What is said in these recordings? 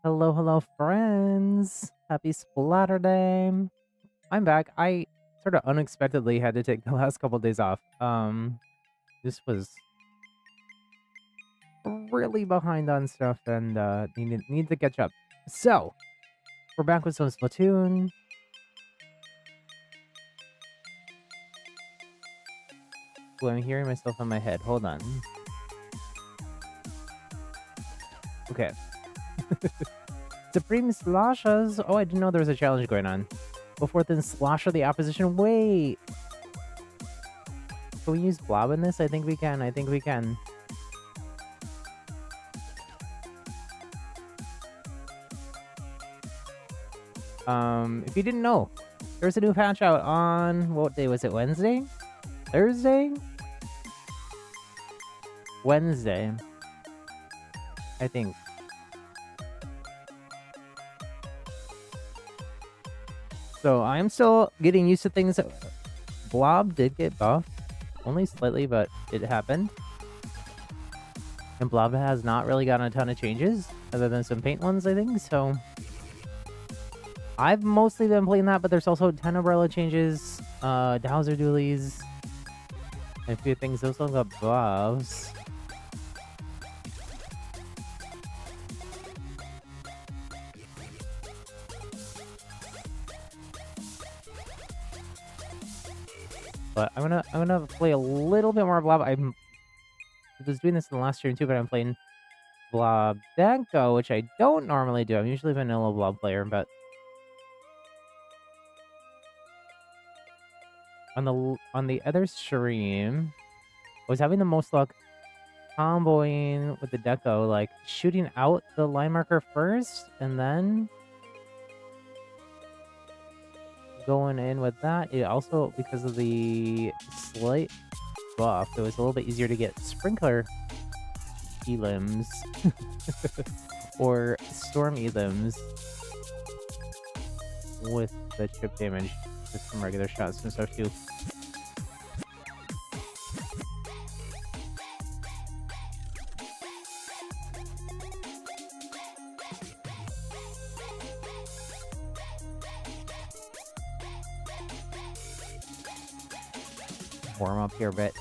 Hello, hello, friends. Happy Splatter Day. I'm back. I sort of unexpectedly had to take the last couple days off. This was really behind on stuff and need to catch up. So, we're back with some Splatoon. Oh, I'm hearing myself in my head. Hold on. Okay. Supreme Sloshes. Oh, I didn't know there was a challenge going on. Go forth and slosher the opposition. Wait. Can we use Blob in this? I think we can. If you didn't know, there's a new patch out on, what day was it? Wednesday? Thursday? Wednesday, I think. So I'm still getting used to things. Blob did get buffed, only slightly, but it happened. And Blob has not really gotten a ton of changes, other than some paint ones, I think. So I've mostly been playing that, but there's also 10 umbrella changes, Dowser dualies, and a few things. Those all got buffs. But I'm gonna play a little bit more Blob. I was doing this in the last stream too, but I'm playing Blob Danko, which I don't normally do. I'm usually a vanilla Blob player, but on the other stream, I was having the most luck comboing with the Deco, like shooting out the line marker first, and then going in with that. It also, because of the slight buff, it was a little bit easier to get sprinkler elims or storm elims with the chip damage with some regular shots and stuff too. Warm up here a bit.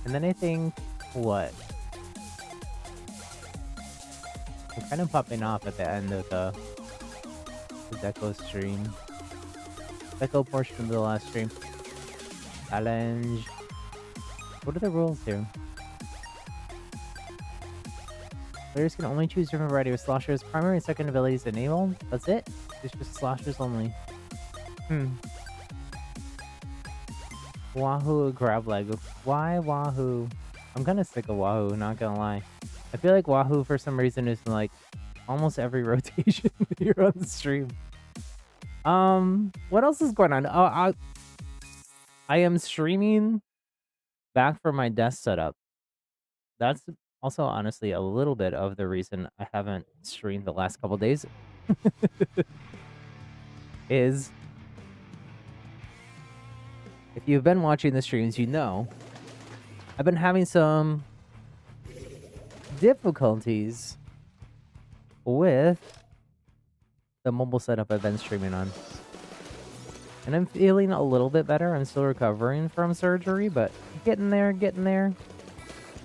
And then I think, what? I'm kind of popping off at the end of the Deco stream. Deco portion of the last stream. Challenge. What are the rules here? Players can only choose different variety of sloshers. Primary and second abilities enabled. That's it? It's just sloshers only. Wahoo grab leg. Why Wahoo? I'm kind of sick of Wahoo, not gonna lie. I feel like Wahoo for some reason is in like almost every rotation here on the stream. What else is going on? Oh, I am streaming back from my desk setup. That's also honestly a little bit of the reason I haven't streamed the last couple days. Is if you've been watching the streams, you know I've been having some difficulties with the mobile setup I've been streaming on. And I'm feeling a little bit better. I'm still recovering from surgery, but getting there.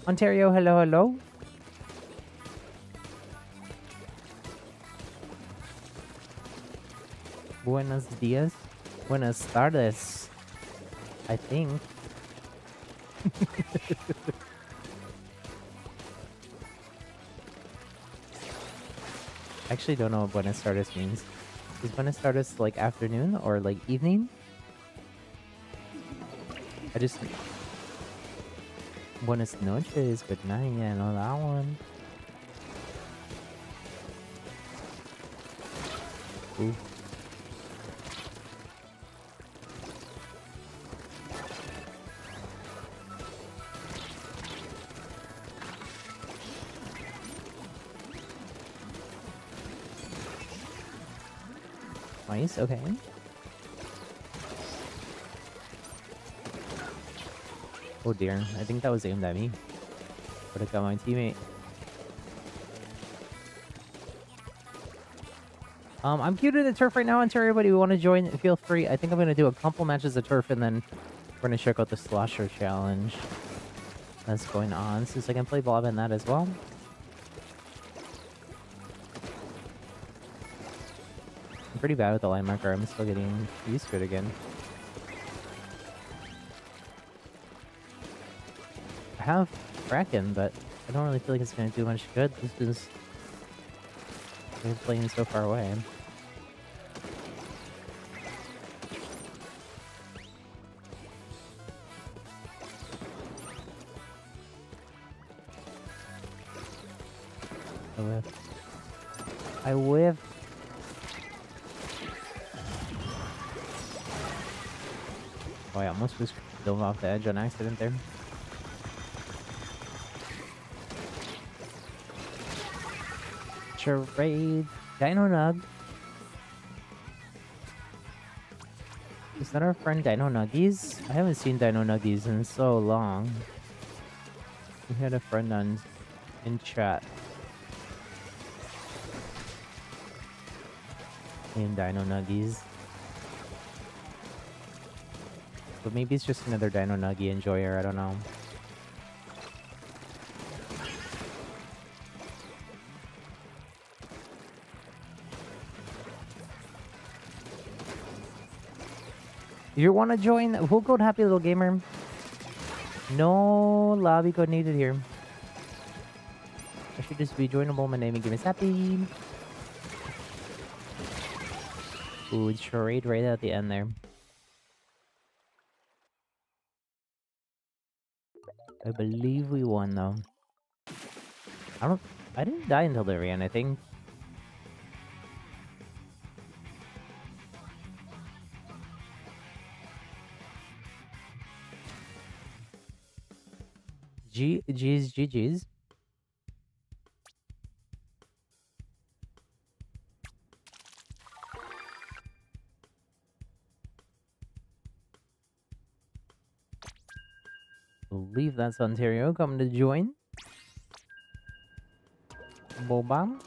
Ontario, hello, hello. Buenos dias. Buenas tardes. I think. I actually don't know what Buenas tardes means. Is Buenas tardes like afternoon or like evening? I just... Buenas noches, good night, yeah, I know that one. Ooh. Nice, okay. Oh dear, I think that was aimed at me. Would have got my teammate. I'm queued in the turf right now, and to everybody who want to join, feel free. I think I'm gonna do a couple matches of turf, and then we're gonna check out the SLOSHER challenge that's going on, since I can play Blob in that as well. I'm pretty bad with the line marker. I'm still getting used to it again. I have Kraken, but I don't really feel like it's gonna do much good. This is playing so far away. I whiff. I whiff. Oh, I almost just dove off the edge on accident there. Charade. Dino Nug. Is that our friend Dino Nuggies? I haven't seen Dino Nuggies in so long. We had a friend on in chat named Dino Nuggies. But maybe it's just another Dino Nuggie enjoyer, I don't know. If you want to join, Poolcode happylittlegamer. No lobby code needed here. I should just be joinable. My name and game is Happy. Ooh, charade right at the end there. I believe we won though. I didn't die until the very end, I think. GG's. Believe that's Ontario coming to join. Bobam.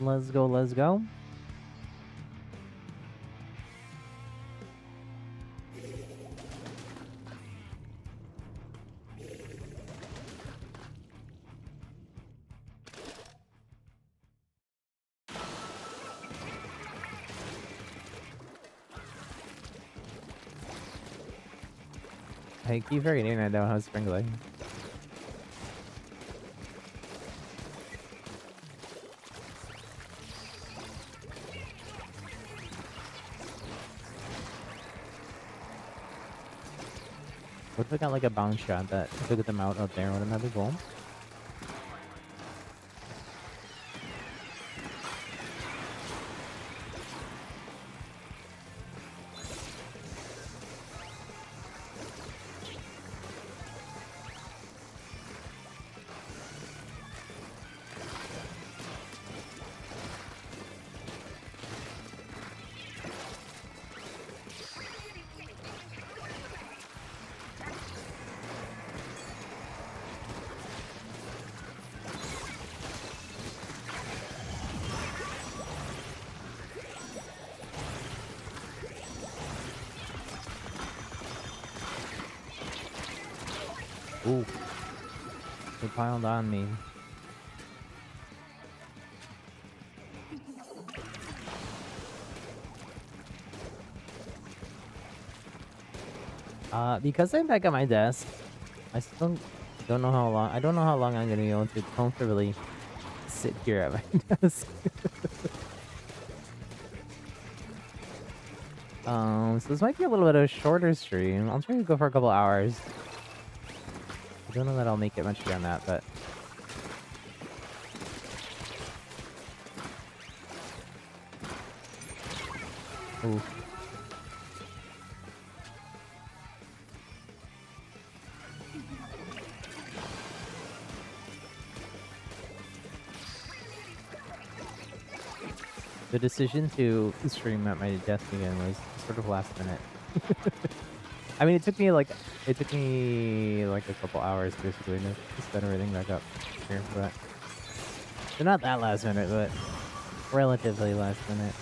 Let's go, let's go. I keep forgetting I don't have sprinkling. What if I got like a bounce shot that took them out there? Wouldn't that be cool? Ooh. They piled on me. Because I'm back at my desk, I still don't know how long. I don't know how long I'm gonna be able to comfortably sit here at my desk. So this might be a little bit of a shorter stream. I'll try to go for a couple hours. I don't know that I'll make it much beyond that, but ooh. The decision to stream at my desk again was sort of last minute. I mean, it took me like a couple hours basically to set everything back up here, but so not that last minute, but relatively last minute.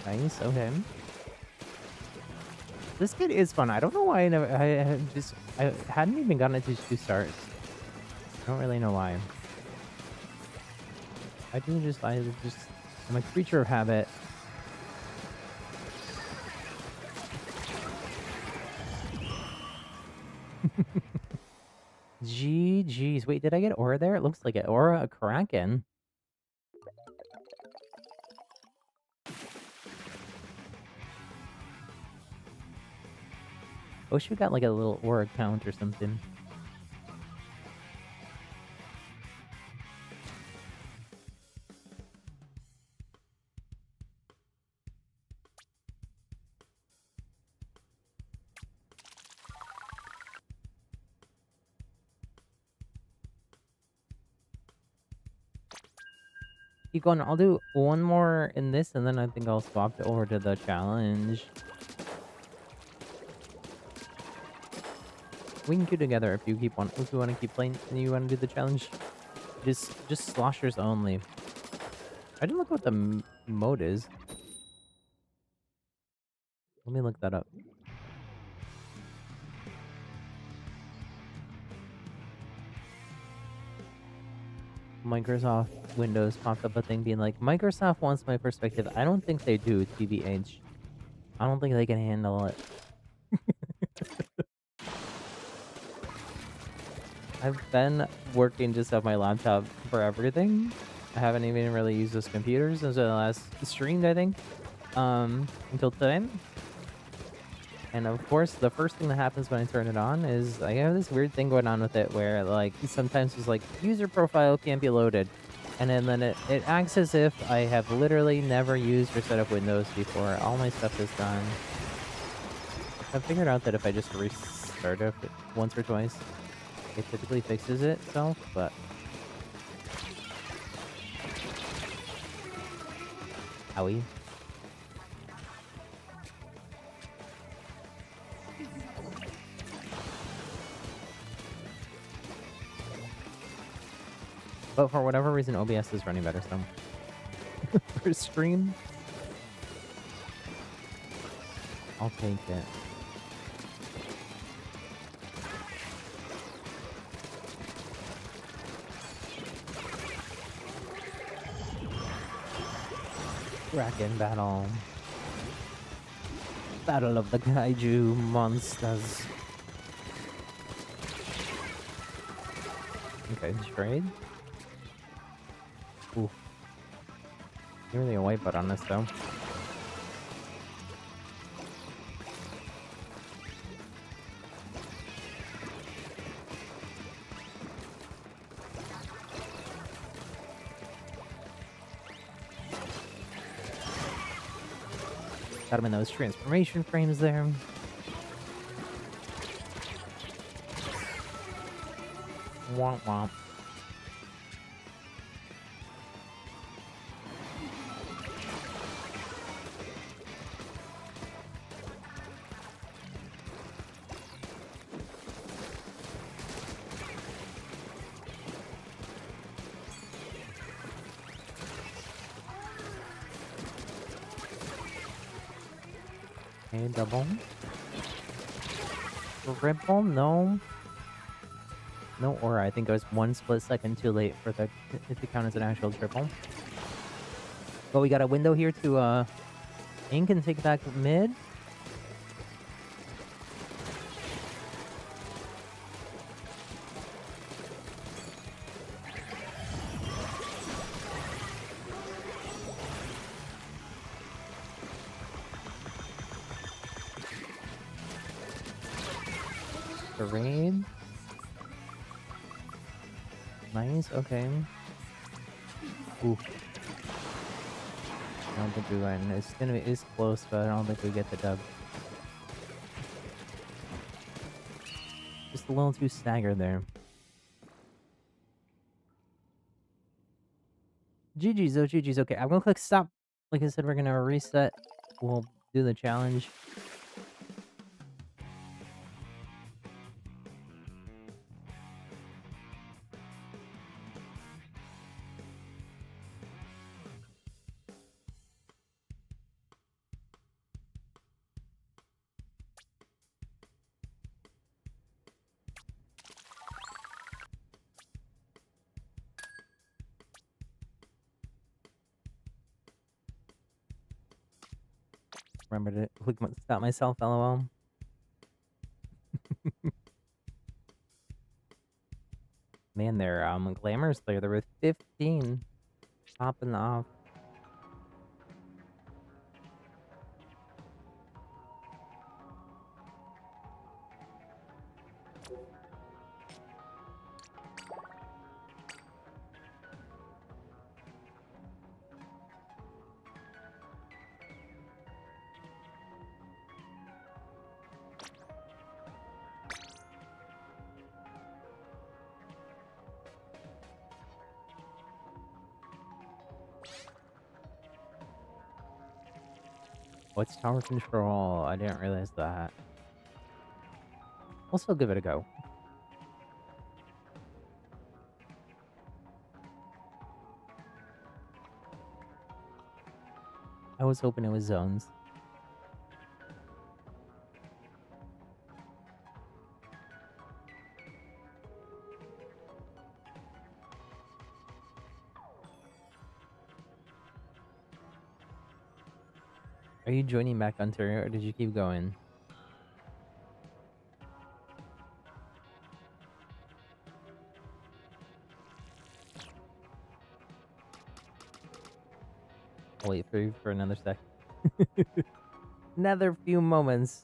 Nice, okay. This kid is fun. I don't know why I hadn't even gotten it to 2 stars. I don't really know why. I'm a creature of habit. GG's. Wait, did I get Aura there? It looks like it. Aura, a Kraken. I wish we got like a little Aura count or something. Keep going. I'll do one more in this, and then I think I'll swap it over to the challenge. We can do together if you want to keep playing and you want to do the challenge. Just sloshers only. I didn't look what the mode is. Let me look that up. Microsoft Windows popped up a thing being like, Microsoft wants my perspective. I don't think they do, TBH. I don't think they can handle it. I've been working just off my laptop for everything. I haven't even really used those computers since I last streamed, I think. Until today. And of course, the first thing that happens when I turn it on is I have this weird thing going on with it where like sometimes it's like user profile can't be loaded. And then it acts as if I have literally never used or set up Windows before. All my stuff is done. I've figured out that if I just restart it once or twice, it typically fixes itself, but owie. But for whatever reason, OBS is running better, so for stream, I'll take it. Kraken battle. Battle of the Kaiju monsters. Okay, trade. Ooh. There's really a white butt on this though. Got him in those transformation frames there. Womp womp. Okay, double. Ripple, no. No aura. I think I was 1 split second too late for it to count as an actual triple. But we got a window here to ink and take back mid. the raid. Nice, okay. Ooh. I don't think we win. It's close, but I don't think we get the dub. Just a little too staggered there. GG's, oh GG's, okay. I'm gonna click stop. Like I said, we're gonna reset. We'll do the challenge. Remember to click stop myself, lol. Man, they're glamorous player. There were 15 popping off. What's tower control? I didn't realize that. We'll still give it a go. I was hoping it was zones. Are you joining back Ontario or did you keep going? I'll wait for you for another sec. Another few moments.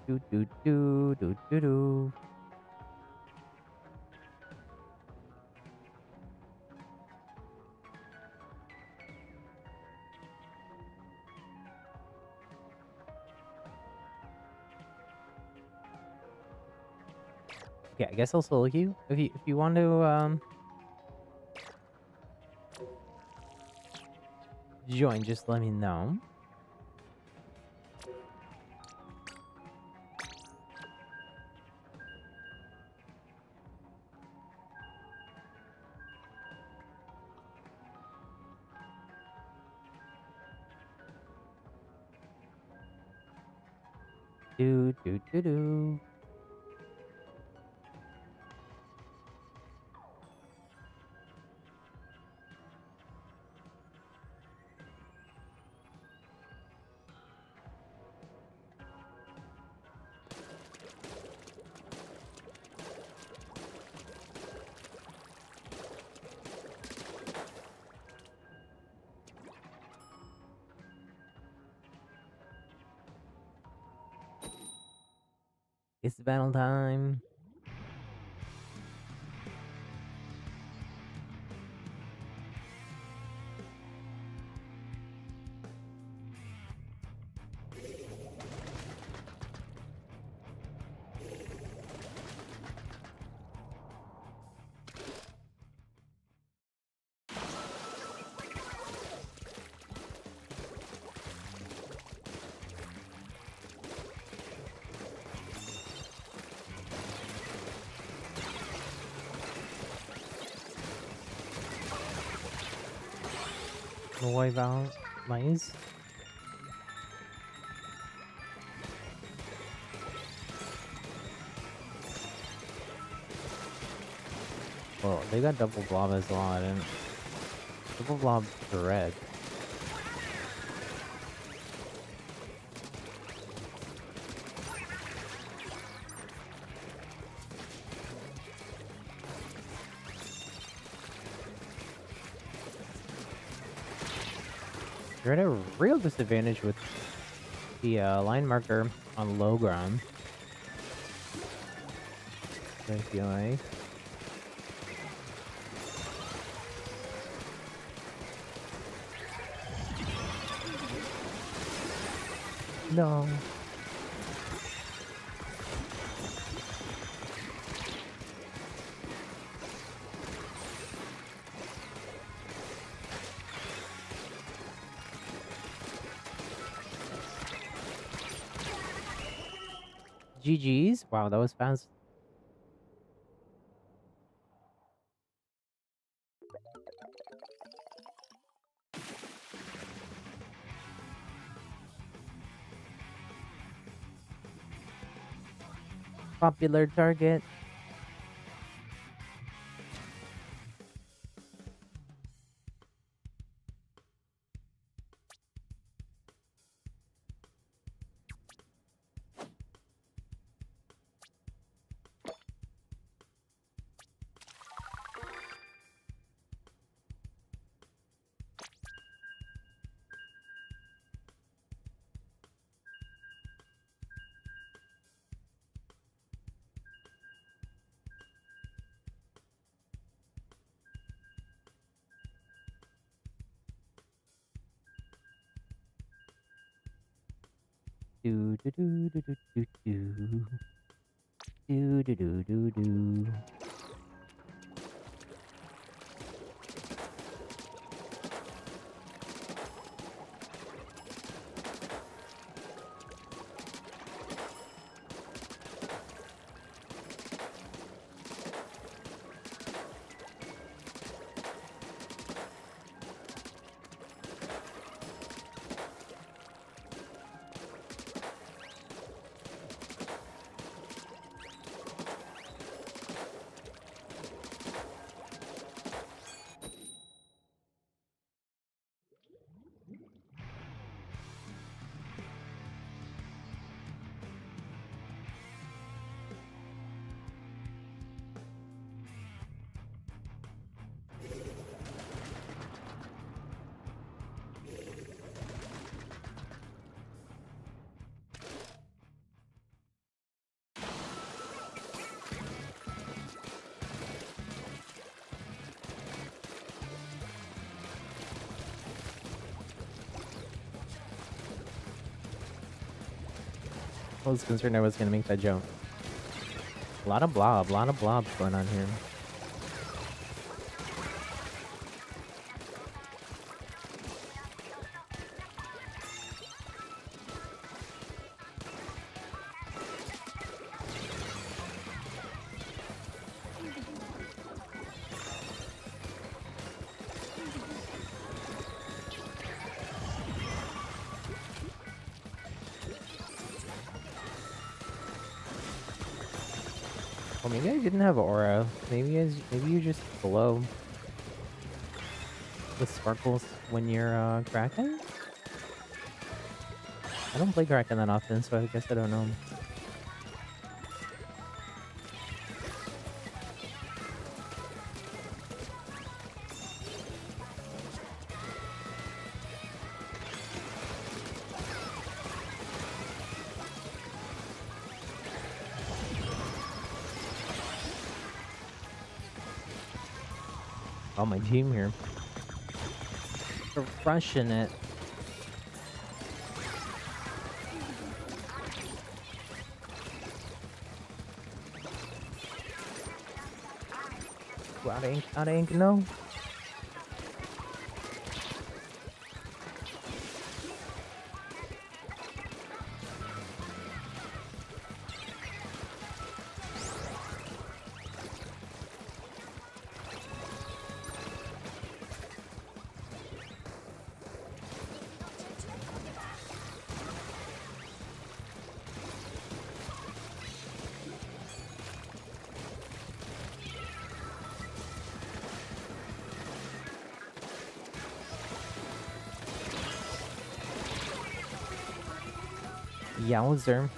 Do do do do do do. Okay, I guess I'll solo you. If you want to join, just let me know. Do do do do. It's battle time. No wipe out mines. Well, they got double blob as well. I didn't. Double blob for red. You're at a real disadvantage with the line marker on low ground. I feel like. No. GG's. Wow, that was fast. Popular target. Do do do do do do do. Do do do do do. I was concerned I was gonna make that jump. A lot of blobs going on here. Well, maybe I didn't have aura. Maybe you just glow with sparkles when you're Kraken? I don't play Kraken that often, so I guess I don't know. Oh, my team here. They're rushing it. Out of ink, no. Yowzer.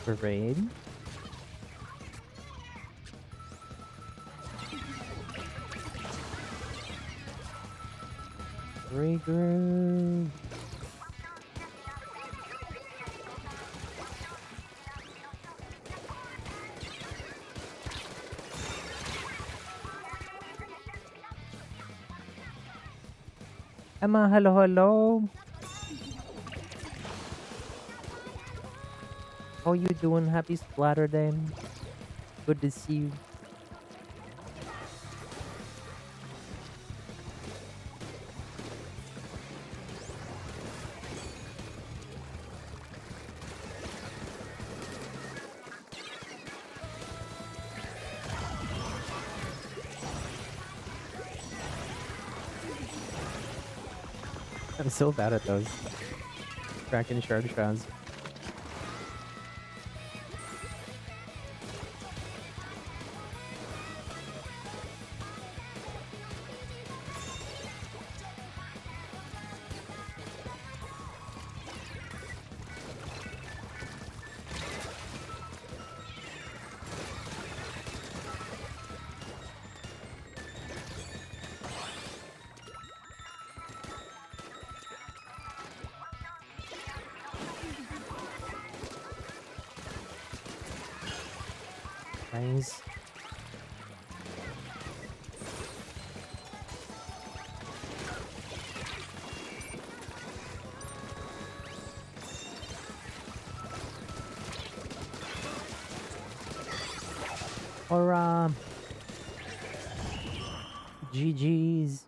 Parade. Regroup. Emma, hello, hello. How you doing? Happy Splatter Day. Good to see you. I'm so bad at those. Cracking shard shots. Nice. Or GG's.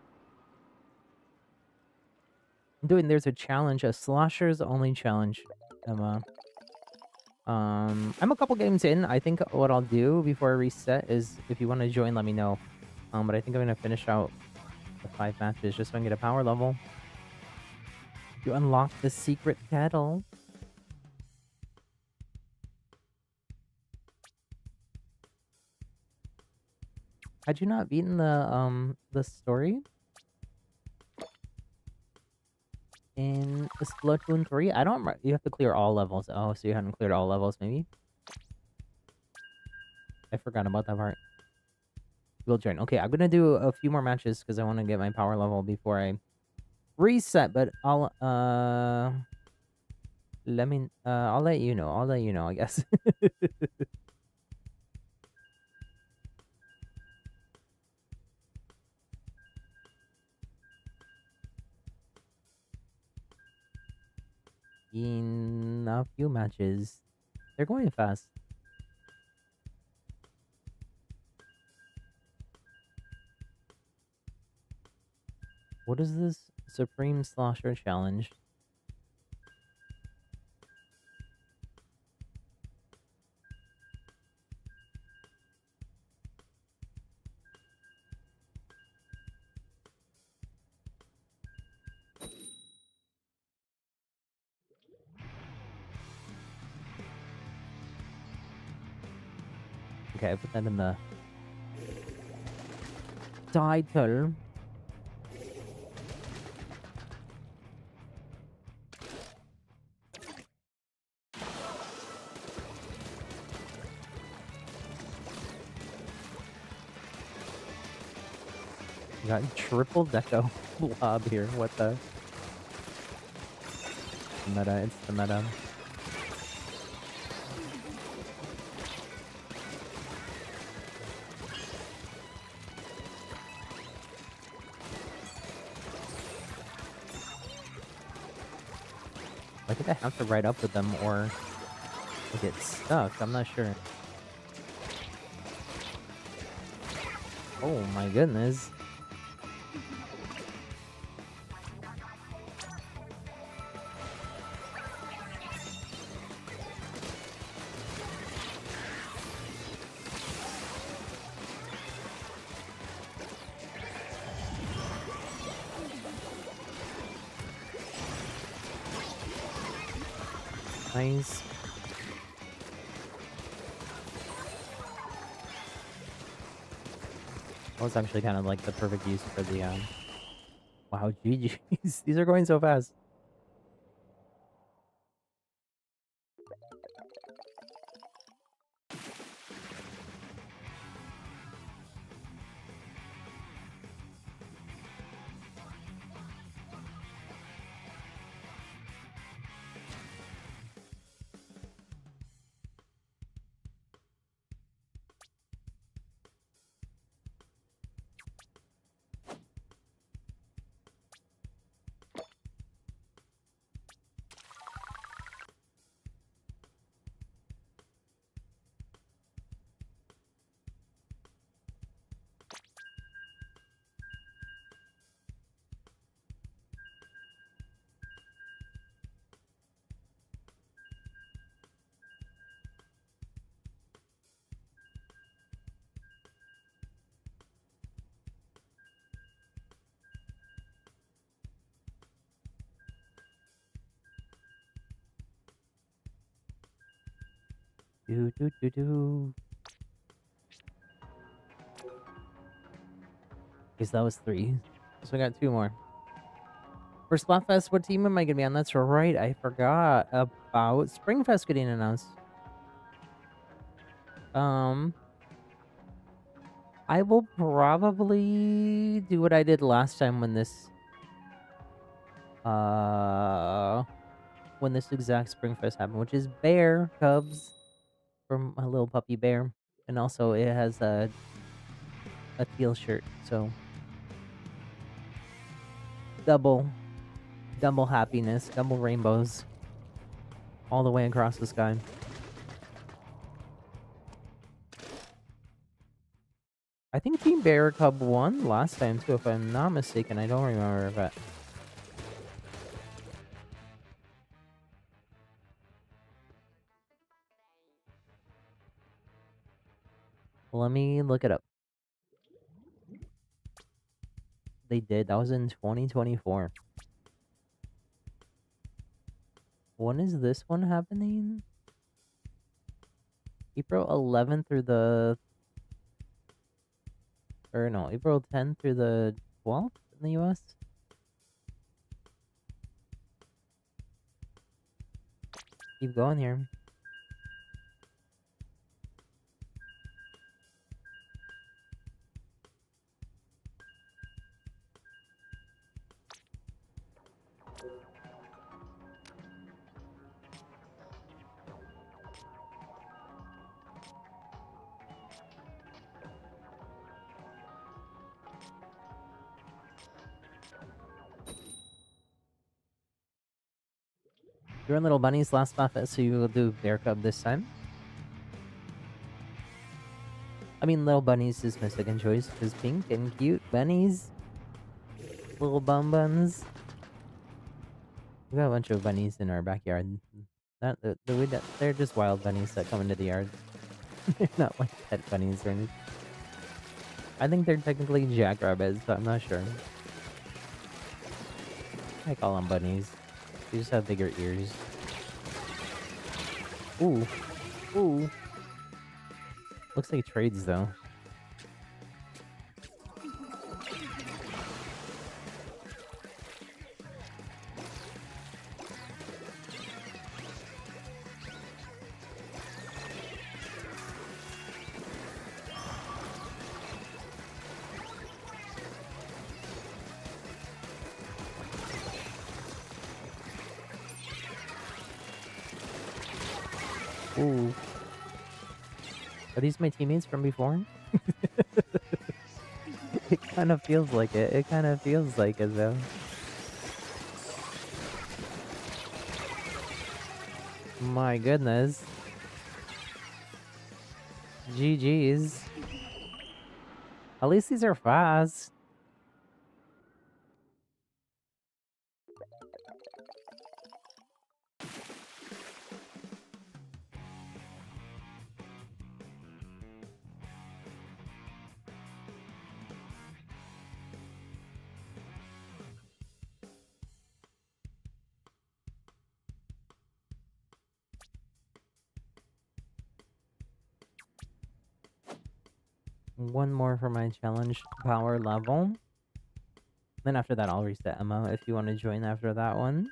I'm doing there's a challenge, a sloshers only challenge, Emma. I'm a couple games in. I think what I'll do before I reset is if you want to join, let me know. But I think I'm gonna finish out the 5 matches just so I can get a power level. You unlock the secret kettle. Had you not beaten the story in Splatoon 3? I don't. You have to clear all levels. Oh, so you hadn't cleared all levels, maybe? I forgot about that part. We'll join. Okay, I'm gonna do a few more matches because I want to get my power level before I reset. But I'll let you know. I'll let you know, I guess. In a few matches. They're going fast. What is this Supreme Slosher Challenge? Okay, I put that in the title. You got triple deco blob here. What the? Meta, it's the meta. I think I have to ride up with them or I get stuck. I'm not sure. Oh my goodness. Nice. That was actually kind of like the perfect use for the wow, GG's. These are going so fast. Do do do do. Guess that was 3. So I got 2 more. For Splatfest, what team am I gonna be on? That's right, I forgot about Springfest getting announced. I will probably do what I did last time when this exact Springfest happened, which is bear cubs from a little puppy bear, and also it has a teal shirt, so double happiness, double rainbows all the way across the sky. I think Team Bear Cub won last time too, if I'm not mistaken. I don't remember, but let me look it up. They did. That was in 2024. When is this one happening? April 11th through the... Or no, April 10th through the 12th in the US? Keep going here. You're in Little Bunnies last Buffet, so you will do Bear Cub this time. I mean, Little Bunnies is my second choice, because pink and cute bunnies. Little bum buns. We got a bunch of bunnies in our backyard. They're just wild bunnies that come into the yard. They're not like pet bunnies or anything. I think they're technically jackrabbits, but I'm not sure. I call them bunnies. They just have bigger ears. Ooh. Ooh. Looks like trades, though. Ooh. Are these my teammates from before? It kind of feels like it. It kind of feels like it, though. My goodness. GG's. At least these are fast. One more for my challenge power level. Then after that, I'll reset Emma if you want to join after that one.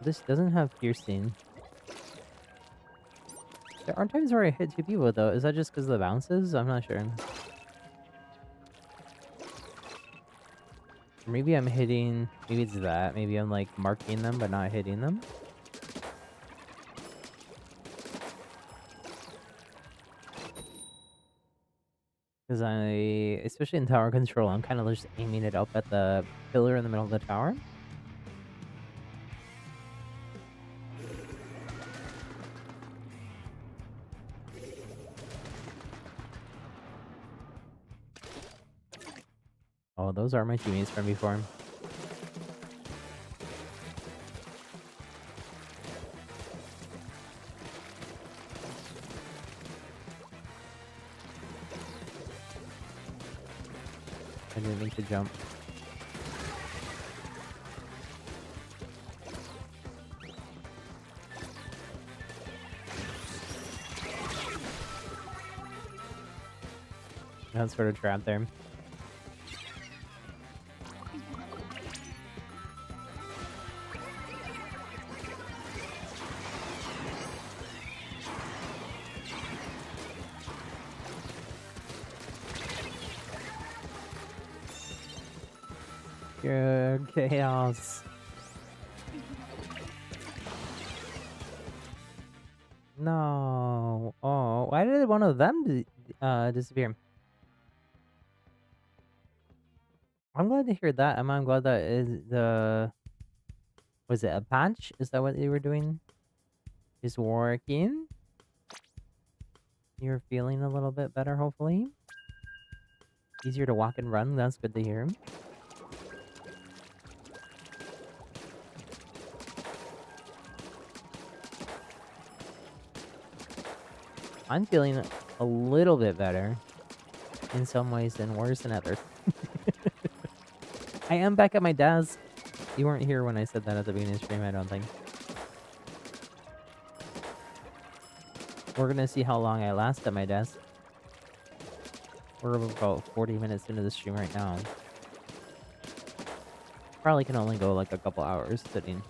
This doesn't have piercing. There are times where I hit 2 people, though. Is that just because of the bounces? I'm not sure. Or maybe I'm hitting... Maybe it's that. Maybe I'm, like, marking them, but not hitting them. Because especially in tower control, I'm kind of just aiming it up at the pillar in the middle of the tower. Oh, those are my teammates from before. I didn't mean to jump. That's sort of trapped there. Pure chaos. No. Oh, why did one of them disappear? I'm glad to hear that. I'm glad that is the... Was it a patch? Is that what they were doing? Is working? You're feeling a little bit better, hopefully? Easier to walk and run. That's good to hear. I'm feeling a little bit better in some ways and worse in others. I am back at my desk. You weren't here when I said that at the beginning of the stream, I don't think. We're gonna see how long I last at my desk. We're about 40 minutes into the stream right now. Probably can only go like a couple hours sitting.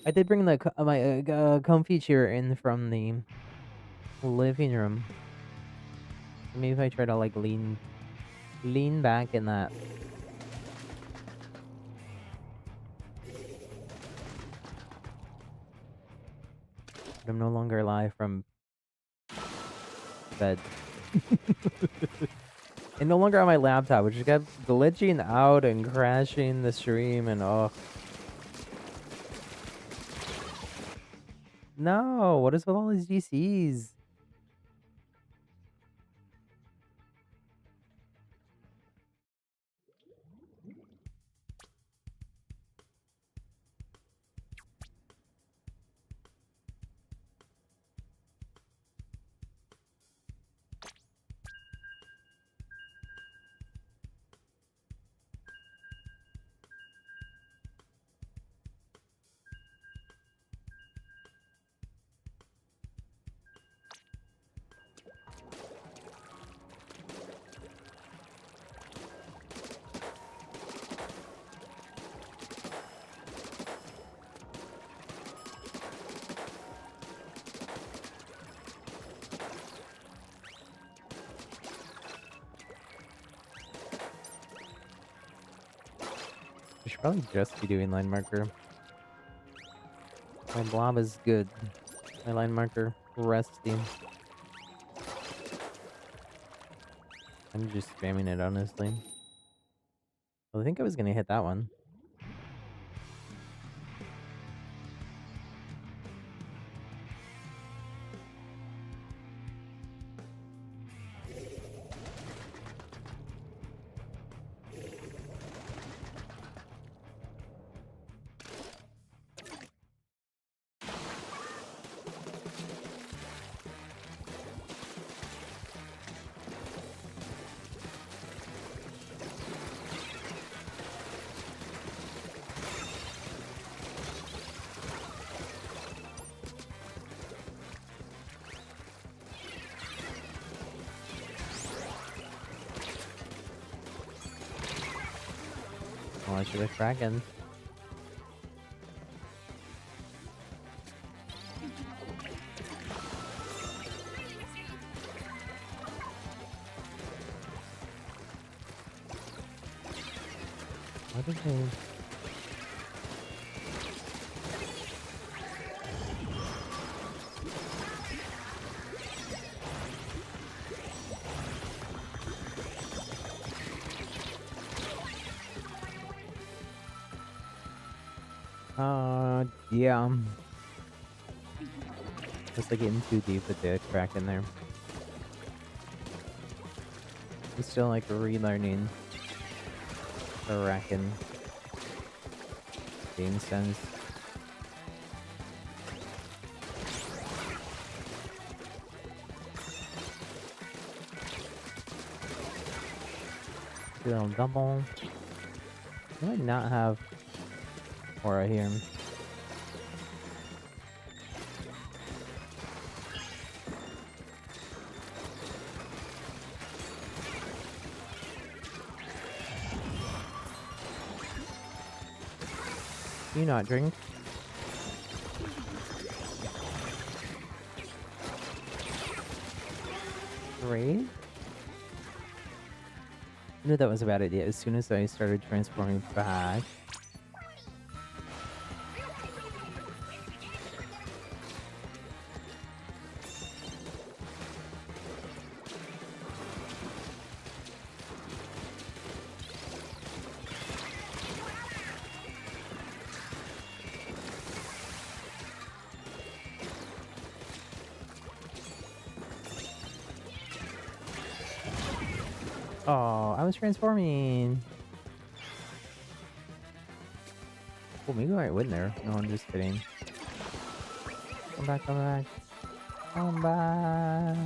I did bring the my comfy chair in from the living room. Maybe if I try to like lean back in that. I'm no longer live from bed. And no longer on my laptop, which kept glitching out and crashing the stream and oh. No, what is with all these DCs? I should probably just be doing line marker. My blob is good. My line marker resting. I'm just spamming it, honestly. Well, I think I was gonna hit that one. Oh, I should have Kraken. What is it? Yeah. Just like getting too deep with the Kraken there. I'm still like relearning the Racken game sense. Do a little double. I might not have aura here. Do you not drink? Great. I knew that was a bad idea as soon as I started transforming back. Oh, I was transforming. Oh, maybe I might win there. No, I'm just kidding. Come back, come back. Come back.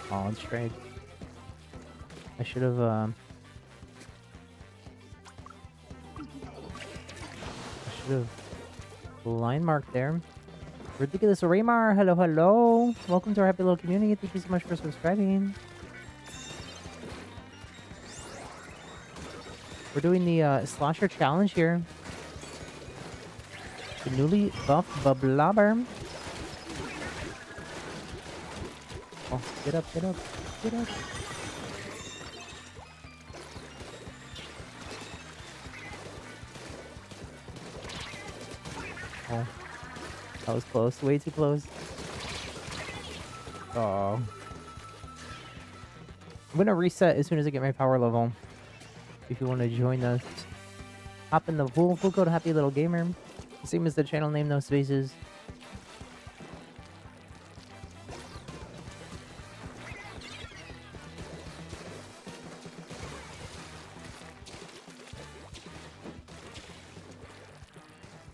Oh, it's straight. I should have, I should have line marked there. Ridiculous Raymar, hello, hello. Welcome to our happy little community. Thank you so much for subscribing. We're doing the SLOSHER challenge here. The newly buffed Bublobber. Oh, get up, get up, get up. Oh, that was close. Way too close. Oh. I'm gonna reset as soon as I get my power level. If you want to join us, hop in the pool. Poolcode happylittlegamer. Same as the channel name, no spaces.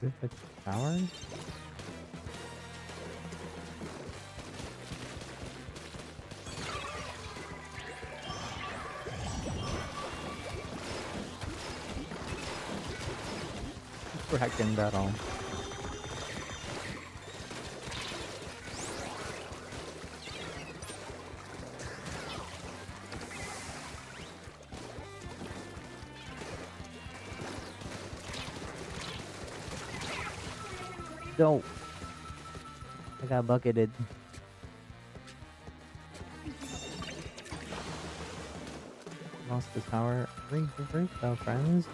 Perfect power. We're hacking battle. Go. I got bucketed. Lost the tower. Ring for free, though, friends.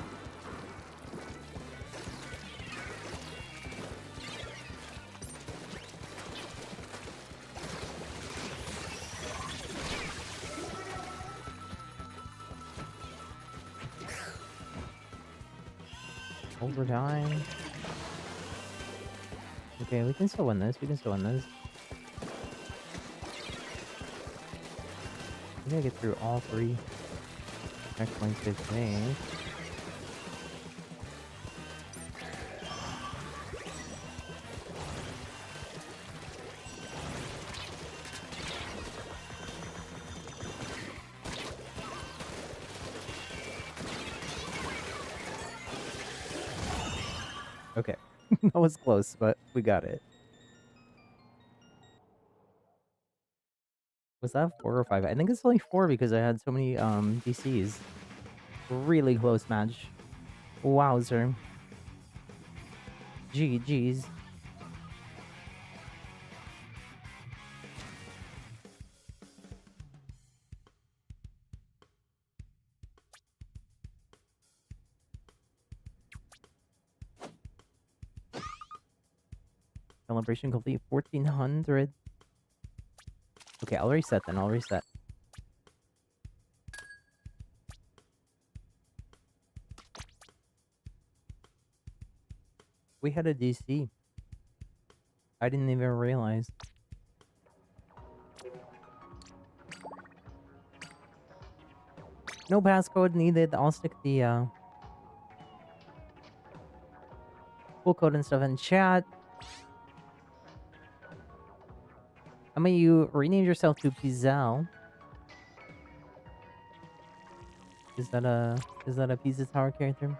Overtime. Okay, we can still win this. We can still win this. We gotta get through all three checkpoints, I think. Okay. That was close, but we got it. Was that 4 or 5? I think it's only 4 because I had so many DCs. Really close match. Wowzer. GG's. Celebration complete 1400. Okay, I'll reset then. I'll reset. We had a DC. I didn't even realize. No passcode needed. I'll stick the full code and stuff in chat. I mean, you renamed yourself to Pizel. Is that a Pizza Tower character?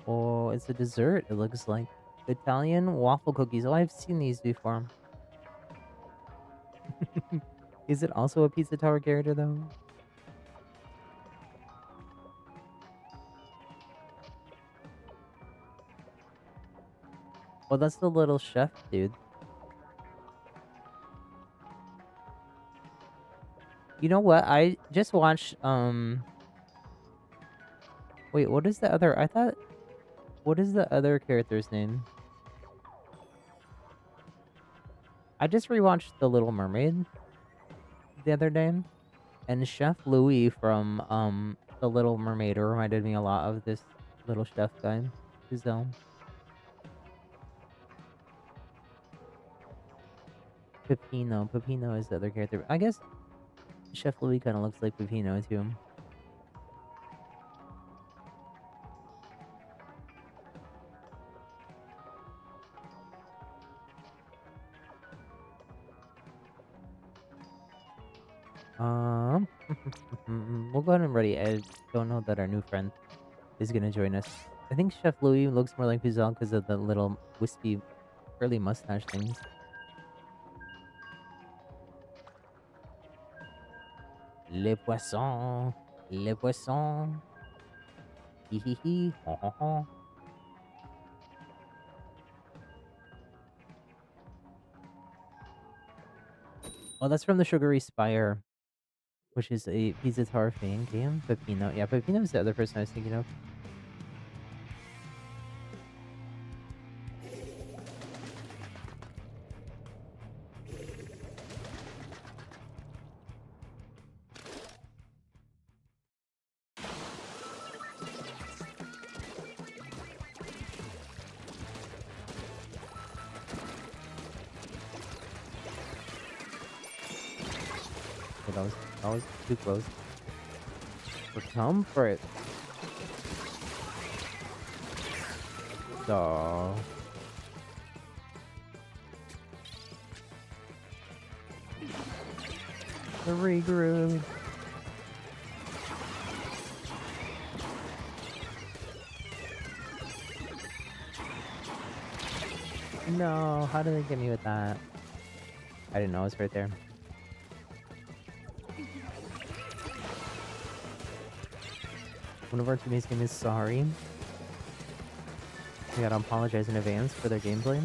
Oh, it's a dessert. It looks like Italian waffle cookies. Oh, I've seen these before. Is it also a Pizza Tower character though? Well, that's the little chef dude. You know what? I just watched wait, what is the other? I thought what is the other character's name? I just rewatched The Little Mermaid the other day, and Chef Louis from The Little Mermaid reminded me a lot of this little chef guy. Who's Peppino. Peppino is the other character. I guess Chef Louis kind of looks like Peppino too. We'll go ahead and ready. I don't know that our new friend is gonna join us. I think Chef Louis looks more like Pizal because of the little wispy, curly mustache things. Les poissons, les poissons. Hee hee hee, ho ho ho. Oh, that's from the Sugary Spire, which is a Pizza Tower fan game. Peppino. Yeah, Peppino is the other person I was thinking of. Okay, that was too close. For comfort. So. The regroup. No, how did they get me with that? I didn't know it was right there. One of our teammates' name is Sorry. We gotta apologize in advance for their gameplay.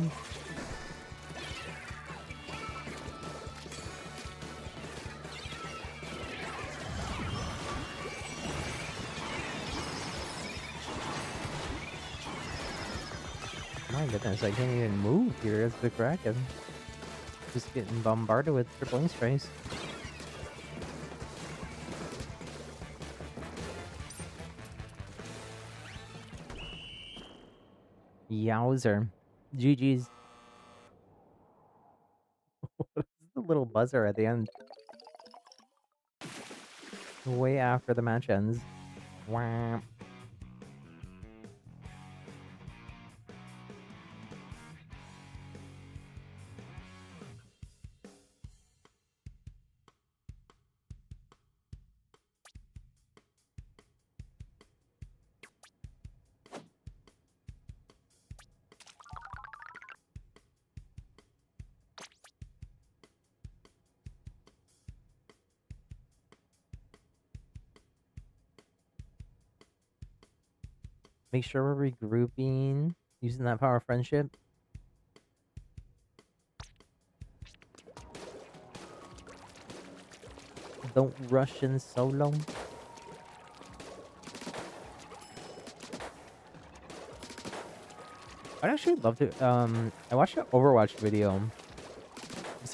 My goodness, I can't even move here as the Kraken. Just getting bombarded with triple strikes. Yowzer. GG's. What's the little buzzer at the end? Way after the match ends. Wah. Make sure we're regrouping, using that power of friendship. Don't rush in solo. I'd actually love to. I watched an Overwatch video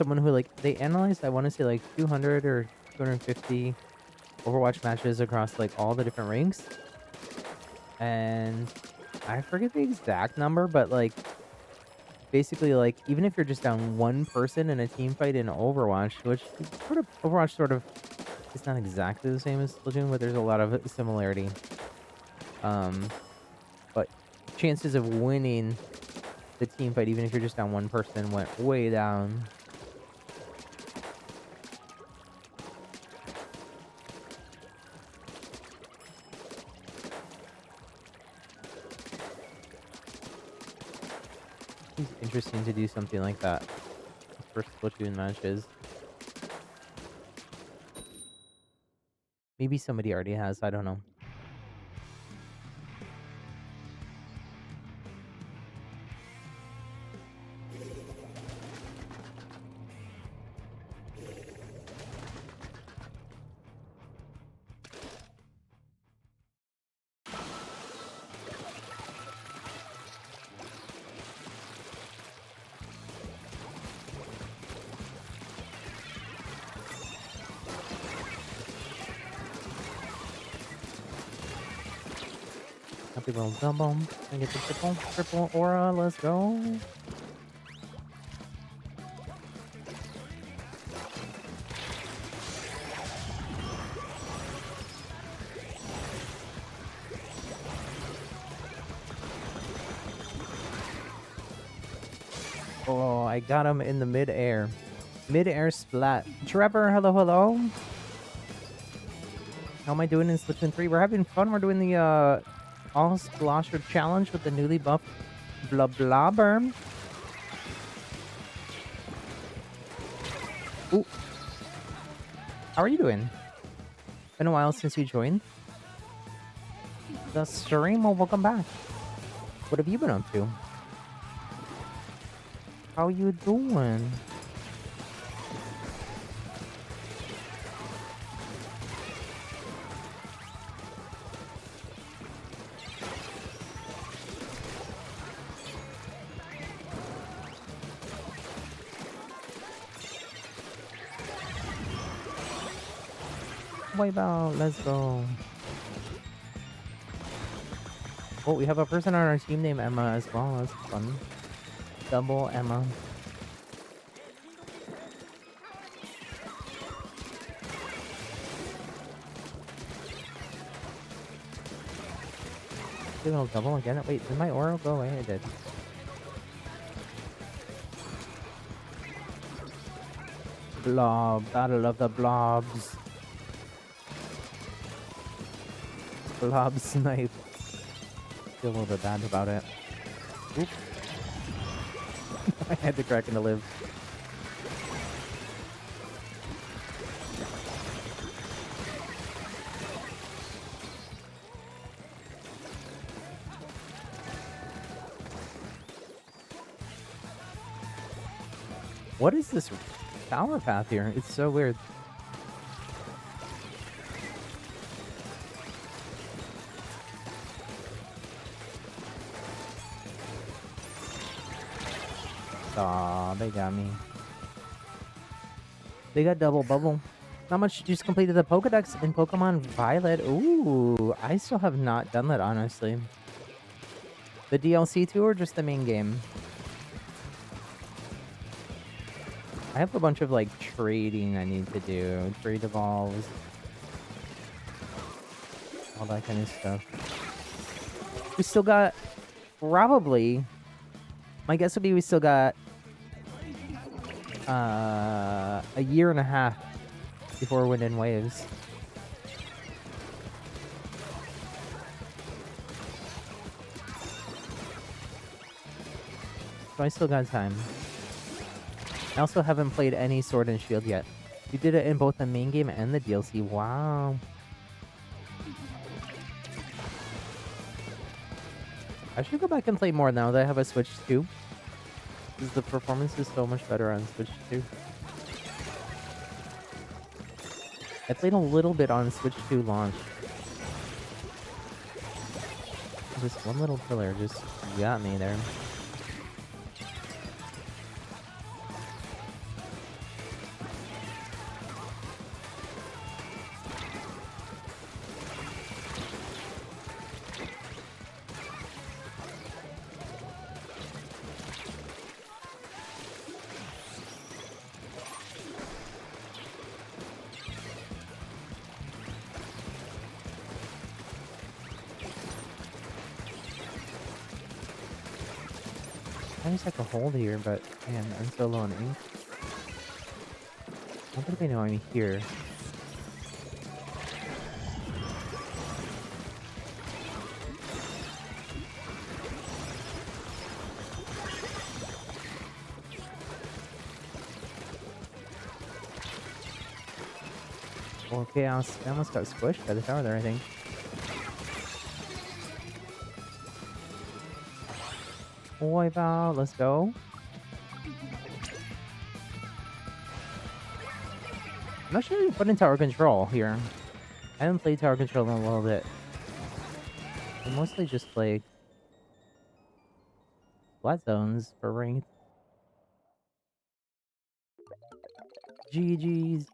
someone who like they analyzed, I want to say like 200 or 250 Overwatch matches across like all the different ranks, and I forget the exact number, but like basically like even if you're just down one person in a team fight in Overwatch, which sort of Overwatch sort of it's not exactly the same as Splatoon, but there's a lot of similarity. But chances of winning the team fight, even if you're just down one person, went way down. It's interesting to do something like that for Splatoon matches. Maybe somebody already has, I don't know. Happy little double. I get the triple aura. Let's go. Oh, I got him in the mid-air. Mid-air splat. Trevor, hello, hello. How am I doing in Splatoon 3? We're having fun. We're doing the all SLOSHER challenge with the newly buffed Blobber. Ooh. How are you doing? Been a while since you joined the stream. Well, welcome back. What have you been up to? How you doing? Wipe out, let's go. Oh, we have a person on our team named Emma as well. That's fun. Double Emma. Did it double again? Wait, did my aura go away? It did. Blob. Battle of the blobs. Blob snipe. Feel a little bit bad about it. Oops. I had to crack into live. What is this power path here? It's so weird. Aw, they got me. They got double bubble. Not much, just completed the Pokedex in Pokemon Violet. Ooh, I still have not done that, honestly. The DLC too, or just the main game? I have a bunch of, like, trading I need to do. Trade evolves. All that kind of stuff. We still got, probably, my guess would be we still got a year and a half before Wind and Waves. So I still got time. I also haven't played any Sword and Shield yet. You did it in both the main game and the DLC. Wow. I should go back and play more now that I have a Switch 2. Because the performance is so much better on Switch 2. I played a little bit on Switch 2 launch. This one little pillar just got me there. I wish I could hold here, but man, I'm so low on ink. I don't think they know I'm here. Okay, I almost got squished by the tower there, I think. Wipe out, let's go. I'm actually putting tower control here. I haven't played tower control in a little bit. I mostly just play flat zones for ranked. GG's.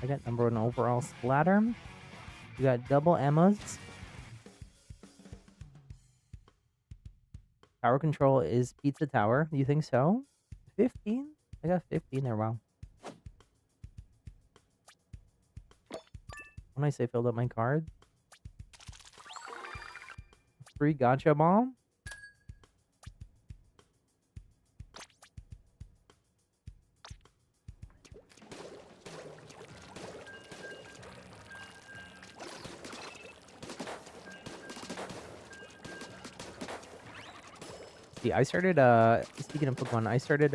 I got number 1 overall splatter. You got double Emmas. Tower control is Pizza Tower. Do you think so? 15? I got 15 there, wow. When I say filled up my card. Free gotcha bomb. See, I started, speaking of Pokemon, I started,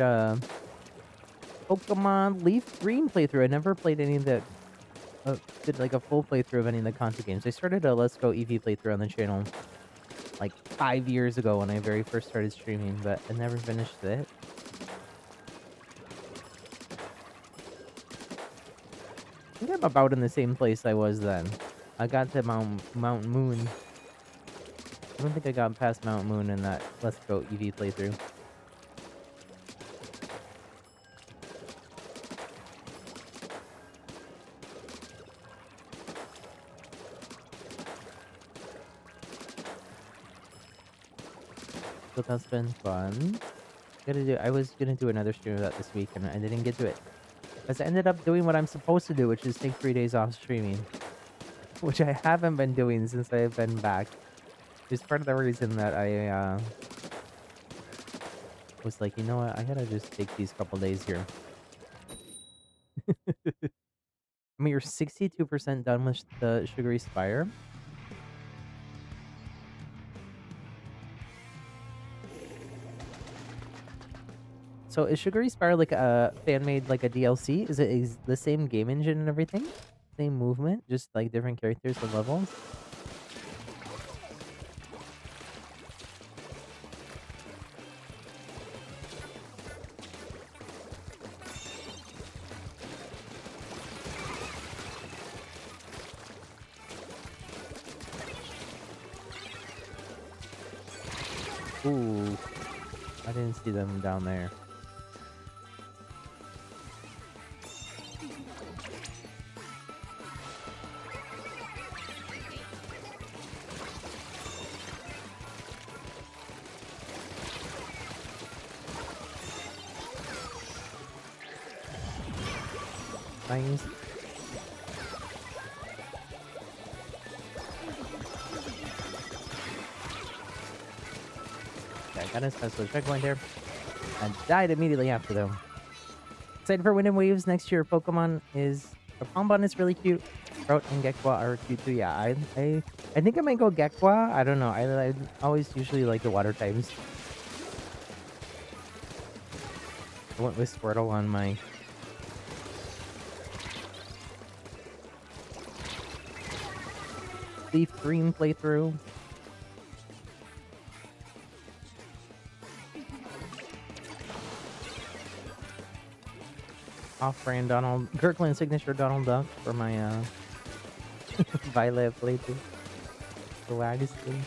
Pokemon Leaf Green playthrough. I never played any of the, did like a full playthrough of any of the content games. I started a Let's Go Eevee playthrough on the channel, like 5 years ago when I very first started streaming, but I never finished it. I think I'm about in the same place I was then. I got to Mount Moon. I don't think I got past Mount Moon in that Let's Go Eevee playthrough. But that's been fun. I was gonna do another stream of that this week, and I didn't get to it. Because I ended up doing what I'm supposed to do, which is take 3 days off streaming. Which I haven't been doing since I've been back. It's part of the reason that I was like, you know what, I gotta just take these couple days here. I mean, you're 62% done with the Sugary Spire. So is Sugary Spire like a fan-made, like a DLC? Is it the same game engine and everything? Same movement, just like different characters and levels? Ooh, I didn't see them down there. Nice. Okay, I got a special checkpoint there. And died immediately after them. Excited for Wind and Waves next year. Pokemon is... Pokemon is really cute. Sprout and Gekwa are cute too. Yeah, I think I might go Gekwa. I don't know. I always usually like the water types. I went with Squirtle on my... Leaf Green playthrough. Off-brand Donald... Kirkland signature Donald Duck for my, Violet playthrough. The Waggis thing.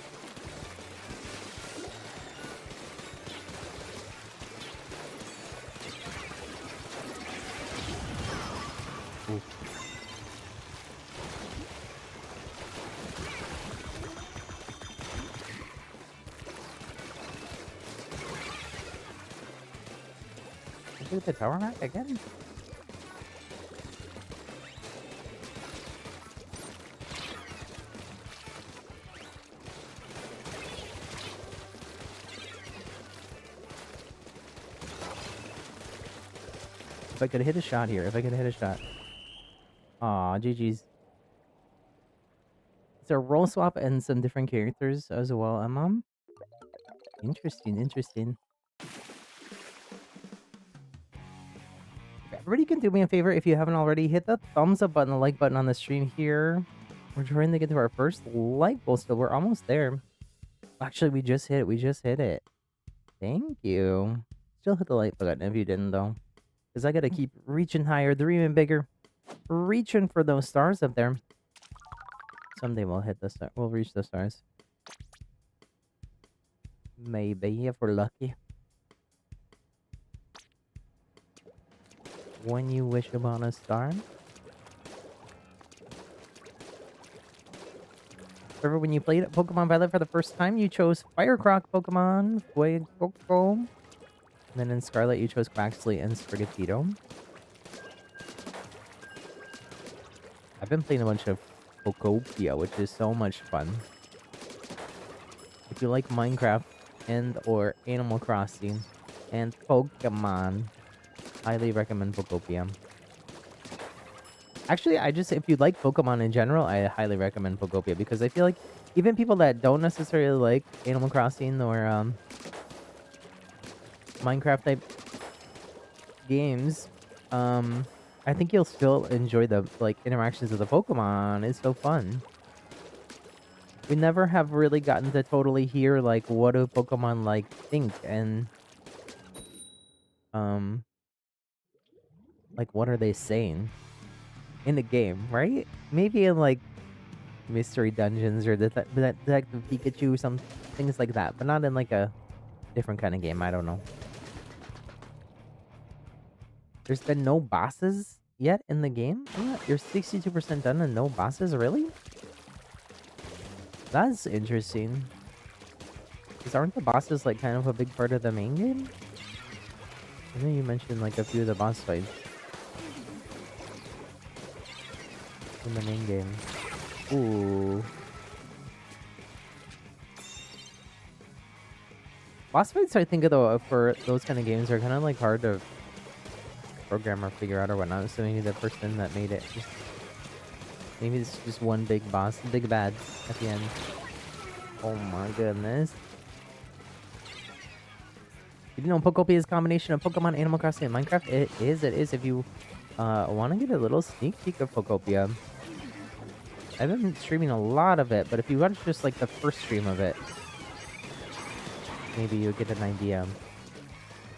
Do the tower hack again? If I could hit a shot here. If I could hit a shot. Aw, GG's. It's a role swap and some different characters as well, Emma. Interesting, interesting. If everybody can do me a favor, if you haven't already, hit the thumbs up button, the like button on the stream here. We're trying to get to our first like goal still. We're almost there. Actually, we just hit it. We just hit it. Thank you. Still hit the like button if you didn't, though. Because I got to keep reaching higher, dreaming bigger. Reaching for those stars up there. Someday we'll hit the star. We'll reach the stars. Maybe, if we're lucky. When you wish upon a star. Remember when you played Pokemon Violet for the first time, you chose Firecroc Pokemon, Fuecoco. And then in Scarlet, you chose Quaxley and Sprigatito. I've been playing a bunch of Pokopia, which is so much fun. If you like Minecraft and or Animal Crossing and Pokemon, highly recommend Pokopia. Actually, if you like Pokemon in general, I highly recommend Pokopia because I feel like even people that don't necessarily like Animal Crossing or Minecraft type games, I think you'll still enjoy the interactions with the Pokemon. It's so fun. We never have really gotten to totally hear what do Pokemon think and what are they saying in the game, right? Maybe in mystery dungeons or Detective Pikachu, some things like that, but not in a different kind of game. I don't know. There's been no bosses yet in the game? What? You're 62% done and no bosses? Really? That's interesting. Because aren't the bosses kind of a big part of the main game? I know you mentioned a few of the boss fights in the main game. Ooh. Boss fights, I think, though, for those kind of games are kind of hard to program or figure out or whatnot. So maybe the person that made it maybe it's just one big boss, big bad at the end. Oh my goodness. You know Pokopia is a combination of Pokemon, Animal Crossing, and Minecraft? It is. If you want to get a little sneak peek of Pokopia. I've been streaming a lot of it, but if you watch just the first stream of it, maybe you'll get an idea.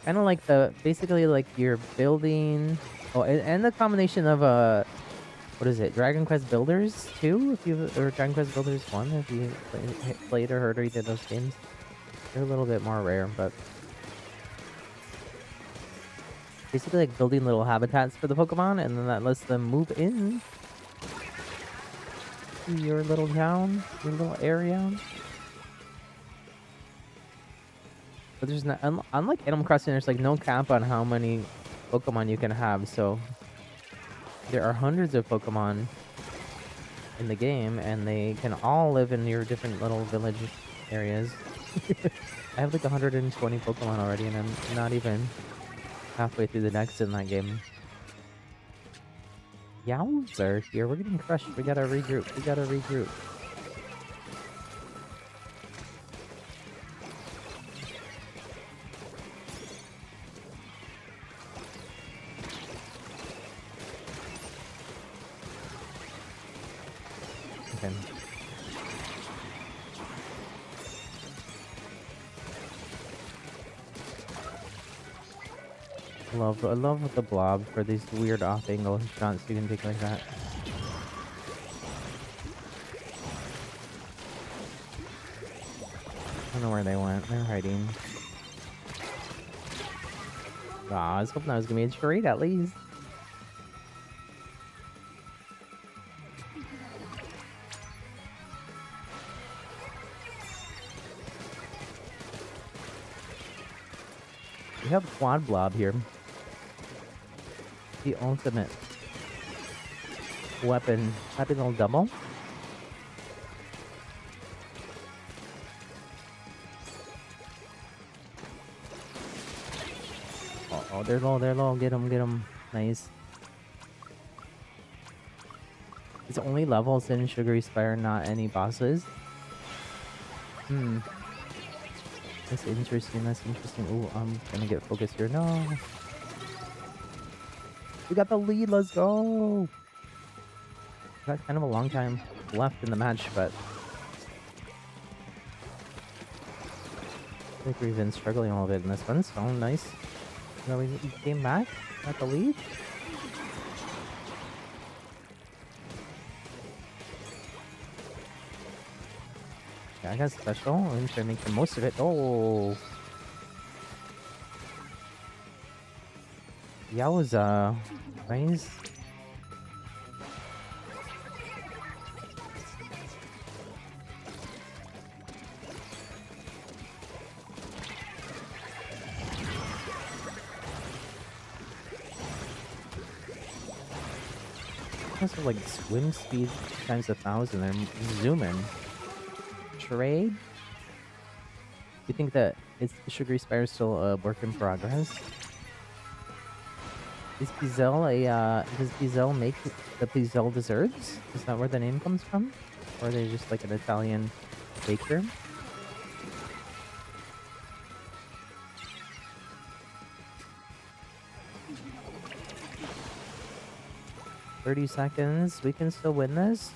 Kind of basically you're building, and the combination of what is it, Dragon Quest Builders 2, or Dragon Quest Builders 1, if you played or heard or either of those games. They're a little bit more rare, but basically building little habitats for the Pokemon, and then that lets them move in to your little town, your little area. But there's not, unlike Animal Crossing, there's no cap on how many Pokemon you can have, so there are hundreds of Pokemon in the game, and they can all live in your different little village areas. I have 120 Pokemon already, and I'm not even halfway through the next in that game. Yowzer here, we're getting crushed. We gotta regroup. Okay. I love the blob for these weird off-angle shots you can take like that. I don't know where they went. They're hiding. Aw, I was hoping that was gonna be a trade at least. We have Quad Blob here. The ultimate weapon. Happy little double. Oh, they're low. Get them. Nice. It's only levels in Sugary Spire, not any bosses. That's interesting, that's interesting. Ooh, I'm gonna get focused here. No! We got the lead, let's go! Got kind of a long time left in the match, but I think we've been struggling a little bit in this one, so nice. You know, we came back, got the lead. Yeah, I got special. I'm trying to make the most of it. Oh! Yowza. Nice. Also, like swim speed times 1,000. I'm zooming. Trade? You think that it's Sugary Spire still a work in progress? Is Pizel does Pizel make the Pizel desserts? Is that where the name comes from? Or are they just like an Italian baker? "30 seconds. We can still win this."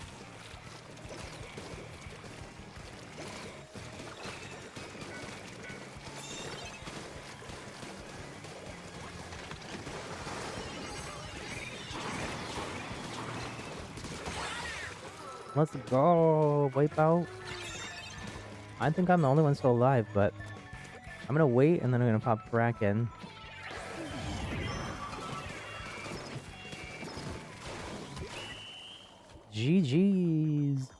Let's go! Wipeout. I think I'm the only one still alive, but I'm gonna wait and then I'm gonna pop Kraken. GG's.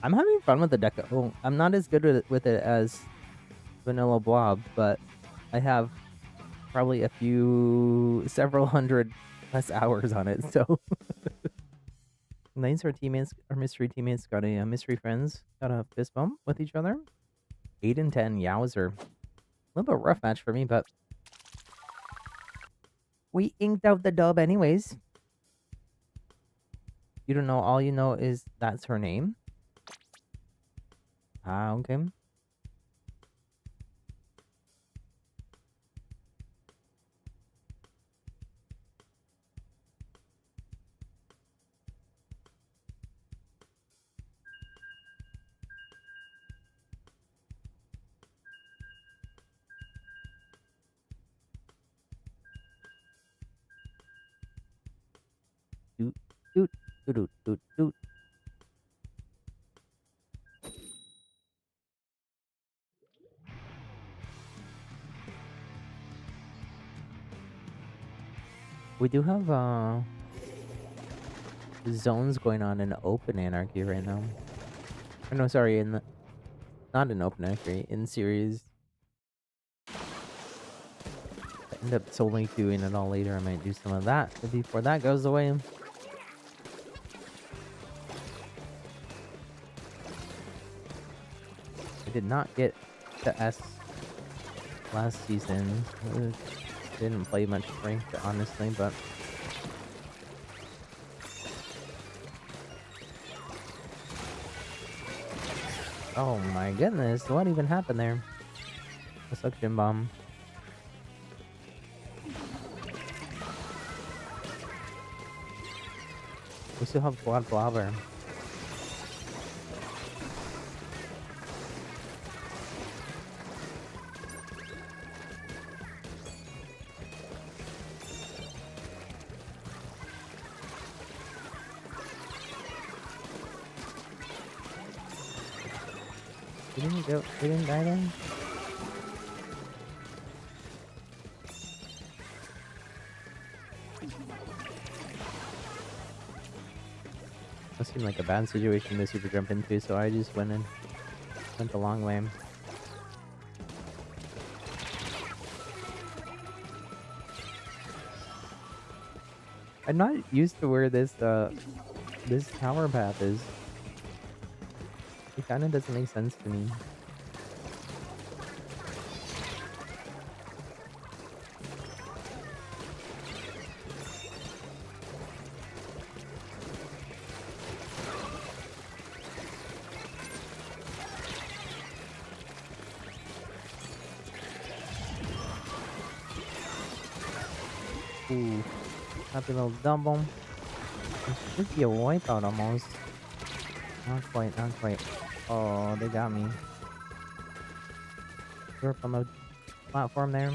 I'm having fun with the deck. Oh, I'm not as good with it as Vanilla Blob, but I have probably several hundred plus hours on it, so. Nice, our teammates, our mystery teammates got a mystery friends, got a fist bump with each other. 8 and 10, yowzer. A little bit rough match for me, but we inked out the dub anyways. You don't know, all you know is that's her name. Ah, okay. Doot, doot, doot, doot, doot, doot. We do have zones going on in open anarchy right now. Oh, no, sorry, not in open anarchy, in series. I end up solely doing it all later. I might do some of that before that goes away. I did not get the S last season. Didn't play much ranked, honestly, but oh my goodness, what even happened there? A suction bomb. We still have quad blobber. We didn't die then? That seemed like a bad situation to super jump into, so I just went the long way. I'm not used to where this tower path is. It kind of doesn't make sense to me. Ooh, happy little double. It should be a wipeout almost. Not quite, not quite. Oh, they got me. We're up on the platform there.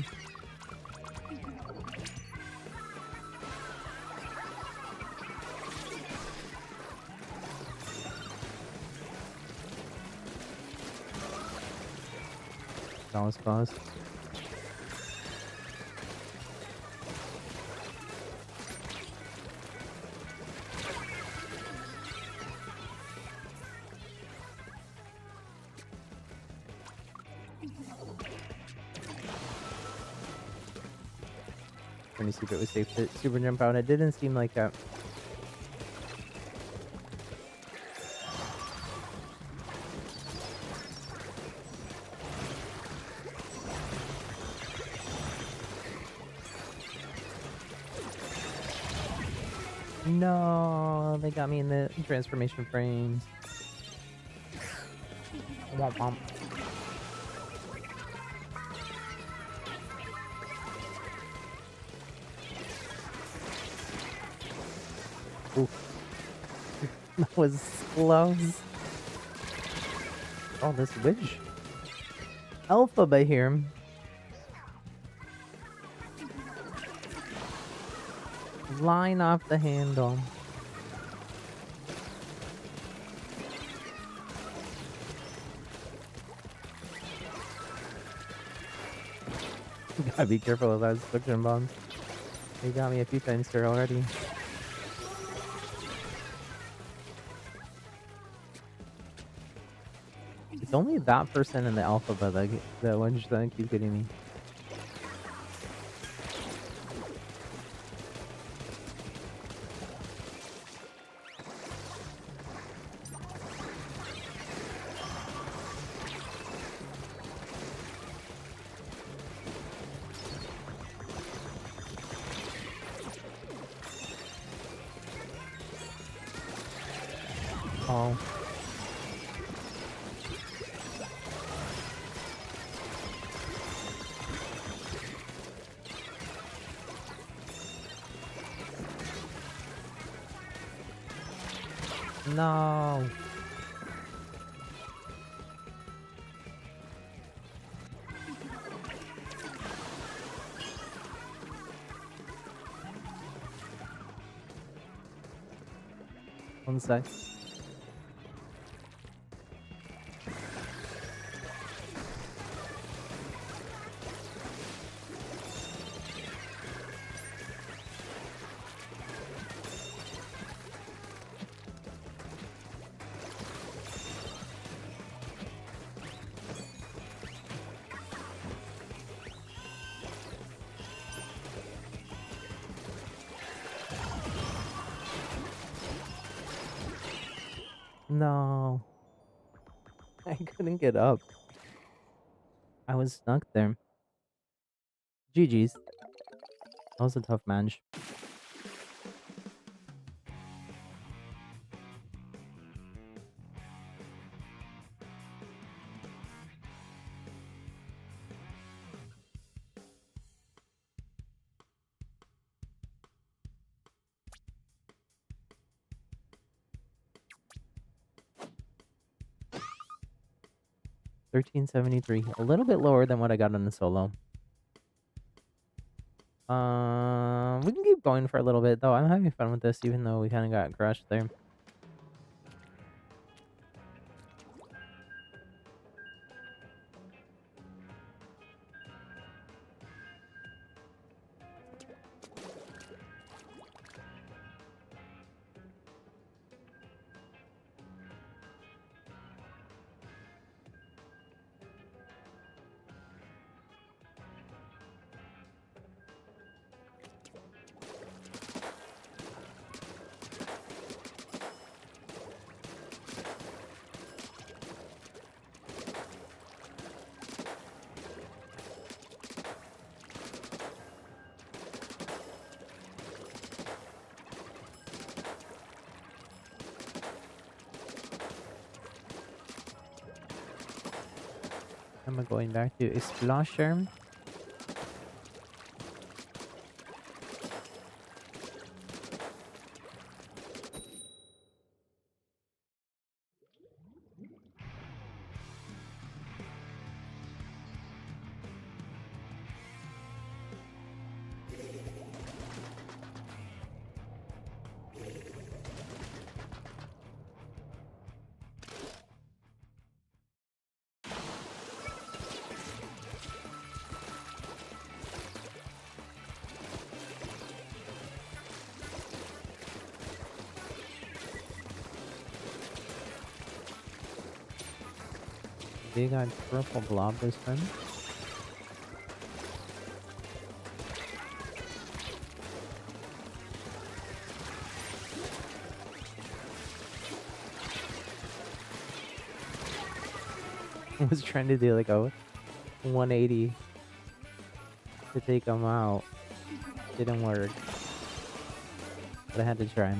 That was close. Trying to see if it was safe to super jump out. It didn't seem like that. No, they got me in the transformation frames. Womp womp. Ooh. That was close. Oh, this witch. Alphaba here. Line off the handle. Gotta be careful of those friction bombs. They got me a few times here already. It's only that person in the alphabet that one just keeps getting me. Oh. No. One sec. No. I couldn't get up. I was stuck there. GG's. That was a tough match. $13.73. A little bit lower than what I got on the solo. We can keep going for a little bit though. I'm having fun with this, even though we kind of got crushed there. I'm going back to SLOSHER. They got purple blob this time. I was trying to do like a 180 to take them out. Didn't work. But I had to try.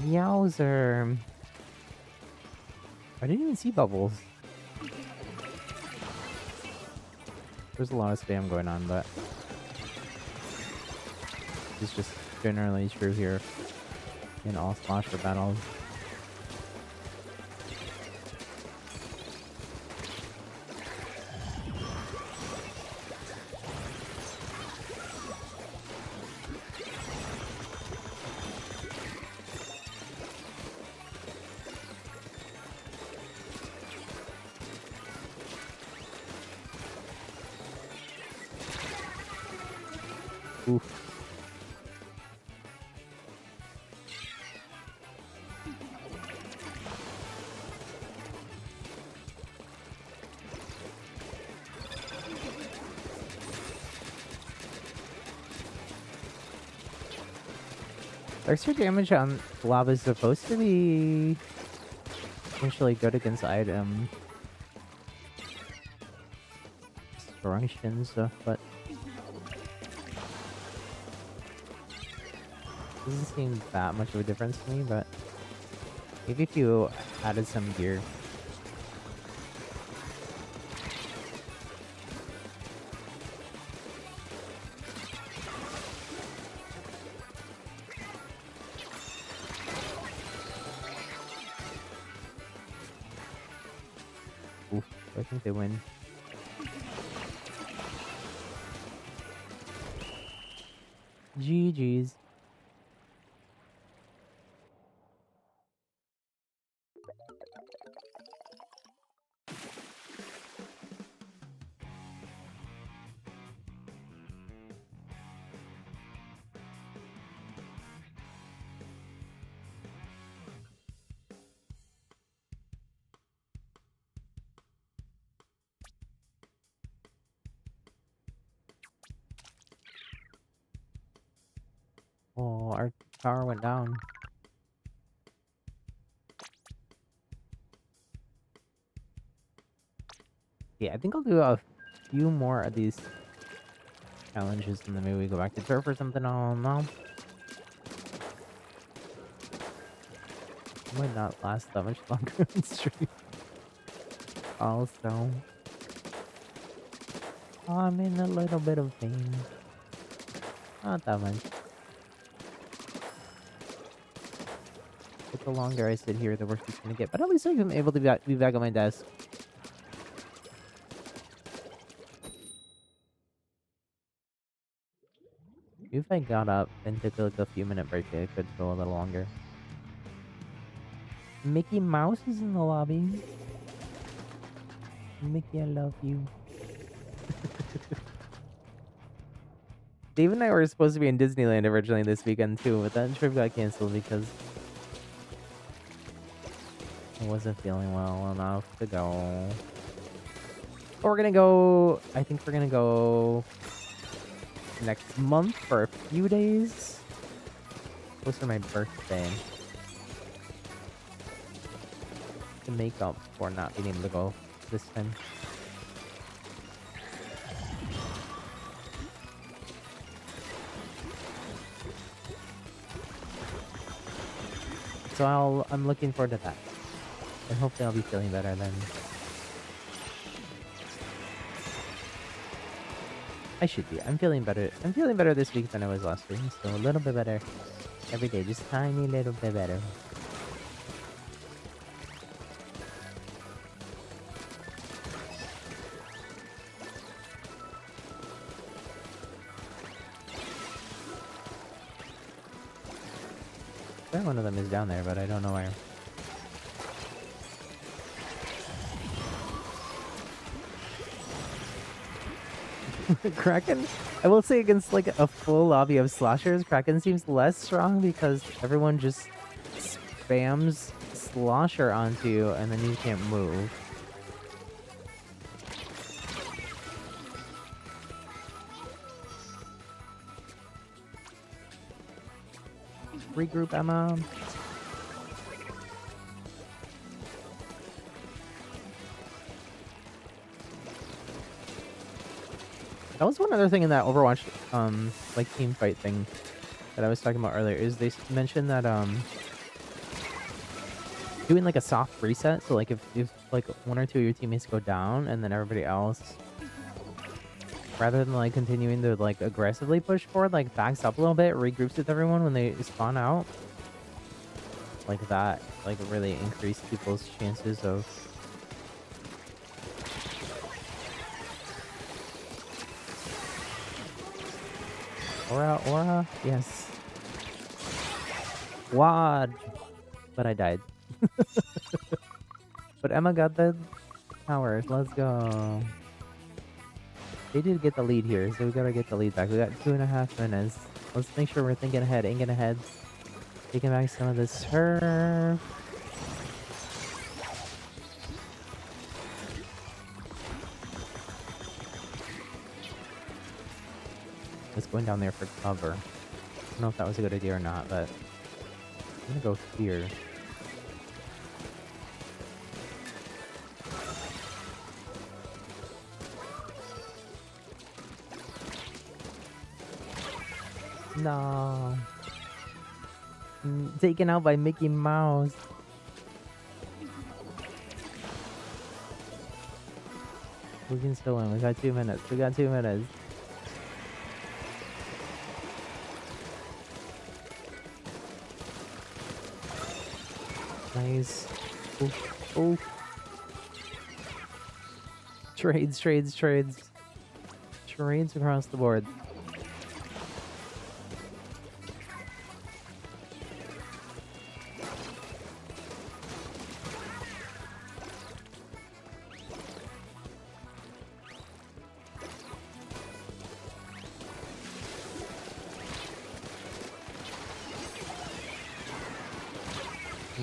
Yowzer. I didn't even see bubbles. There's a lot of spam going on, but it's just generally true here in all SLOSHER battles. Oof. Extra damage on lava is supposed to be potentially good against item destruction stuff, but doesn't seem that much of a difference to me. But maybe if you added some gear. Oof, I think they win. GG's. Oh, our tower went down. Yeah, I think I'll do a few more of these challenges and then maybe we go back to turf or something. I don't know. It might not last that much longer on stream. Also, I'm in a little bit of pain. Not that much. But the longer I sit here, the worse it's gonna get. But at least I'm able to be back at my desk. If I got up and took like a few minute break, it could go a little longer. Mickey Mouse is in the lobby. Mickey, I love you. Dave and I were supposed to be in Disneyland originally this weekend too, but that trip got canceled because I wasn't feeling well enough to go. But we're gonna go, I think we're gonna go next month for a few days. Close to my birthday. To make up for not being able to go this time. So I'm looking forward to that. And hopefully I'll be feeling better then. I should be. I'm feeling better. I'm feeling better this week than I was last week. So a little bit better every day. Just tiny little bit better. One of them is down there, but I don't know where. Kraken, I will say against like a full lobby of sloshers, Kraken seems less strong because everyone just spams slosher onto you and then you can't move. Regroup, Emma. That was one other thing in that Overwatch, like team fight thing that I was talking about earlier, is they mentioned that, doing like a soft reset, so like if like one or two of your teammates go down and then everybody else, rather than like continuing to like aggressively push forward, like backs up a little bit, regroups with everyone when they spawn out. Like that, like really increased people's chances of Aura, yes. Wad! But I died. But Emma got the towers, let's go. They did get the lead here, so we gotta get the lead back. We got 2.5 minutes. Let's make sure we're thinking ahead, thinking ahead. Taking back some of this turf. It's going down there for cover. I don't know if that was a good idea or not, but I'm gonna go here. No. Taken out by Mickey Mouse. We can still win. We got 2 minutes. We got 2 minutes. Nice. Oh. Trades. Trades across the board.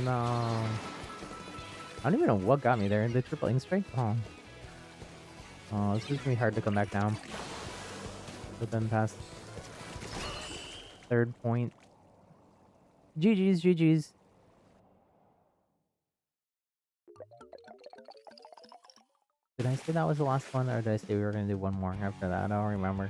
No. I don't even know what got me there. The tripling strike? Oh. Oh, this is gonna be hard to come back down. But then past third point. GG's. Did I say that was the last one, or did I say we were gonna do one more after that? I don't remember.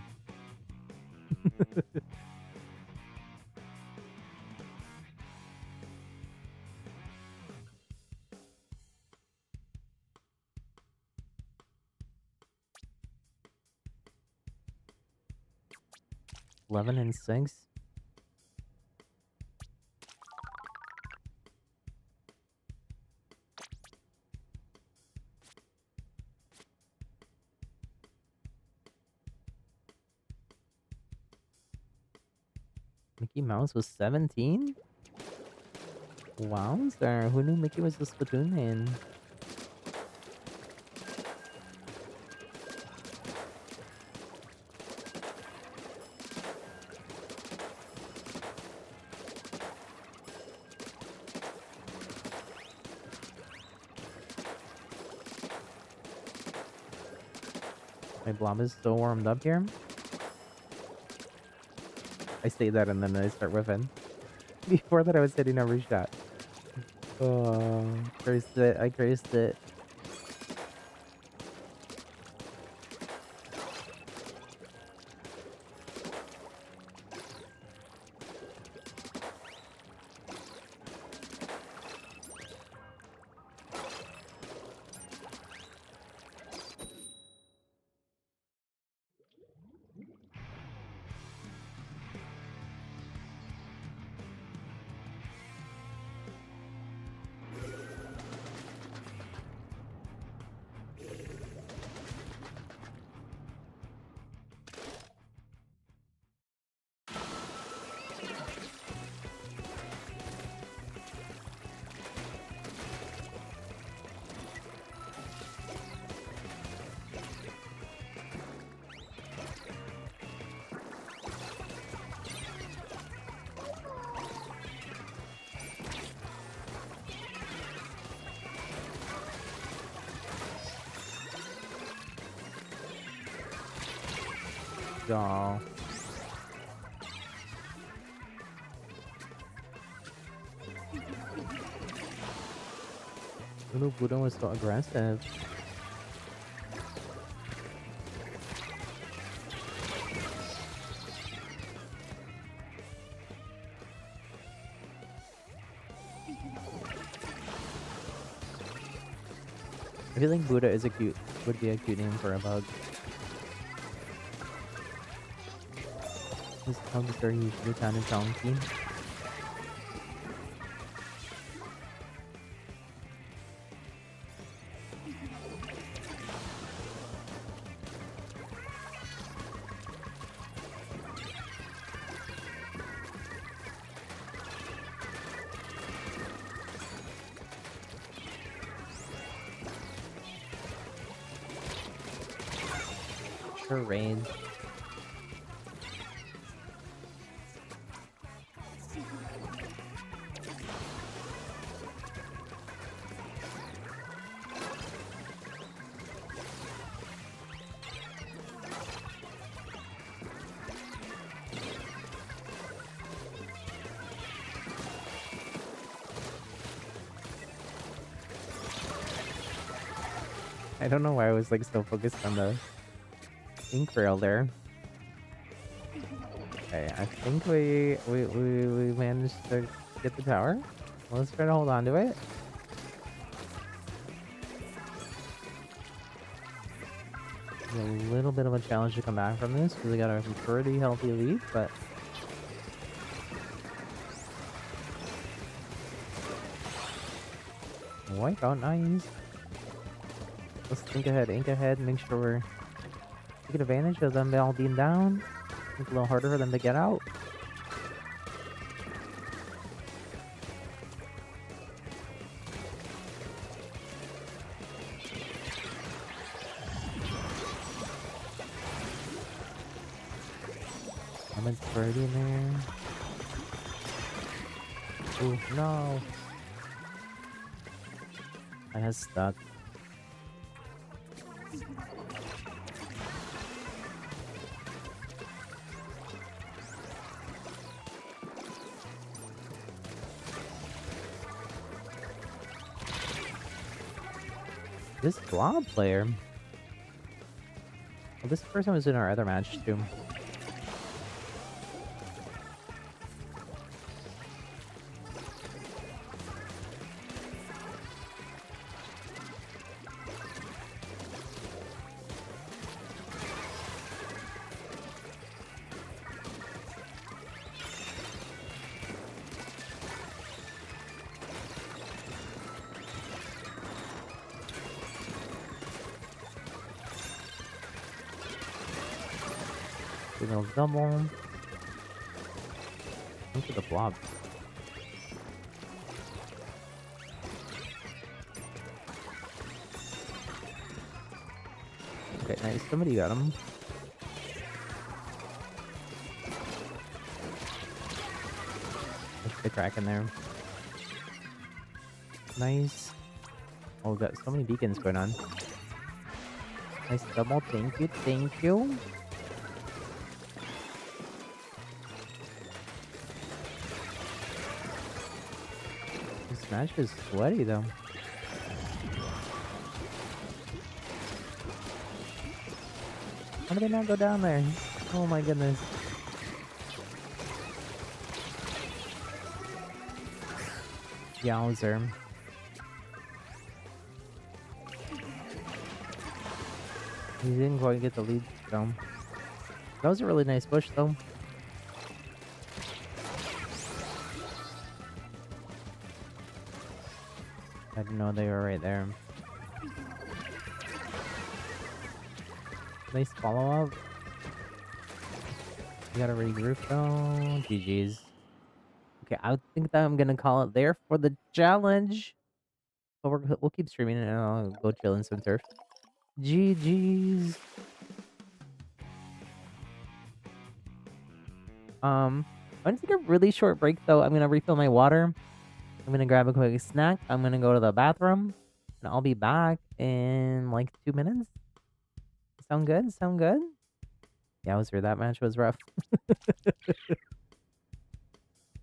11 and 6. Mickey Mouse was 17? Wow, sir. Who knew Mickey was a Splatoon man? My blob is so warmed up here. I say that and then I start whiffing. Before that I was hitting every shot. Oh, cursed it. I cursed it. Y'all. Buddha was so aggressive. I feel like Buddha is would be a cute name for a bug. His bugs are usually kind of chunky. Charade. I don't know why I was like so focused on the ink rail there. Okay, I think we managed to get the tower. Let's try to hold on to it. A little bit of a challenge to come back from this because we got a pretty healthy lead, but wipe out, nice. Let's ink ahead, make sure we're taking advantage of them all being down. Make it a little harder for them to get out. Lemon's already in there. Oh no! That has stuck. This blob player. Well, this person was in our other match too. Little double. Into the blob. Okay, nice. Somebody got him. There's the crack in there. Nice. Oh, we got so many beacons going on. Nice double. Thank you. Thank you. This match is sweaty though. How did they not go down there? Oh my goodness. Yowzer. He didn't quite get the lead though. That was a really nice push though. I didn't know they were right there. Nice follow up. We gotta regroup though. GG's. Okay, I think that I'm gonna call it there for the challenge. But we'll keep streaming and I'll go chill in some turf. GG's. I'm gonna take a really short break though. I'm gonna refill my water. I'm gonna grab a quick snack. I'm gonna go to the bathroom. And I'll be back in like 2 minutes. Sound good? Sound good? Yeah, I was sure that match was rough.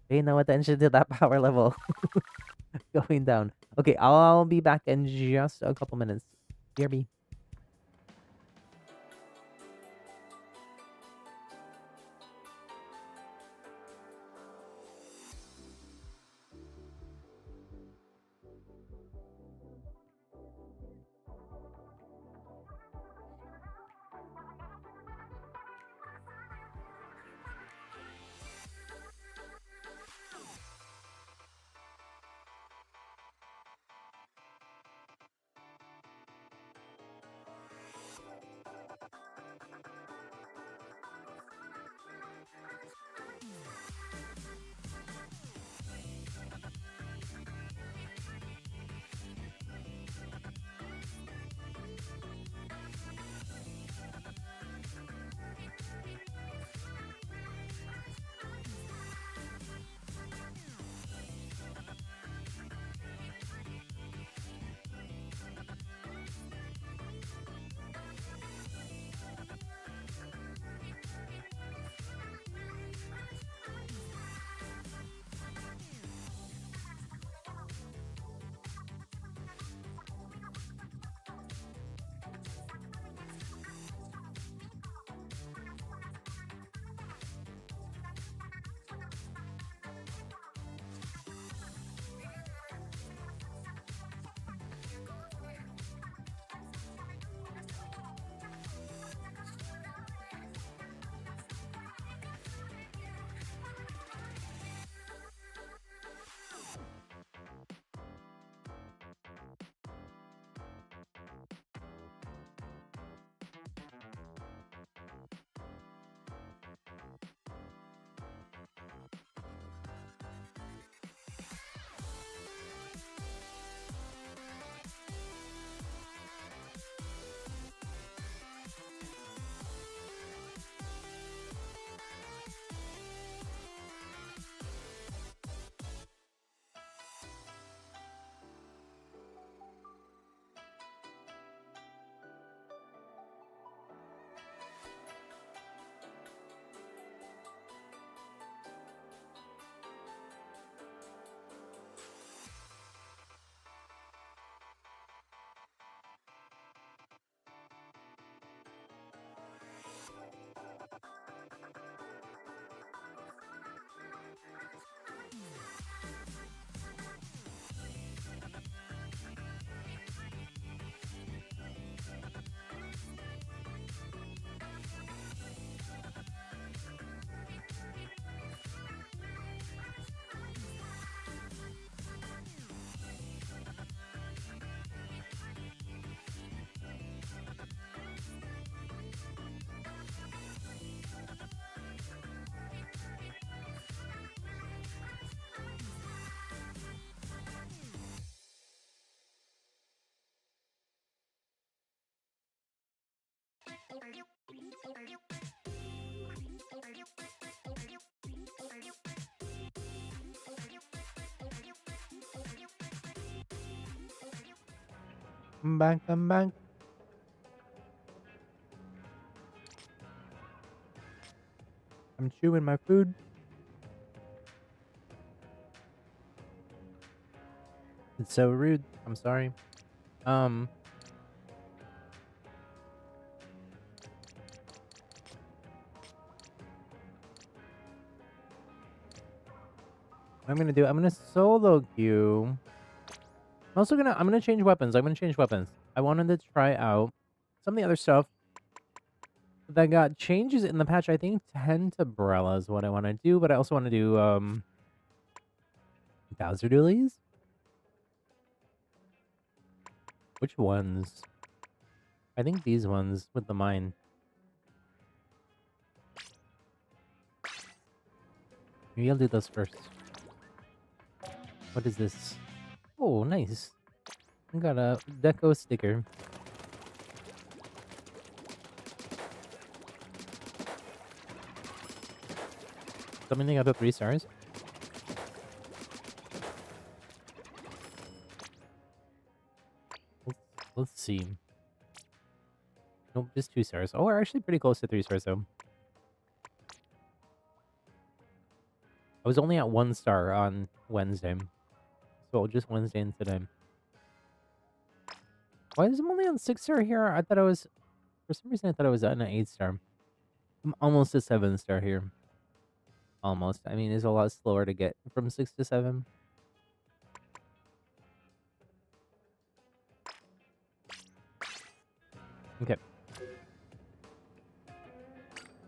Pay no attention to that power level going down. Okay, I'll be back in just a couple minutes. BRB. I'm back, I'm back. I'm chewing my food. It's so rude. I'm sorry. Um, what I'm gonna do, I'm gonna solo queue. I'm gonna change weapons. I wanted to try out some of the other stuff that got changes in the patch. I think 10 to Brella is what I want to do, but I also want to do, Bowser Dualies? Which ones? I think these ones with the mine. Maybe I'll do those first. What is this? Oh, nice. I got a deco sticker. Something up to 3 stars. Let's see. Nope, just 2 stars. Oh, we're actually pretty close to 3 stars though. I was only at 1 star on Wednesday. So just Wednesday and today. Why is it only on 6 star here? I thought I was, for some reason, I thought I was at an 8 star. I'm almost a 7 star here. Almost. I mean, it's a lot slower to get from 6 to 7. Okay.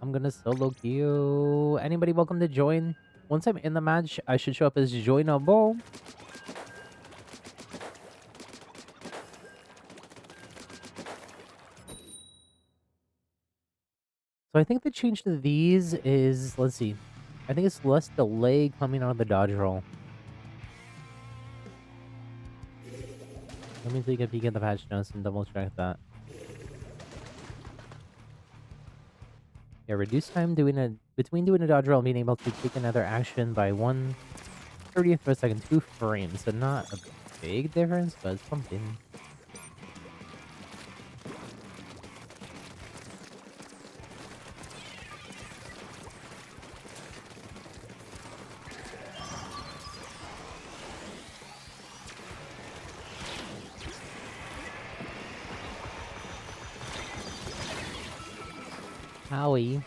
I'm gonna solo queue. Anybody welcome to join? Once I'm in the match, I should show up as joinable. So I think the change to these is, let's see. I think it's less delay coming out of the dodge roll. Let me take a peek at the patch notes and double check that. Yeah, reduce time between doing a dodge roll and being able to take another action by 1/30th of a second, 2 frames. So not a big difference, but it's something. Howie.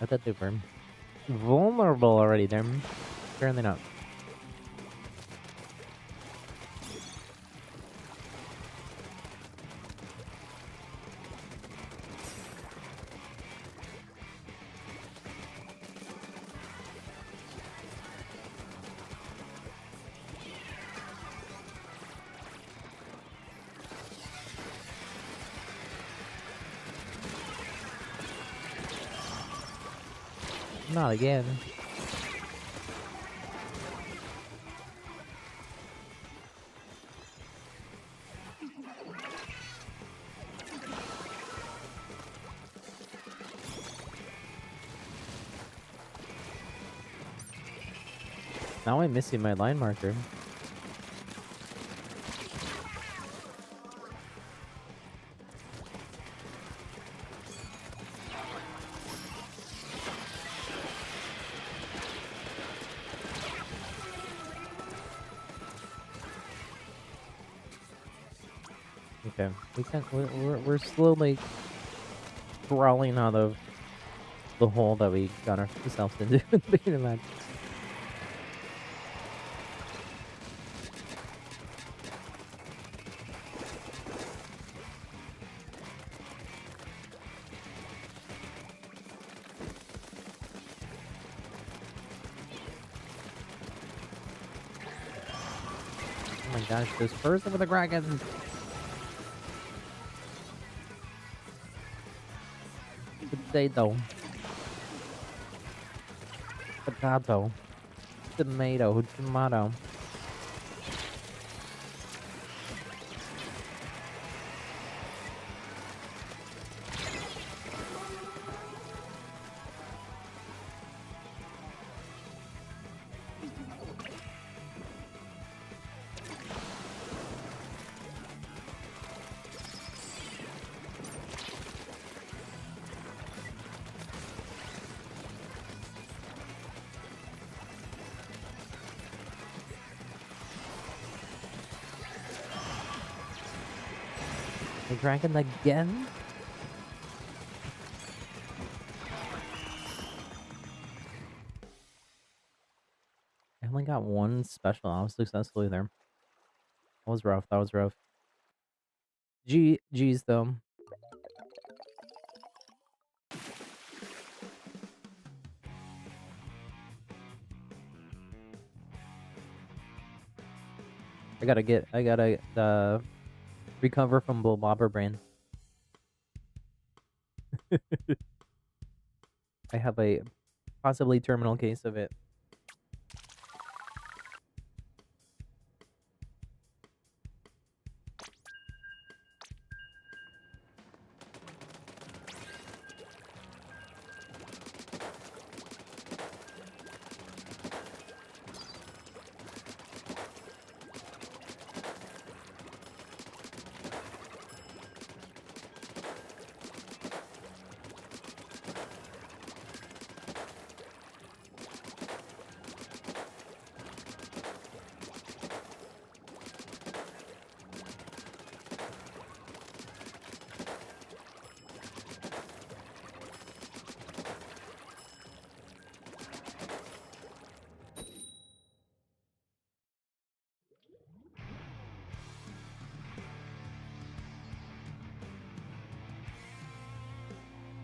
I thought they were vulnerable already. They're apparently not. Not again. Now I'm missing my line marker. Okay, we're slowly crawling out of the hole that we got ourselves into at the beginning of the match. Oh my gosh, this person with the kraken! Potato. Potato. Tomato. Tomato. The kraken again? I only got one special. I was successfully there. That was rough. That was rough. G's though. I gotta recover from Bull Bobber Brain. I have a possibly terminal case of it.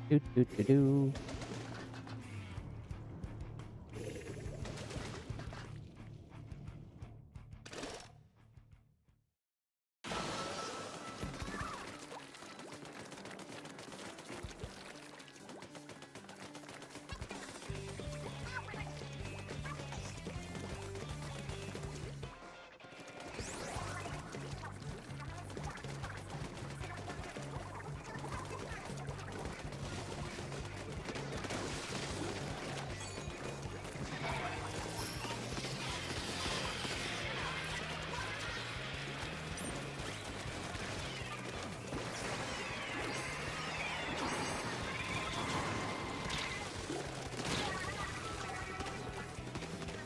Do do do do.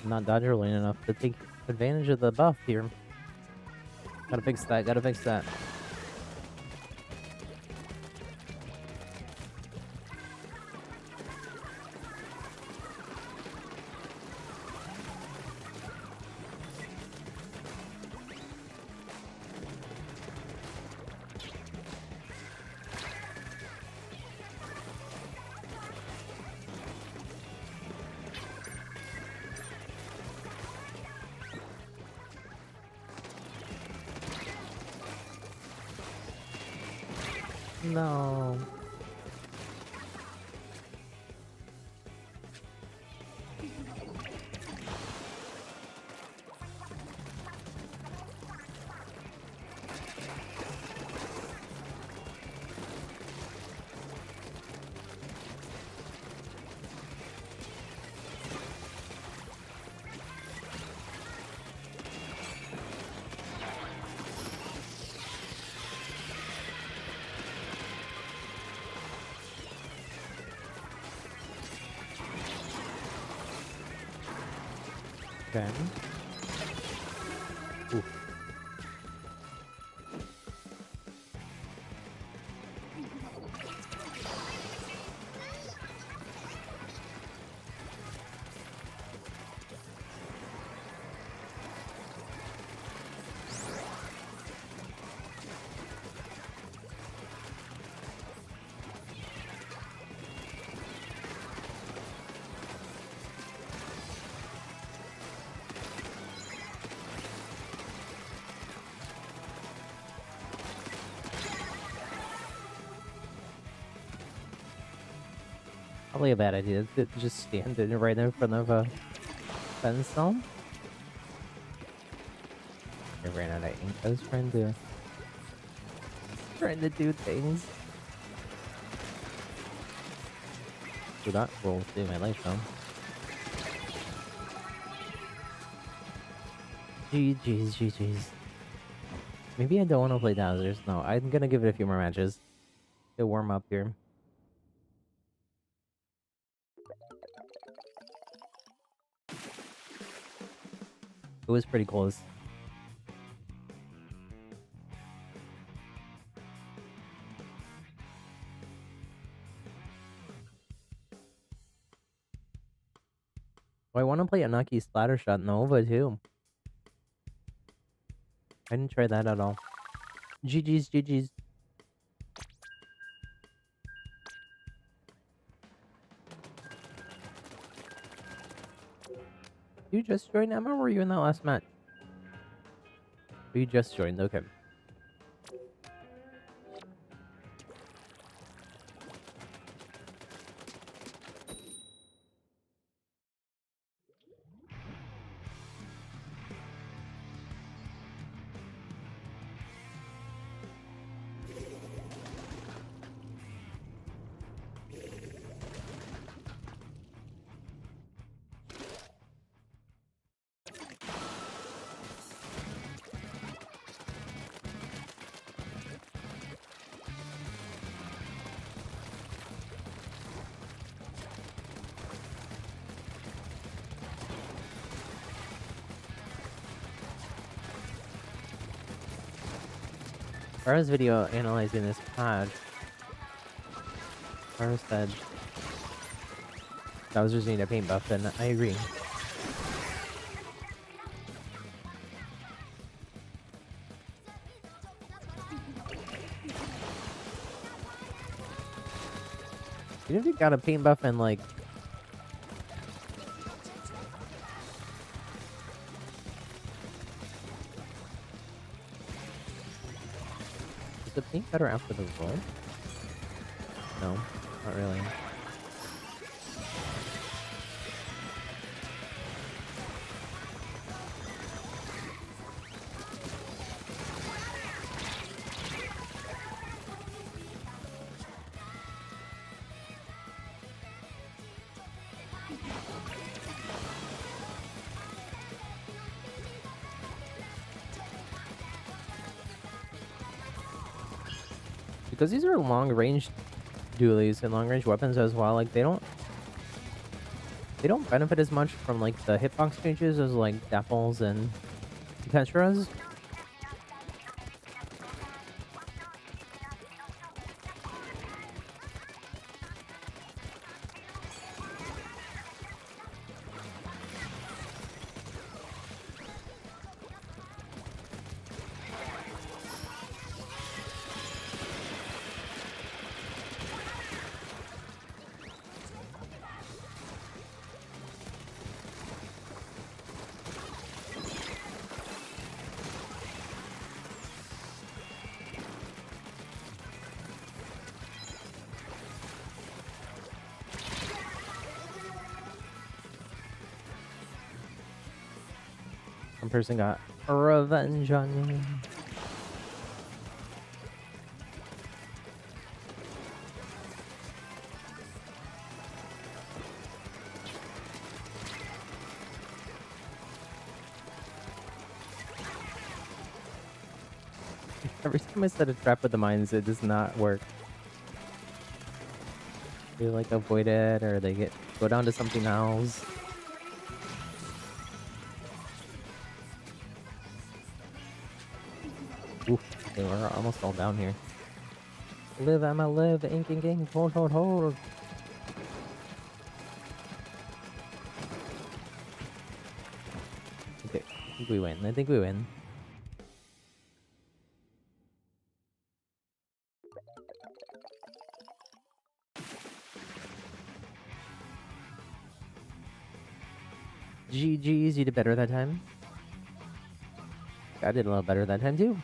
I'm not dodger lane enough to take advantage of the buff here. Gotta fix that, gotta fix that. No. Okay. Ooh. Probably a bad idea to just stand in right in front of a fence zone. I ran out of ink. I was trying to do things. So that will save my life though. GG's, GG's. Maybe I don't want to play Dowsers. No, I'm gonna give it a few more matches to warm up here. It was pretty close. Oh, I want to play Anaki Splattershot Nova too. I didn't try that at all. GG's, GG's. You just joined, Emma? Or were you in that last match? Oh, you just joined, okay. Farah's video analyzing this patch. Farah said Bowser's need a paint buff, and I agree. Even if you got a paint buff and like... Is the paint better after the roll? No, not really. Because these are long-range dualies and long-range weapons as well, like they don't benefit as much from like the hitbox changes as like Dapples and Tetras. One person got revenge on me. Every time I set a trap with the mines, it does not work. They like avoid it, or they go down to something else. Oof, they were almost all down here. Live, Emma, live, ink, ink, ink, hold, hold, hold. Okay, I think we win. I think we win. GG's, you did better that time. I did a little better that time too.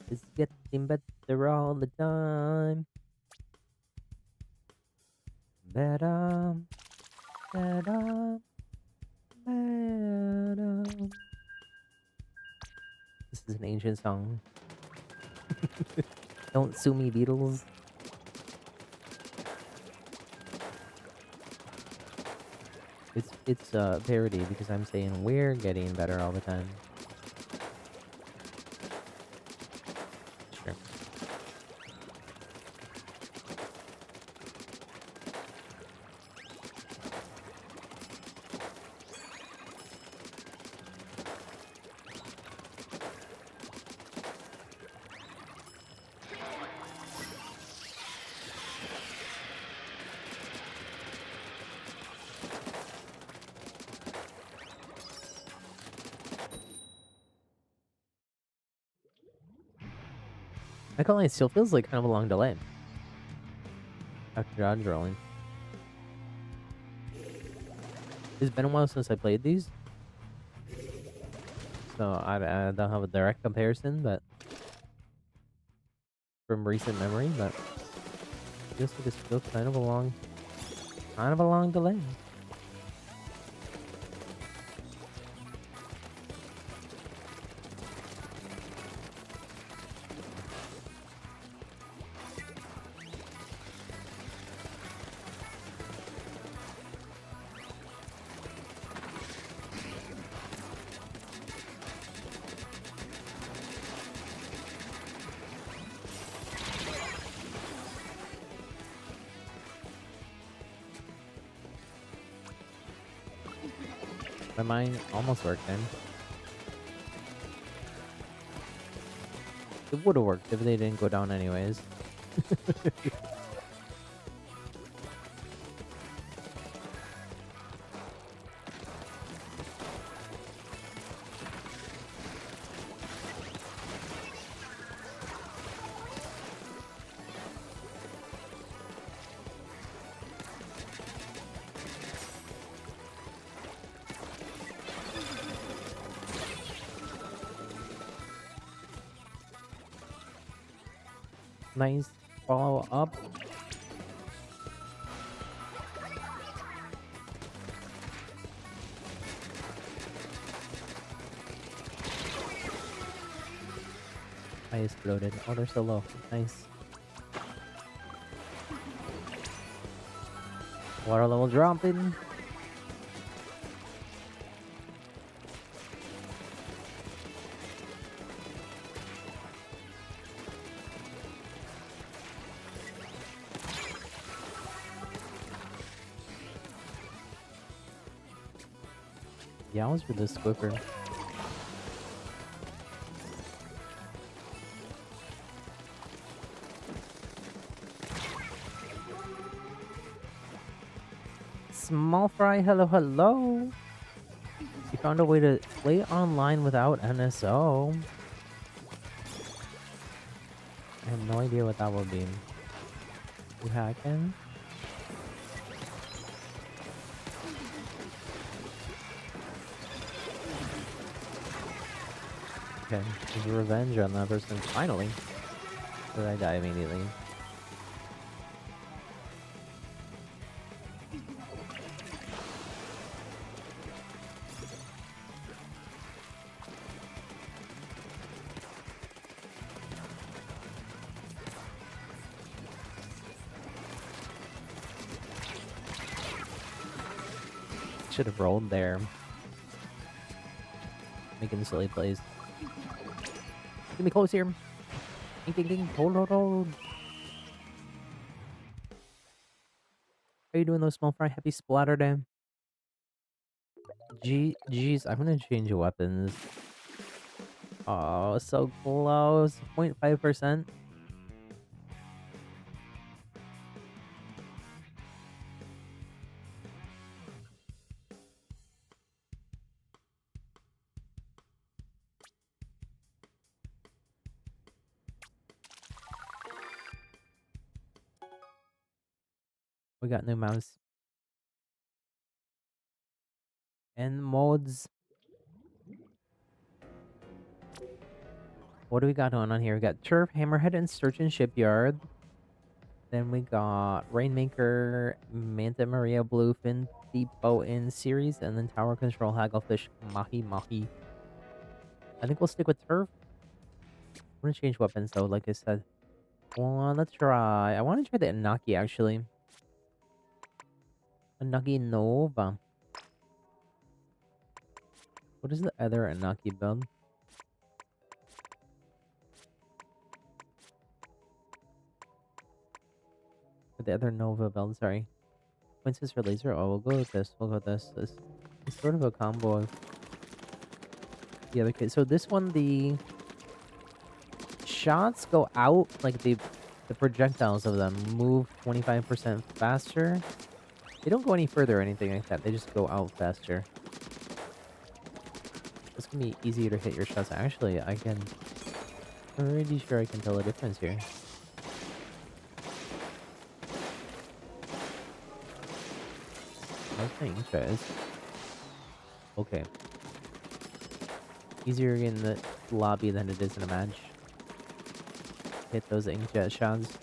It's getting better all the time. Better, better, better. This is an ancient song. Don't sue me, Beatles. It's a parody because I'm saying we're getting better all the time. Sure. I can't lie, it still feels like kind of a long delay after dodge rolling. It's been a while since I played these, so I don't have a direct comparison, but from recent memory, but I guess it is still kind of a long delay. My mind almost worked then. It would have worked if they didn't go down anyways. Nice follow up. I exploded. Oh, they're so low. Nice. Water level dropping. Yeah, I was with this quicker. Small fry, hello, hello. You found a way to play online without NSO. I have no idea what that would be. You hacking? Okay, there's revenge on that person. Finally. Or did I die immediately? Should have rolled there. Making silly plays. Get me close here. Ding ding ding. Hold, hold, hold. How you doing, those small fry? Happy splatter day. Jeez, I'm gonna change weapons. Oh, so close. 0.5%. We got new mouse. And modes. What do we got going on here? We got Turf, Hammerhead, and Sturgeon Shipyard. Then we got Rainmaker, Manta Maria, Bluefin, Deep Boat in series, and then Tower Control, Hagglefish, Mahi Mahi. I think we'll stick with Turf. I'm gonna change weapons though, like I said. Wanna try. I wanna try the Inaki actually. Inaki Nova. What is the other Inaki build? Or the other Nova build, sorry. Princess or laser? Oh, we'll go with this. We'll go with this. This is sort of a combo of the other kid. So this one, the shots go out, like the projectiles of them move 25% faster. They don't go any further or anything like that. They just go out faster. It's gonna be easier to hit your shots. Actually, I'm pretty sure I can tell the difference here. How's my interest? Okay. Easier in the lobby than it is in a match. Hit those inkjet shots.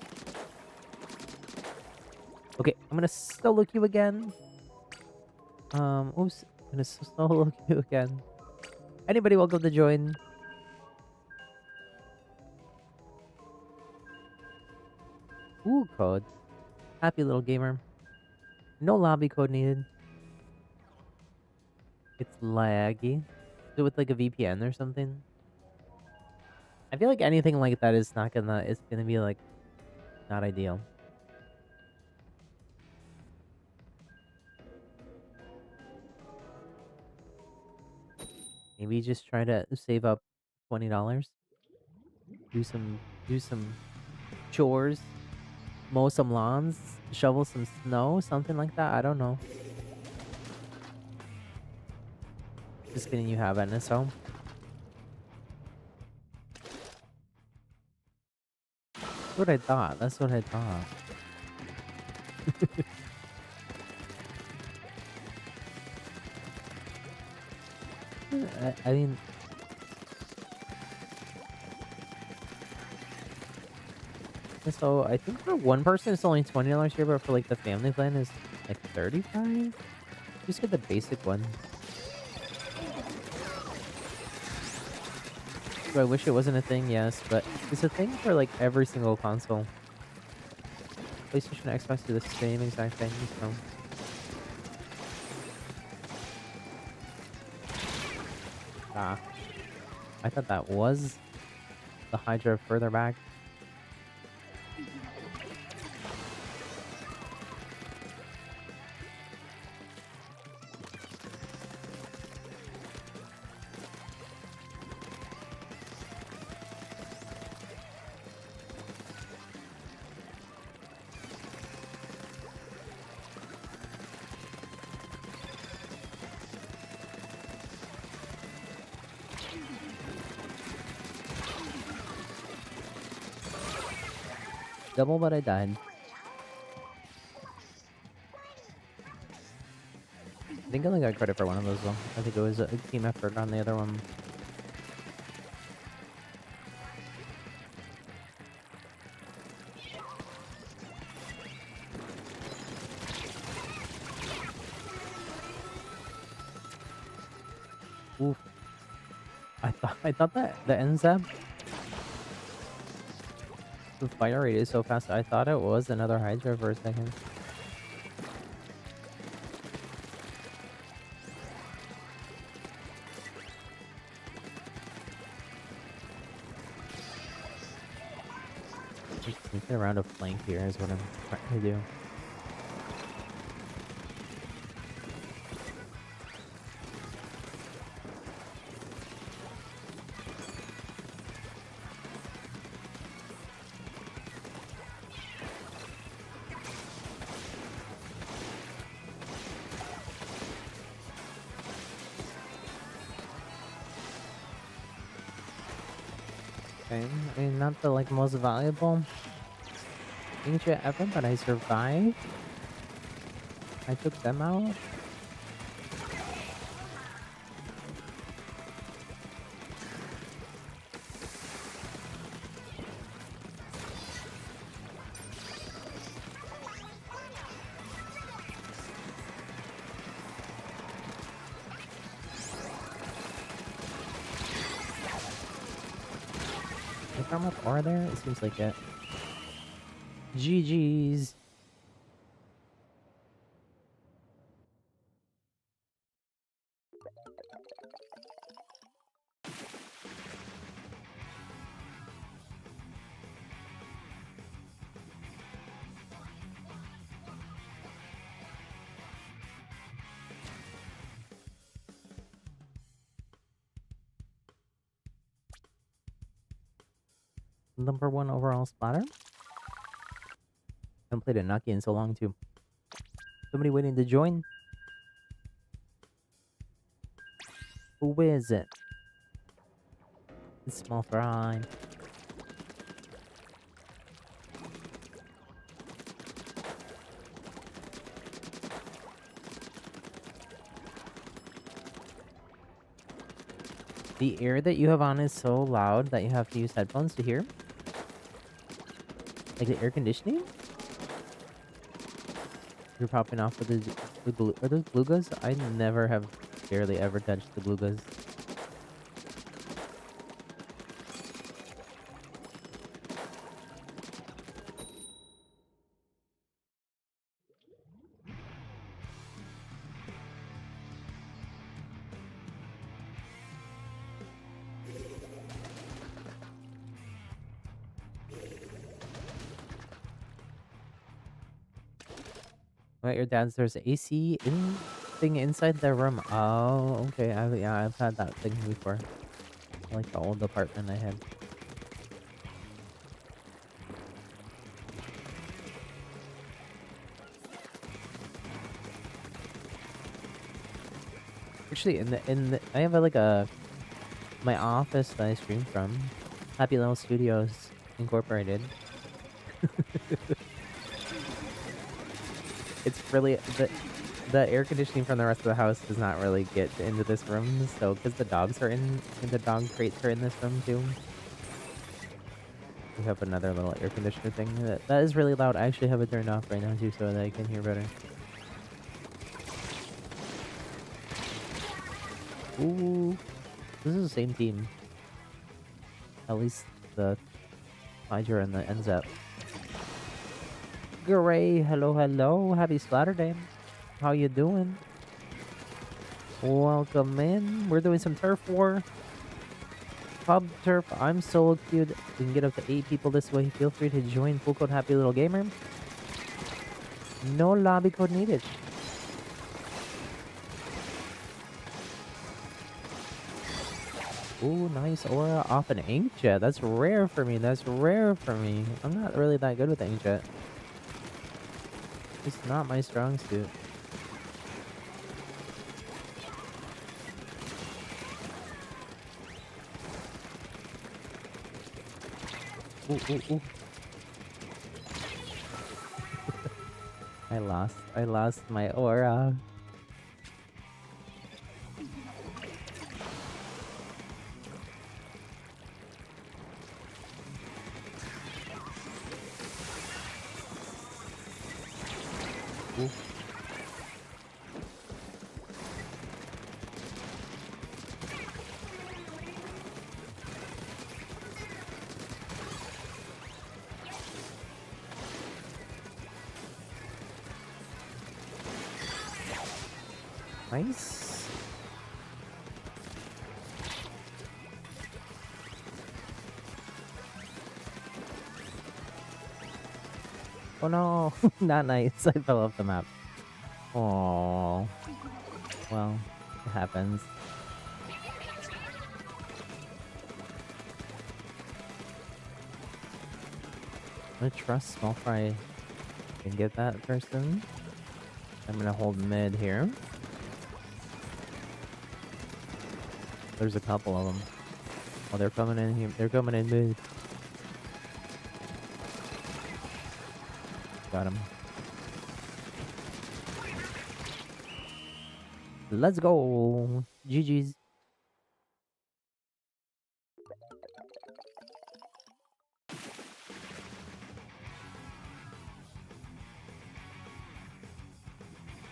Okay, I'm gonna solo queue again. Oops. I'm gonna solo queue again. Anybody welcome to join? Poolcode. Happy little gamer. No lobby code needed. It's laggy. Do it with like a VPN or something. I feel like anything like that is not gonna, it's gonna be like not ideal. Maybe just try to save up $20. Do some chores, mow some lawns, shovel some snow, something like that. I don't know. Just kidding, you have NSO. That's what I thought. That's what I thought. I mean, So I think for one person it's only $20 here, but for like the family plan is like 35. Just get the basic one. Do I wish it wasn't a thing? Yes, but it's a thing for like every single console. PlayStation and Xbox do the same exact thing, so. Ah. I thought that was the Hydra further back. Double, but I died. I think I only got credit for one of those though. I think it was a team effort on the other one. Oof. I thought that the NSFW, the fire rate is so fast. I thought it was another Hydra for a second. Just sneaking around a flank here is what I'm trying to do. Okay, I mean, not the like most valuable ninja ever, but I survived. I took them out. Is there much ore there? It seems like it. GG's. #1 overall splatter. Haven't played a Nucky in so long too. Somebody waiting to join? Who is it? It's small fry. The air that you have on is so loud that you have to use headphones to hear. Like the air conditioning? You're popping off with the glue. Are those belugas? I never have barely ever touched the belugas. Wait, your dad's there's AC thing inside the room. Oh, okay. I've had that thing before. Like the old apartment I had. Actually, I have like my office that I stream from, Happy Little Studios Incorporated. It's really the air conditioning from the rest of the house does not really get into this room, so because the dogs are in the dog crates are in this room too. We have another little air conditioner thing. That is really loud. I actually have it turned off right now too so that I can hear better. Ooh. This is the same team. At least the Hydra and the NZEP. Gray, hello, hello. Happy Splatter Day. How you doing? Welcome in. We're doing some turf war. Pub turf. I'm solo queued. We can get up to 8 people this way. Feel free to join. Poolcode happylittlegamer. No lobby code needed. Ooh, nice aura off an inkjet. That's rare for me. That's rare for me. I'm not really that good with inkjet. It's not my strong suit. Ooh, ooh, ooh. I lost my aura. Ooh. Nice. Oh no, not nice. I fell off the map. Oh, well, it happens. I'm gonna trust Small Fry can get that person. I'm gonna hold mid here. There's a couple of them. Oh, they're coming in here. They're coming in mid. Got him. Let's go. GG's.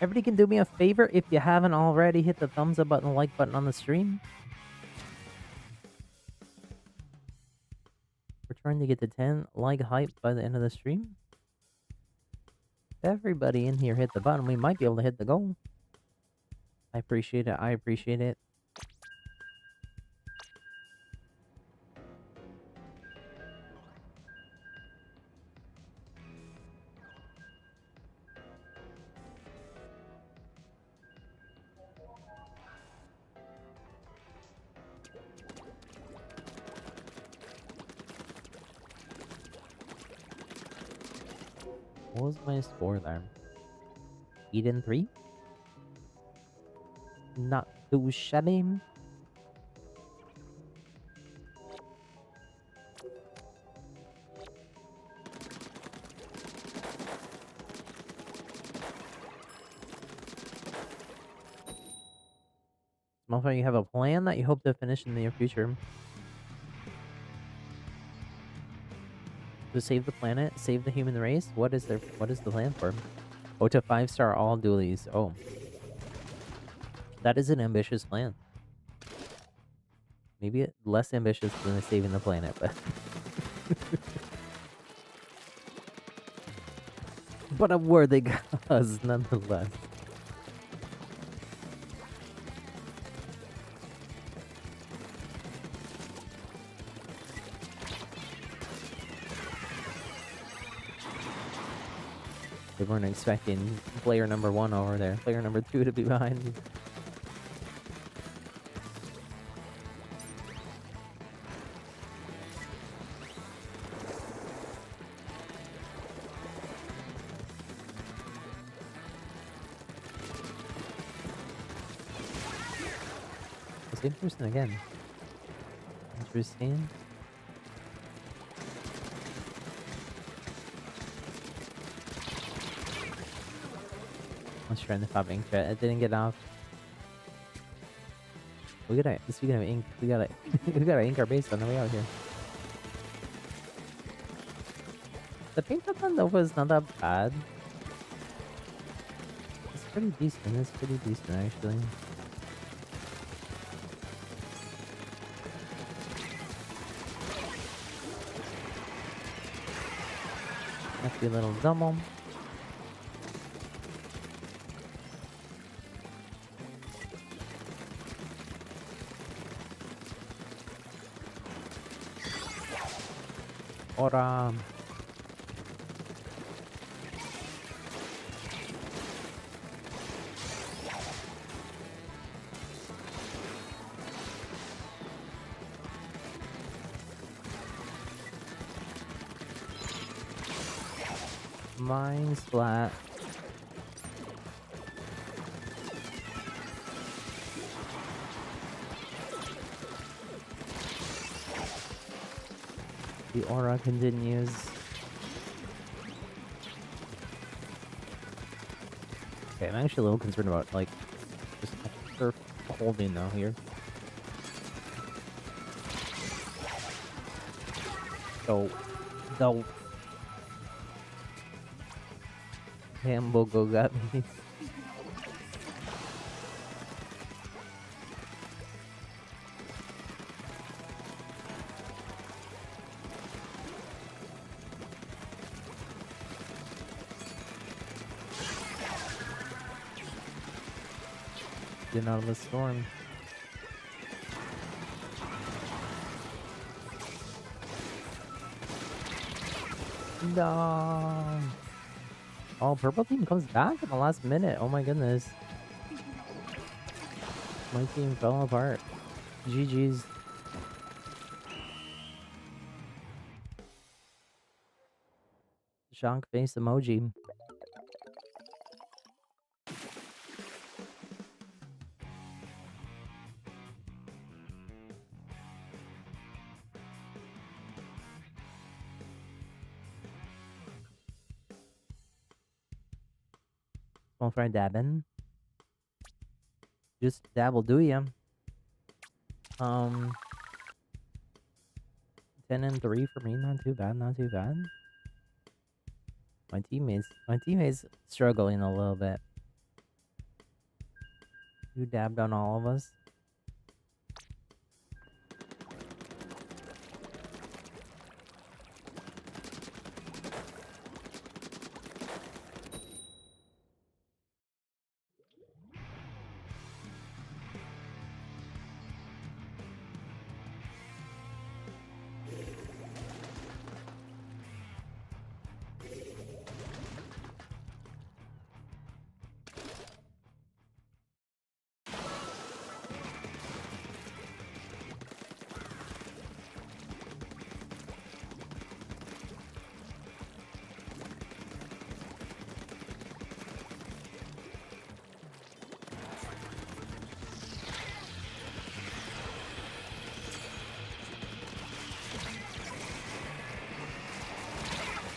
Everybody can do me a favor if you haven't already. Hit the thumbs up button, like button on the stream. We're trying to get to 10 like hype by the end of the stream. Everybody in here hit the button. We might be able to hit the goal. I appreciate it. I appreciate it. What was my score there? Eden 3? Not too shabby. Motherfucker, you have a plan that you hope to finish in the near future. To save the planet, save the human race? What is the plan for? Oh, to 5-star all dualies. Oh. That is an ambitious plan. Maybe less ambitious than saving the planet, but... but a worthy cause, nonetheless. They weren't expecting player number 1 over there. Player number 2 to be behind me. The same person again. Interesting. Let's try the pop ink jet. It didn't get off. We gotta, speaking of ink, we gotta ink our base on the way out here. The paint up on Nova is not that bad. It's pretty decent. It's pretty decent, actually. Happy little double. Ora. Mine splat. The aura continues. Okay, I'm actually a little concerned about, like, just extra holding though here. So, the Hambogo got me. Getting out of the storm. No. Oh, purple team comes back in the last minute. Oh my goodness. My team fell apart. GG's. Shock face emoji. Small fry dabbing. Just dabble, do ya? 10 and 3 for me. Not too bad. Not too bad. My teammates struggling a little bit. You dabbed on all of us.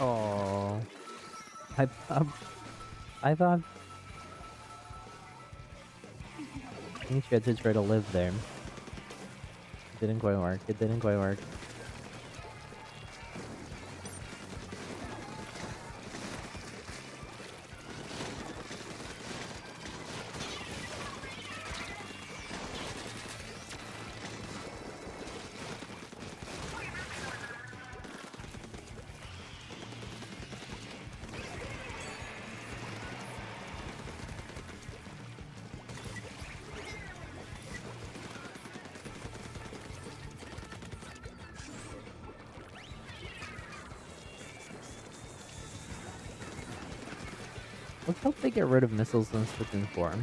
Oh, I thought you had to try to live there. It didn't quite work. It didn't quite work. Let's hope they get rid of missiles in Splatoon 4.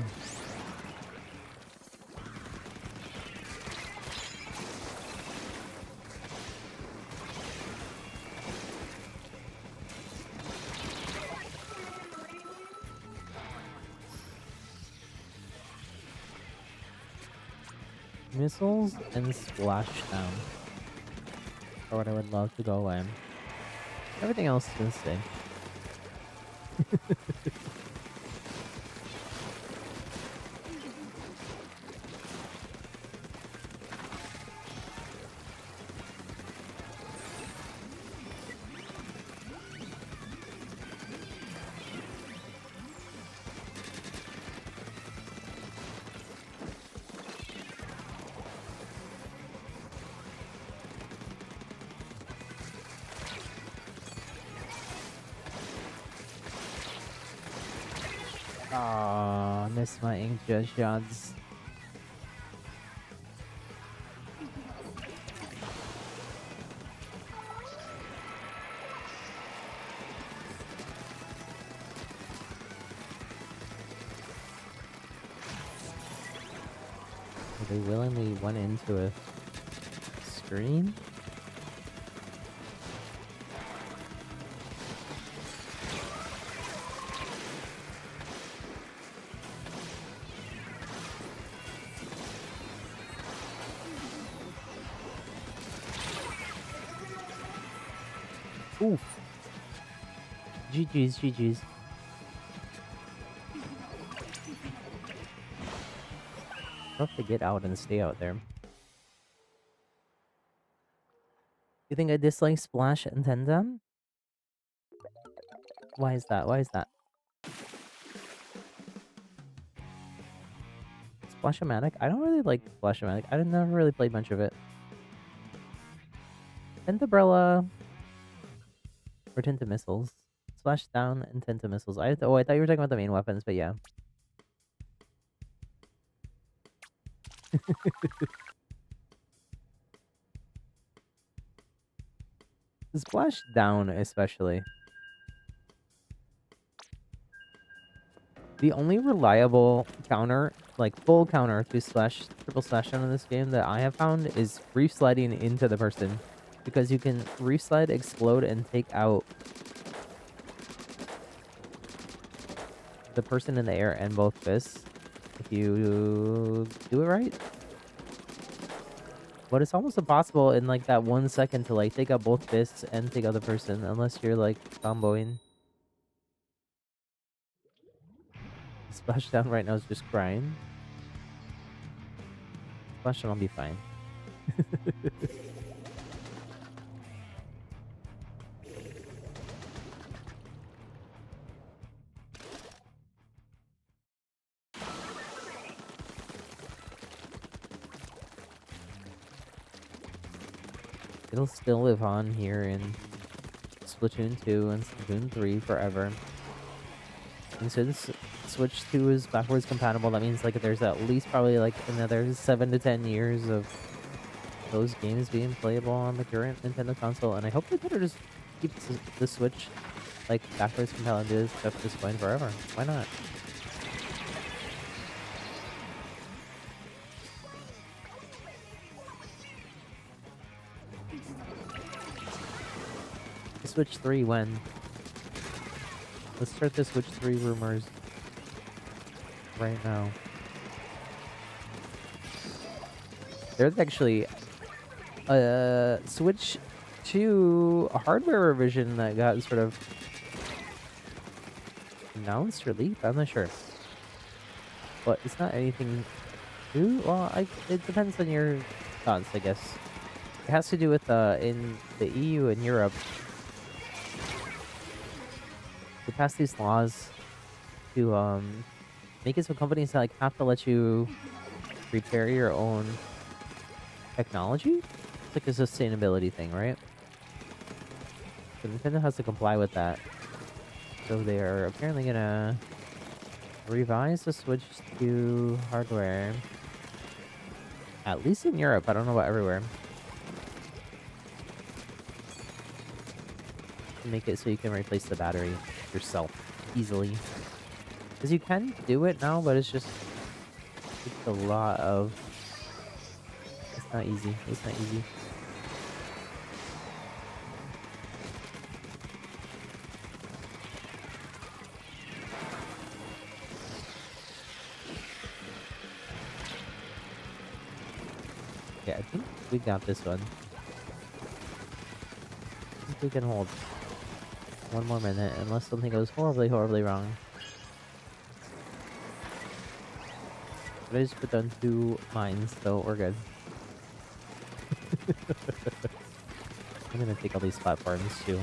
Missiles and splashdown are what I would love to go away. Everything else can stay. I missed my inkjet shots. They willingly went into a screen? Oof. GG's, GG's. I'll have to get out and stay out there. You think I dislike Splash and Tendam? Why is that? Why is that? Splashomatic? I don't really like Splashomatic. I never really played much of it. Tentabrella or Tenta Missiles. Splash down and Tenta Missiles. I thought you were talking about the main weapons, but yeah. Splash down, especially. The only reliable counter, like full counter to triple slash down in this game that I have found is reef sliding into the person. Because you can reef slide, explode, and take out the person in the air and both fists if you do it right. But it's almost impossible in like that 1 second to like take out both fists and take out the person unless you're like comboing. Splashdown right now is just crying. Splashdown will be fine. It'll still live on here in Splatoon 2 and Splatoon 3 forever. And since Switch 2 is backwards compatible, that means like there's at least probably like another 7 to 10 years of those games being playable on the current Nintendo console. And I hope they better just keep the Switch like backwards compatible stuff just going forever. Why not? Switch 3 when? Let's start the Switch 3 rumors right now. There's actually a Switch 2 hardware revision that got sort of announced or leaked. I'm not sure. But it's not anything new. Well, it depends on your thoughts, I guess. It has to do with in the EU and Europe. They passed these laws to make it so companies like have to let you repair your own technology. It's like a sustainability thing, right? So Nintendo has to comply with that. So they are apparently gonna revise the Switch 2 hardware. At least in Europe. I don't know about everywhere. To make it so you can replace the battery yourself easily. Because you can do it now, but it's just a lot of... It's not easy. It's not easy. Yeah, I think we got this one. I think we can hold one more minute, unless something goes horribly, horribly wrong. But I just put down 2 mines, so we're good. I'm gonna take all these platforms too.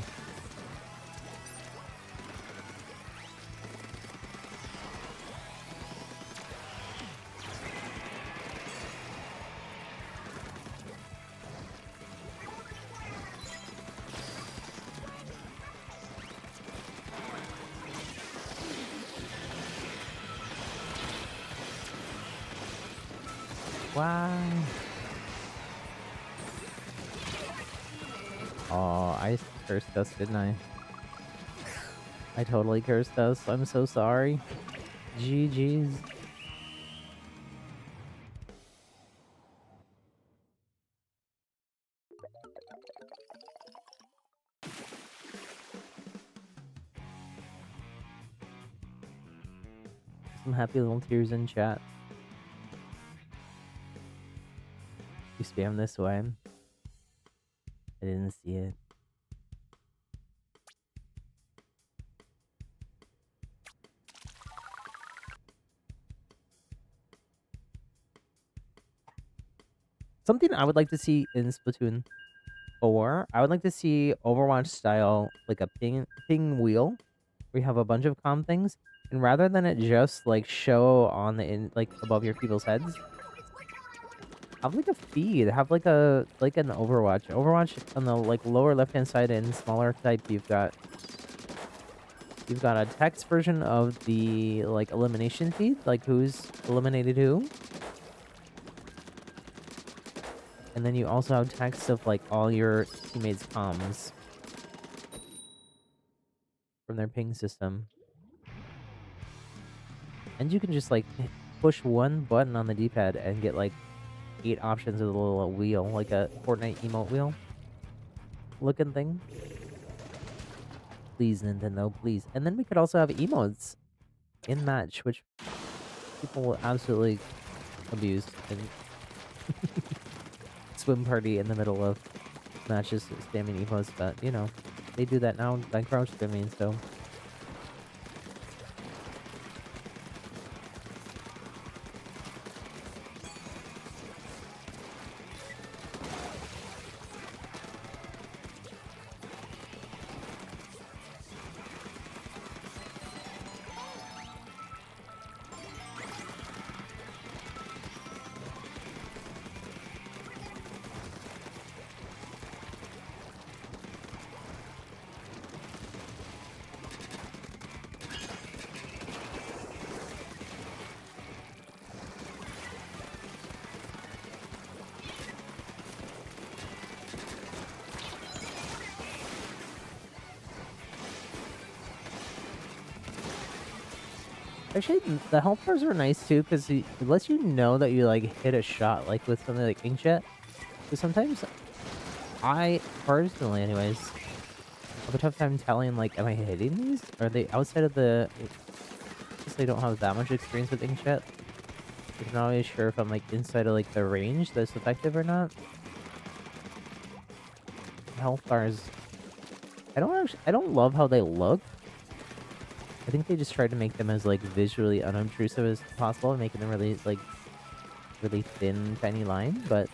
Wow. Oh, I cursed us, didn't I? I totally cursed us. I'm so sorry. GG's. Some happy little tears in chat. You spam this way. I didn't see it. Something I would like to see in Splatoon 4, I would like to see Overwatch style, like a ping wheel, where you have a bunch of comm things, and rather than it just like show on the like above your people's heads, have like a feed, have like an Overwatch. Overwatch on the like lower left hand side and smaller type, you've got a text version of the like elimination feed, like who's eliminated who. And then you also have text of like all your teammates' comms from their ping system. And you can just like push one button on the D-pad and get like 8 options with a little wheel, like a Fortnite emote wheel looking thing. Please, Nintendo, please. And then we could also have emotes in match, which people will absolutely abuse and swim party in the middle of matches spamming emotes, but you know, they do that now by crouch spamming, so actually, the health bars are nice too, because it lets you know that you like hit a shot, like with something like inkjet. So sometimes I personally, anyways, have a tough time telling like, am I hitting these? Are they outside of the? Because I don't have that much experience with inkjet. I'm not really sure if I'm like inside of like the range that's effective or not. Health bars, I don't love how they look. I think they just tried to make them as like visually unobtrusive as possible, making them really like really thin, tiny line, but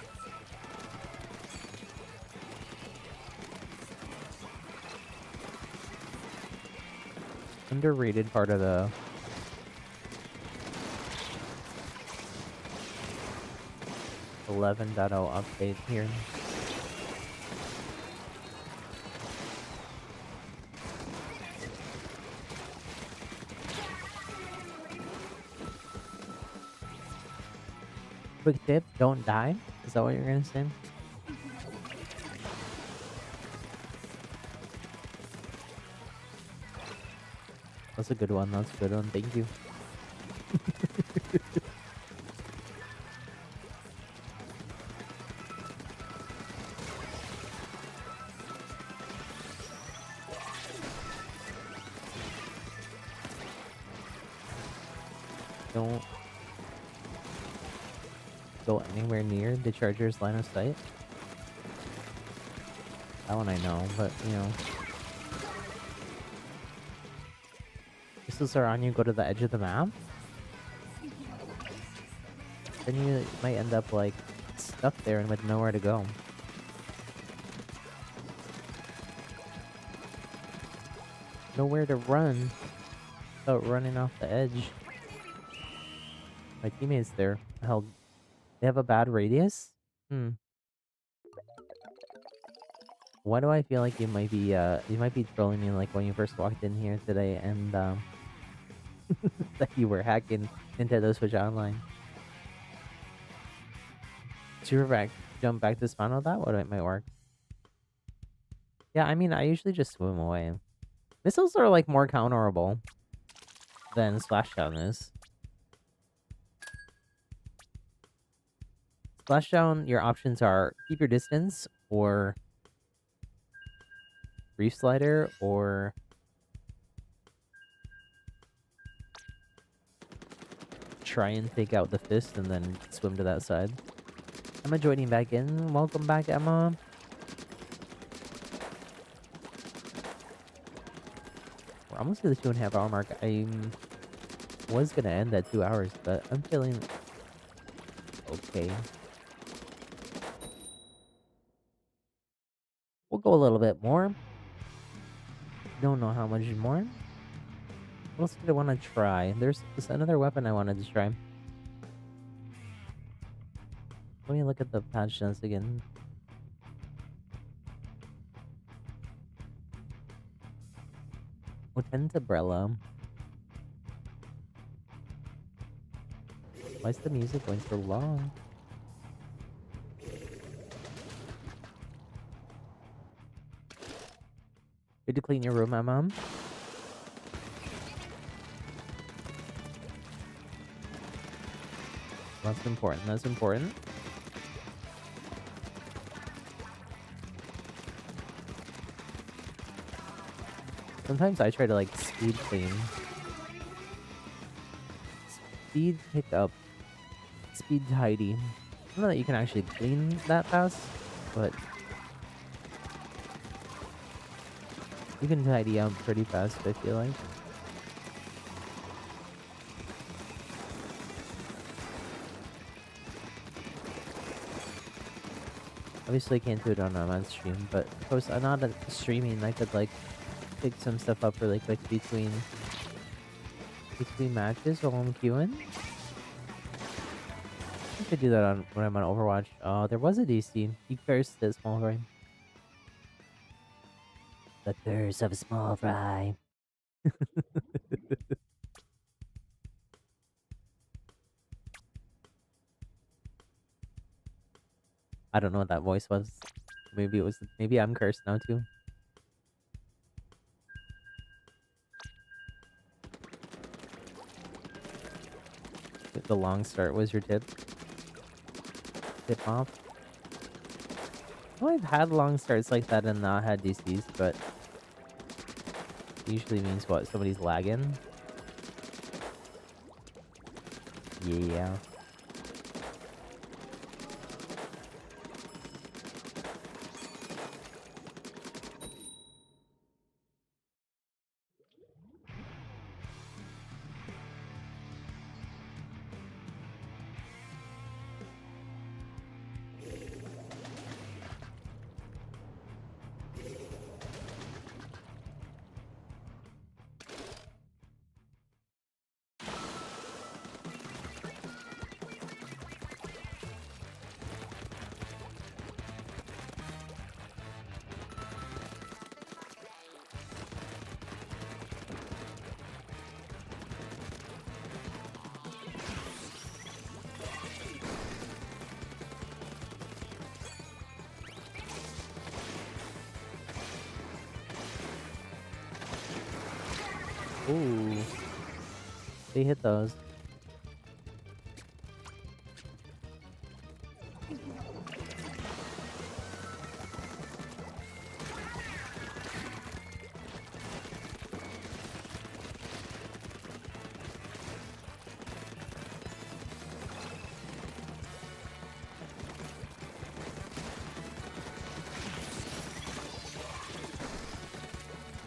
underrated part of the 11.0 update here. Quick tip, don't die. Is that what you're gonna say? That's a good one. That's a good one. Thank you. Don't go anywhere near the charger's line of sight. That one I know, but you know. Missiles are on you, go to the edge of the map. Then you might end up like stuck there and with nowhere to go. Nowhere to run without running off the edge. My teammates there held. They have a bad radius? Why do I feel like you might be trolling me like when you first walked in here today and that you were hacking Nintendo Switch Online? jump back to spawn with that? What it might work. Yeah, I mean, I usually just swim away. Missiles are like more counterable than splashdown is. Splashdown, your options are keep your distance, or reef slider, or try and take out the fist and then swim to that side. Emma joining back in. Welcome back, Emma. We're almost to the 2.5 hour mark. I was gonna end at 2 hours, but I'm feeling okay. We'll go a little bit more. Don't know how much more. What else did I want to try? There's another weapon I wanted to try. Let me look at the patch notes again. Lieutenant Umbrella. Why is the music going so long? Good to clean your room, my mom. That's important. That's important. Sometimes I try to like speed clean. Speed pick up. Speed tidy. I don't know that you can actually clean that fast, but you can tidy up pretty fast, I feel like. Obviously I can't do it on a live stream, but of course I'm not streaming. I could like pick some stuff up really quick between matches while I'm queuing. I could do that on when I'm on Overwatch. Oh, there was a DC. He cursed at small fry. The curse of small fry. I don't know what that voice was. Maybe it was. Maybe I'm cursed now too. The long start was your tip. Tip off. Well, I've had long starts like that and not had DCs, but it usually means what? Somebody's lagging. Yeah. Ooh. They hit those.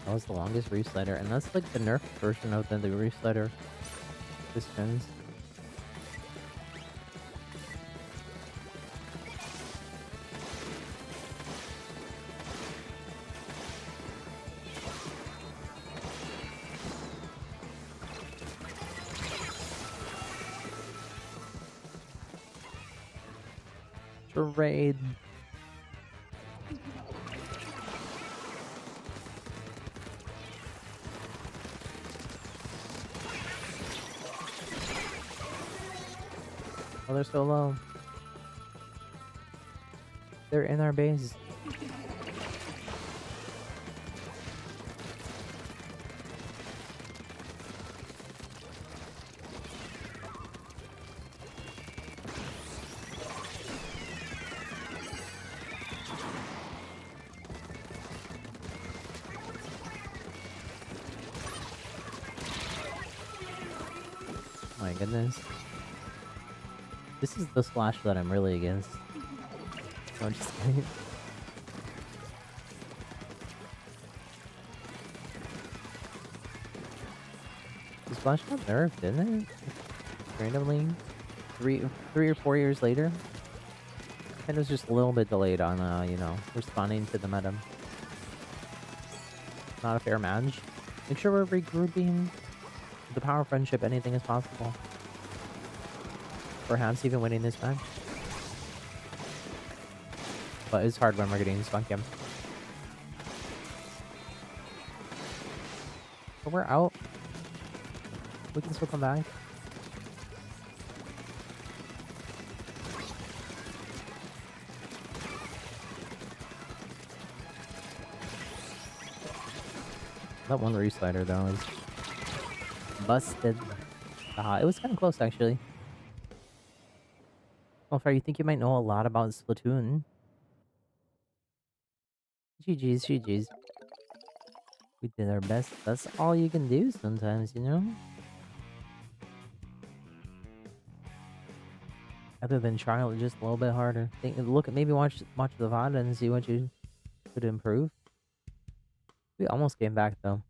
That was the longest reef slider, and that's like the nerf version of the reef slider distance. Charade. Oh, they're so low. They're in our base. My goodness. This is the splash that I'm really against. No, I'm just kidding. The splash got nerfed, didn't it? Randomly, three or 4 years later. And it was just a little bit delayed on, you know, responding to the meta. Not a fair match. Make sure we're regrouping. The power of friendship, anything is possible. Perhaps even winning this match. But it's hard when we're getting spunk him. But we're out. We can still come back. That one reslider though is busted. It was kind of close actually. Well, Fred, you think you might know a lot about Splatoon? GG's, GG's. We did our best. That's all you can do sometimes, you know? Other than try it just a little bit harder. Look at maybe watch the VOD and see what you could improve. We almost came back though.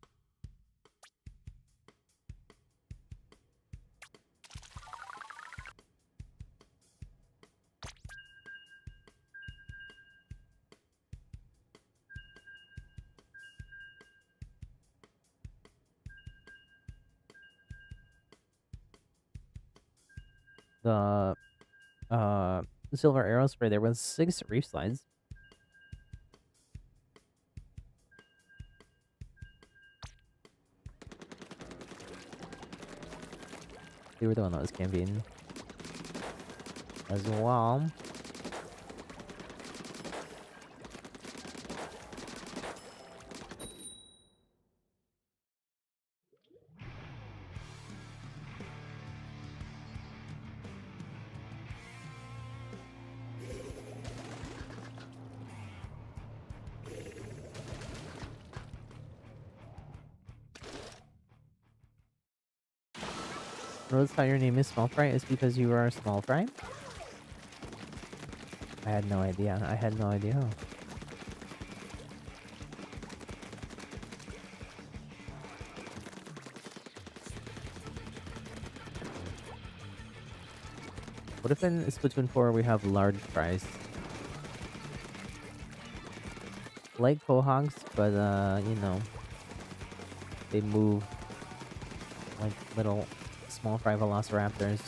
The silver arrow spray there was 6 reef slides. They were the one that was camping as well. Notice how your name is Small Fry is because you are a small fry? I had no idea. I had no idea. What if in Splatoon 4 we have large fries? Like quahogs, but you know, they move like little small fry velociraptors.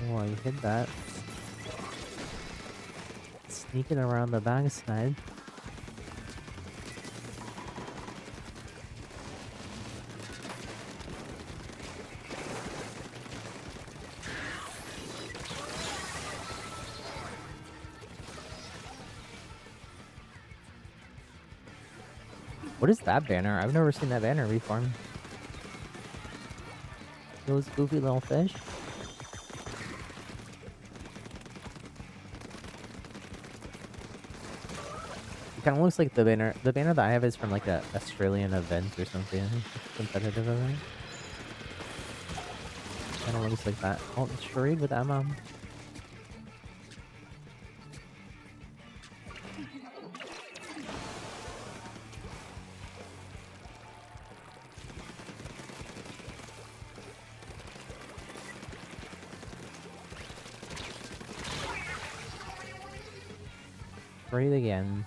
Oh, you hit that. Sneaking around the backside. What is that banner? I've never seen that banner before. Those goofy little fish. It kind of looks like the banner. The banner that I have is from like a Australian event or something. Competitive event. Kind of looks like that. Oh, trade with Emma. Breathe again.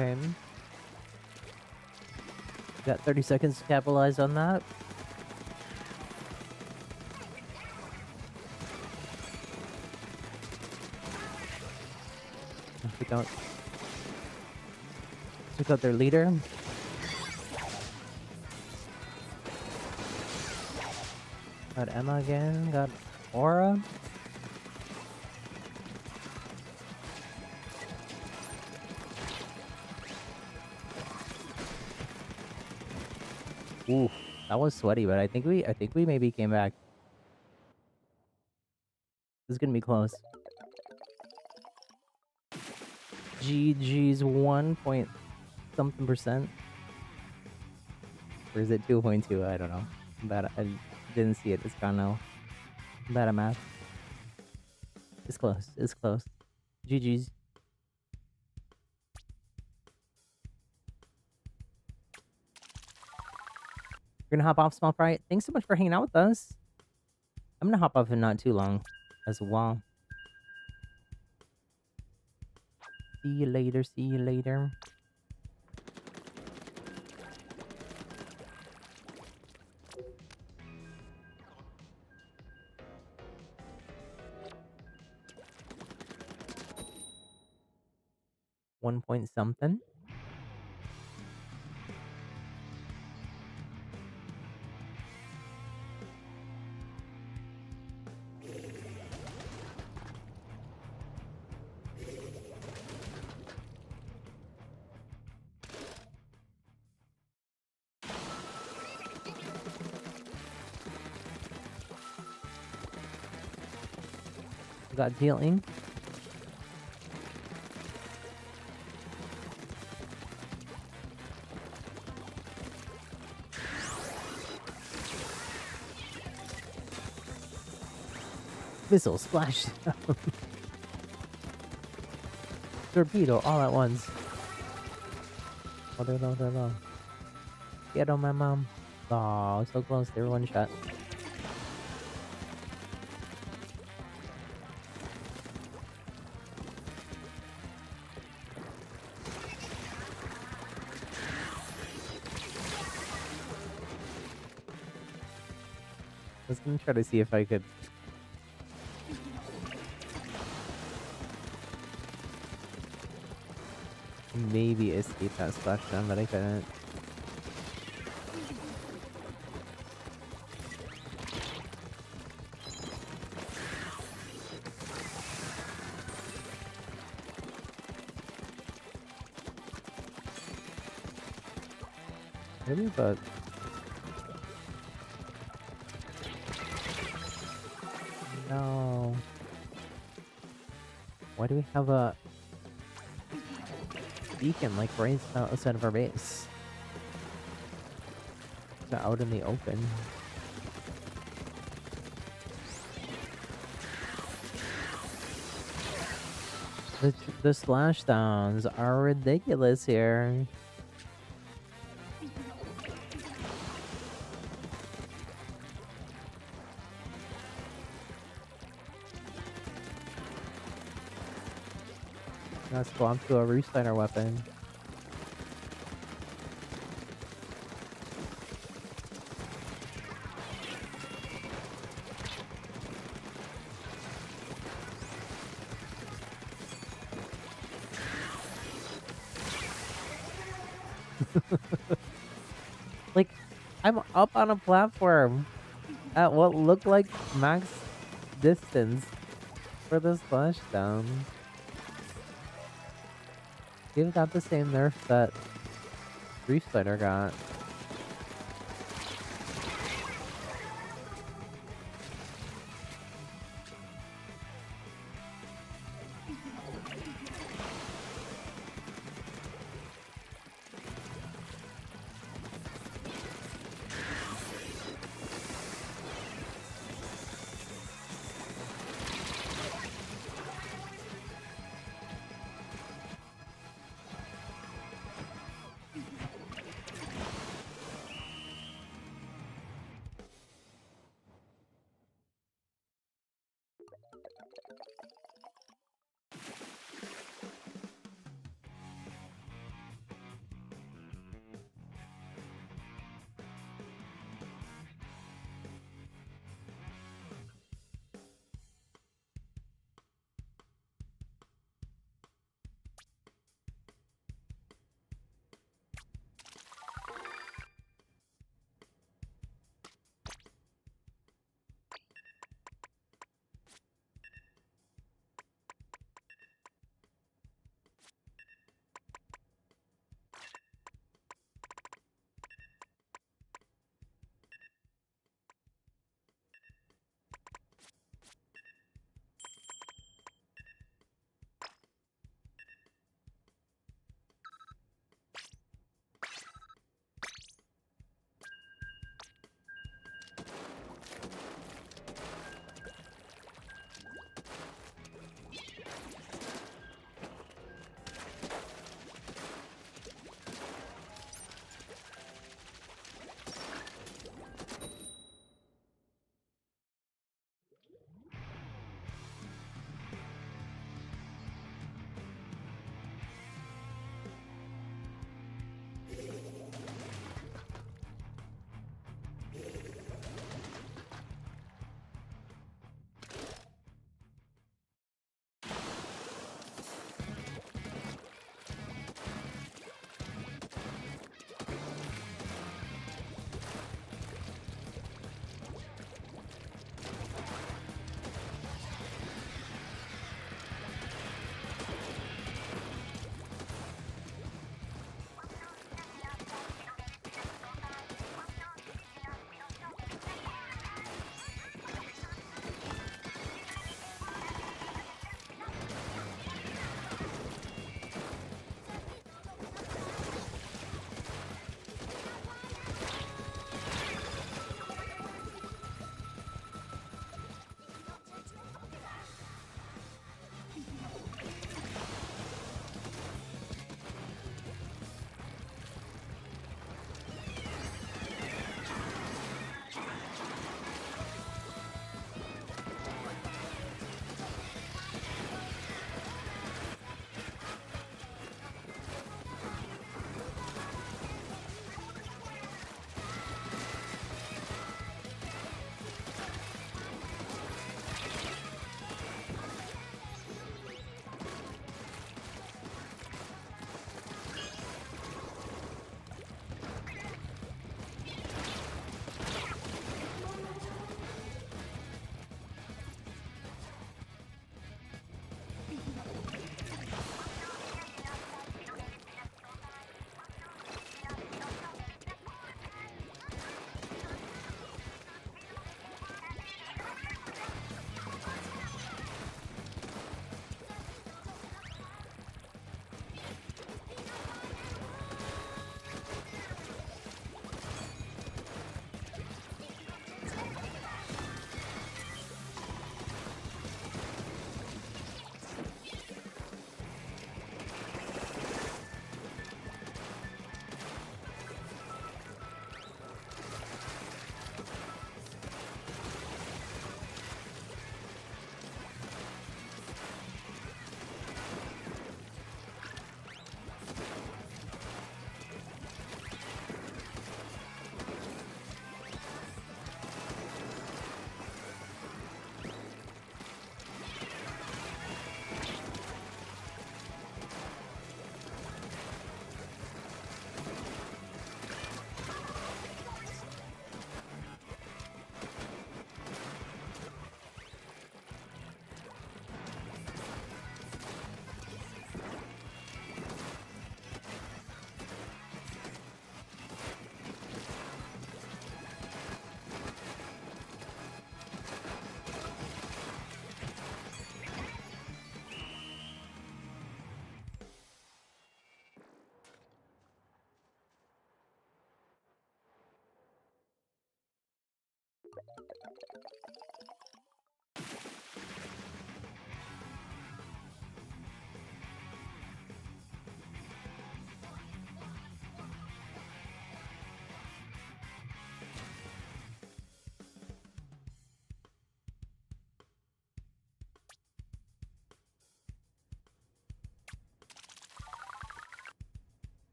Okay. Got 30 seconds to capitalize on that. Took out their leader. Got Emma again. Got Aura. Ooh, that was sweaty, but I think we maybe came back. This is gonna be close. GG's 1 point something percent. Or is it 2.2? I don't know. I didn't see it. It's gone now. I'm bad at math. It's close. It's close. GG's. We're gonna hop off, Small Fry. Thanks so much for hanging out with us. I'm gonna hop off in not too long as well. See you later. See you later. One point something. Got dealing. Missile splash. Torpedo all at once. Oh, they're low, they're low. Get on my mom. Oh, so close. They were one shot. I was gonna try to see if I could maybe escape that splashdown, but I couldn't. Maybe, but no. Why do we have a beacon like right outside of our base? It's not out in the open. The splashdowns are ridiculous here. Let's go up to a restarter weapon. Like, I'm up on a platform at what looked like max distance for the splashdown. They've got the same nerf that Restarter got.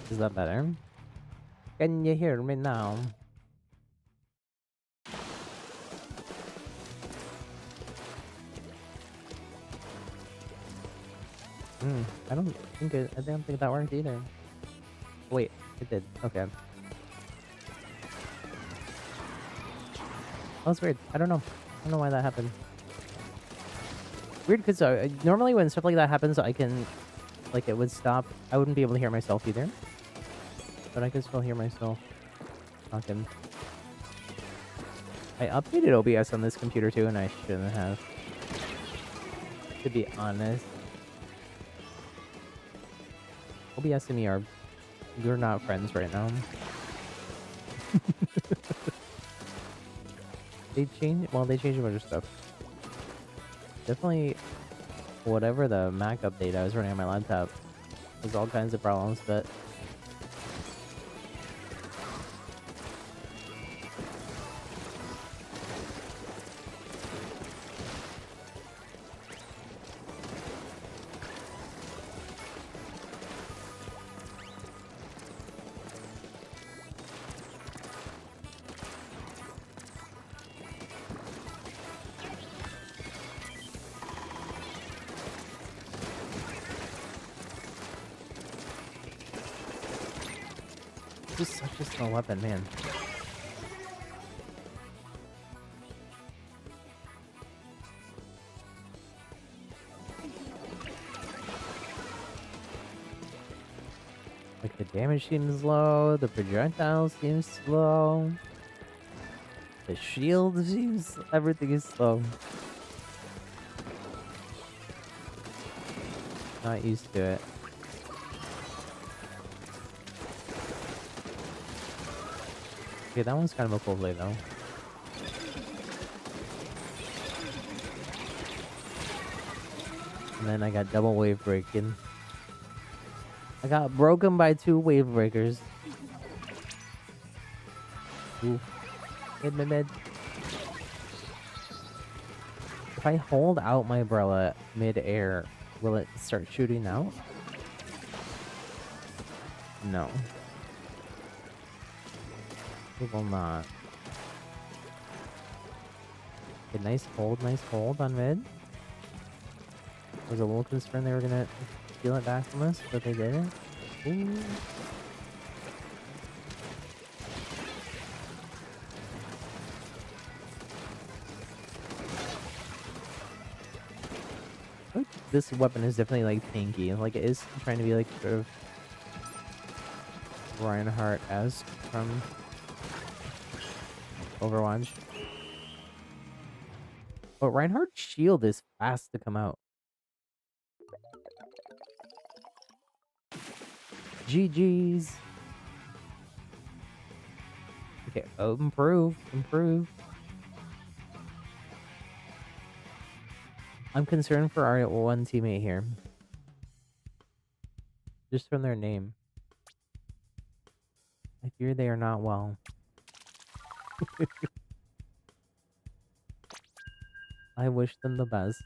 Is that better? Can you hear me now? I don't think that worked either. Wait, it did. Okay. That's weird. I don't know. I don't know why that happened. Weird, because normally when stuff like that happens, I can, like, it would stop. I wouldn't be able to hear myself either. But I could still hear myself talking. I updated OBS on this computer too, and I shouldn't have. To be honest. OBS and me we're not friends right now. They changed a bunch of stuff. Definitely, whatever the Mac update I was running on my laptop, there's all kinds of problems, but just such a small weapon, man. Like, the damage seems low, the projectile seems slow, the shield seems... everything is slow. Not used to it. Okay, that one's kind of a cool play though. And then I got double wave breaking. I got broken by 2 wave breakers. Ooh. Mid. If I hold out my umbrella mid-air, will it start shooting out? No. It will not. Okay, nice hold on mid. I was a little concerned they were gonna steal it back from us, but they didn't. Ooh. This weapon is definitely like tanky. Like, it is trying to be like sort of Reinhardt-esque from Overwatch. But Reinhardt's shield is fast to come out. GG's. Okay, improve. I'm concerned for our one teammate here. Just from their name. I fear they are not well. I wish them the best.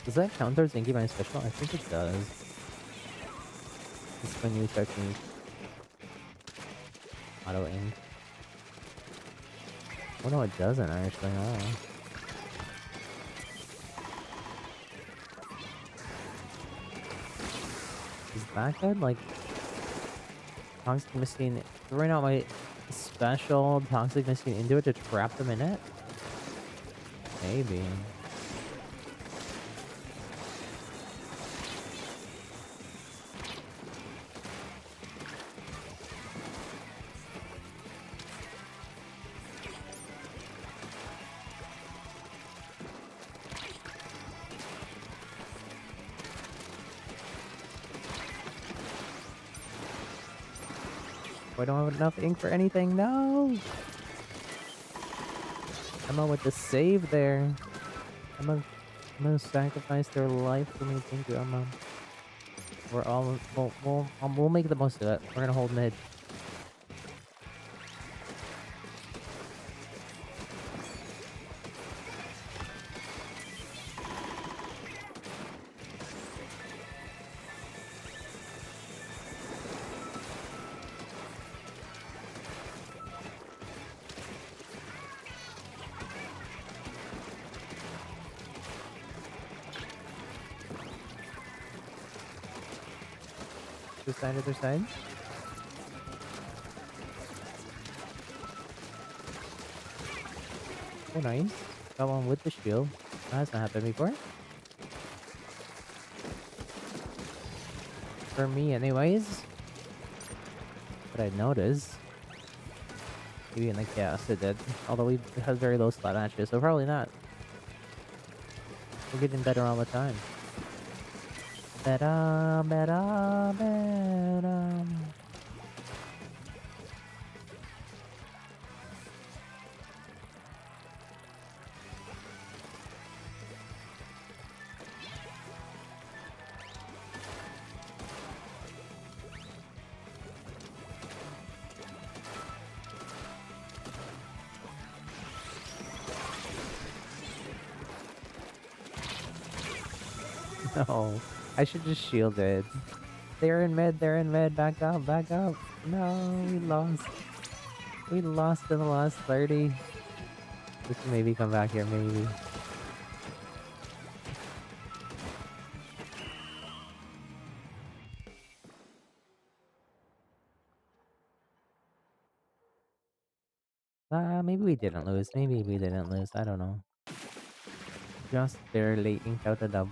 Does that count towards inking my special? I think it does. It's my new technique. Auto ink. Oh no, it doesn't actually. Oh. Is that good? Like, toxic machine, throwing out my special toxic machine into it to trap them in it? Maybe. I don't have enough ink for anything. No! Emma with the save there. I'm gonna sacrifice their life for me. Thank you, Emma. We'll make the most of it. We're gonna hold mid. Other side. Oh, nice. Got one with the shield. That's not happened before. For me, anyways. But I noticed. Maybe in the chaos it did. Although we have very low spot matches, so probably not. We're getting better all the time. Better, better, better. No, I should just shield it. They're in mid, back up, back up. No, we lost. We lost in the last 30. We can maybe come back here, maybe. Maybe we didn't lose. Maybe we didn't lose. I don't know. Just barely inked out a dub.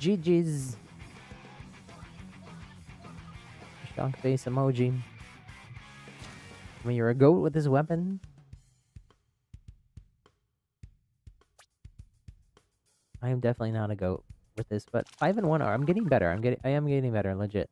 GG's. Shock face emoji. When you're a goat with this weapon. I am definitely not a goat with this, but 5 and 1 are. I'm getting better. I am getting better, legit.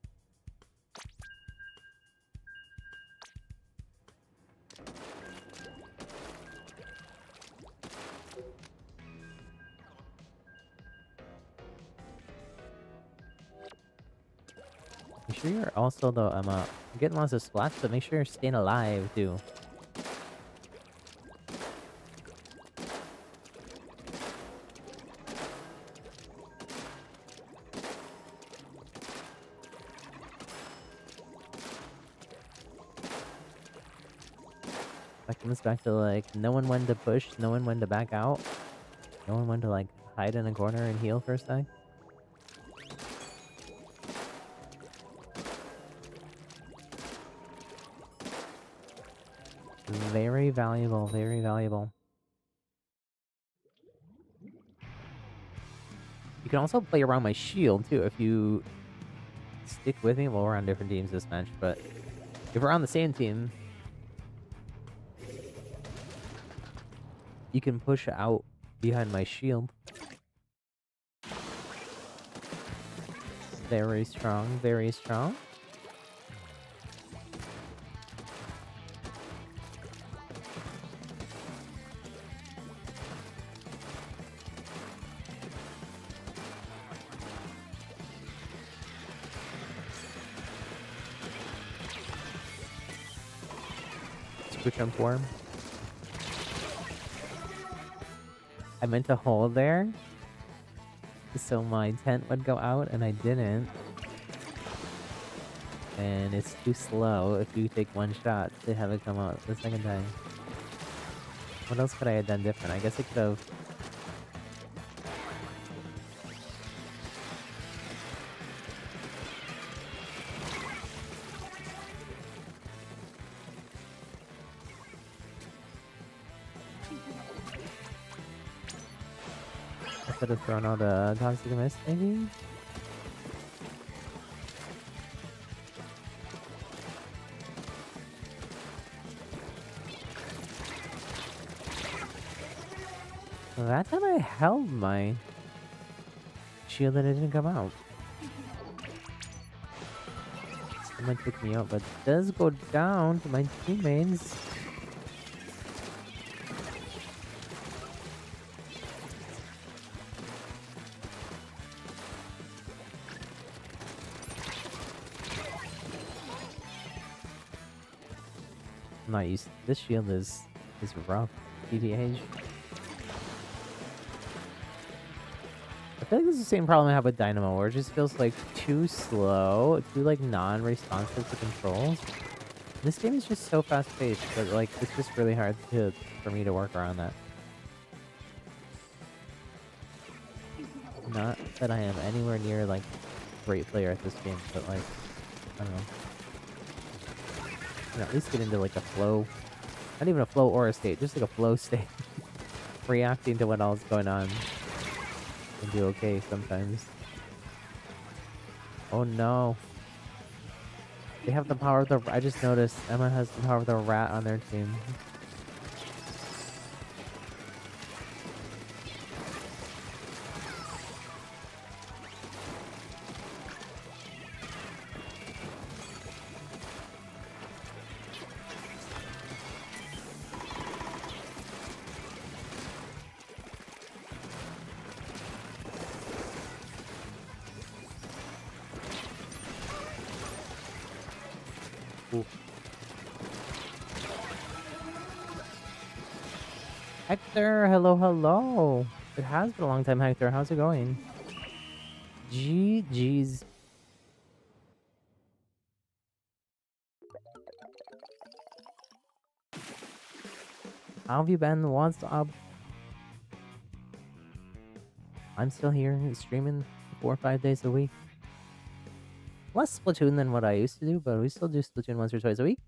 Make sure you're also though I'm getting lots of splats, but make sure you're staying alive too. That comes back to like knowing when to push, knowing when to back out, knowing when to like hide in a corner and heal for a sec. Very valuable, very valuable. You can also play around my shield too if you stick with me. Well, we're on different teams this match, but if we're on the same team, you can push out behind my shield. Very strong, very strong. Switch on form. I meant to hold there so my tent would go out and I didn't. And it's too slow if you take one shot to have it come out the second time. What else could I have done different? I guess I could have... I could have thrown out a toxic mist maybe? That time I held my shield and it didn't come out. Someone took me out, but it does go down to my teammates. I'm not used. This shield is rough. TBH. I feel like this is the same problem I have with Dynamo, where it just feels like too slow, too like non-responsive to controls. This game is just so fast-paced, but like it's just really hard for me to work around that. Not that I am anywhere near like a great player at this game, but like I don't know. I can at least get into like a flow, not even a flow or a state, just like a flow state, reacting to what else is going on. And do okay sometimes. Oh no. They have the power of the... I just noticed Emma has the power of the rat on their team. Ooh. Hector, hello, hello. It has been a long time, Hector. How's it going? GG's. How have you been? What's up? I'm still here, streaming 4 or 5 days a week. Less Splatoon than what I used to do, but we still do Splatoon once or twice a week.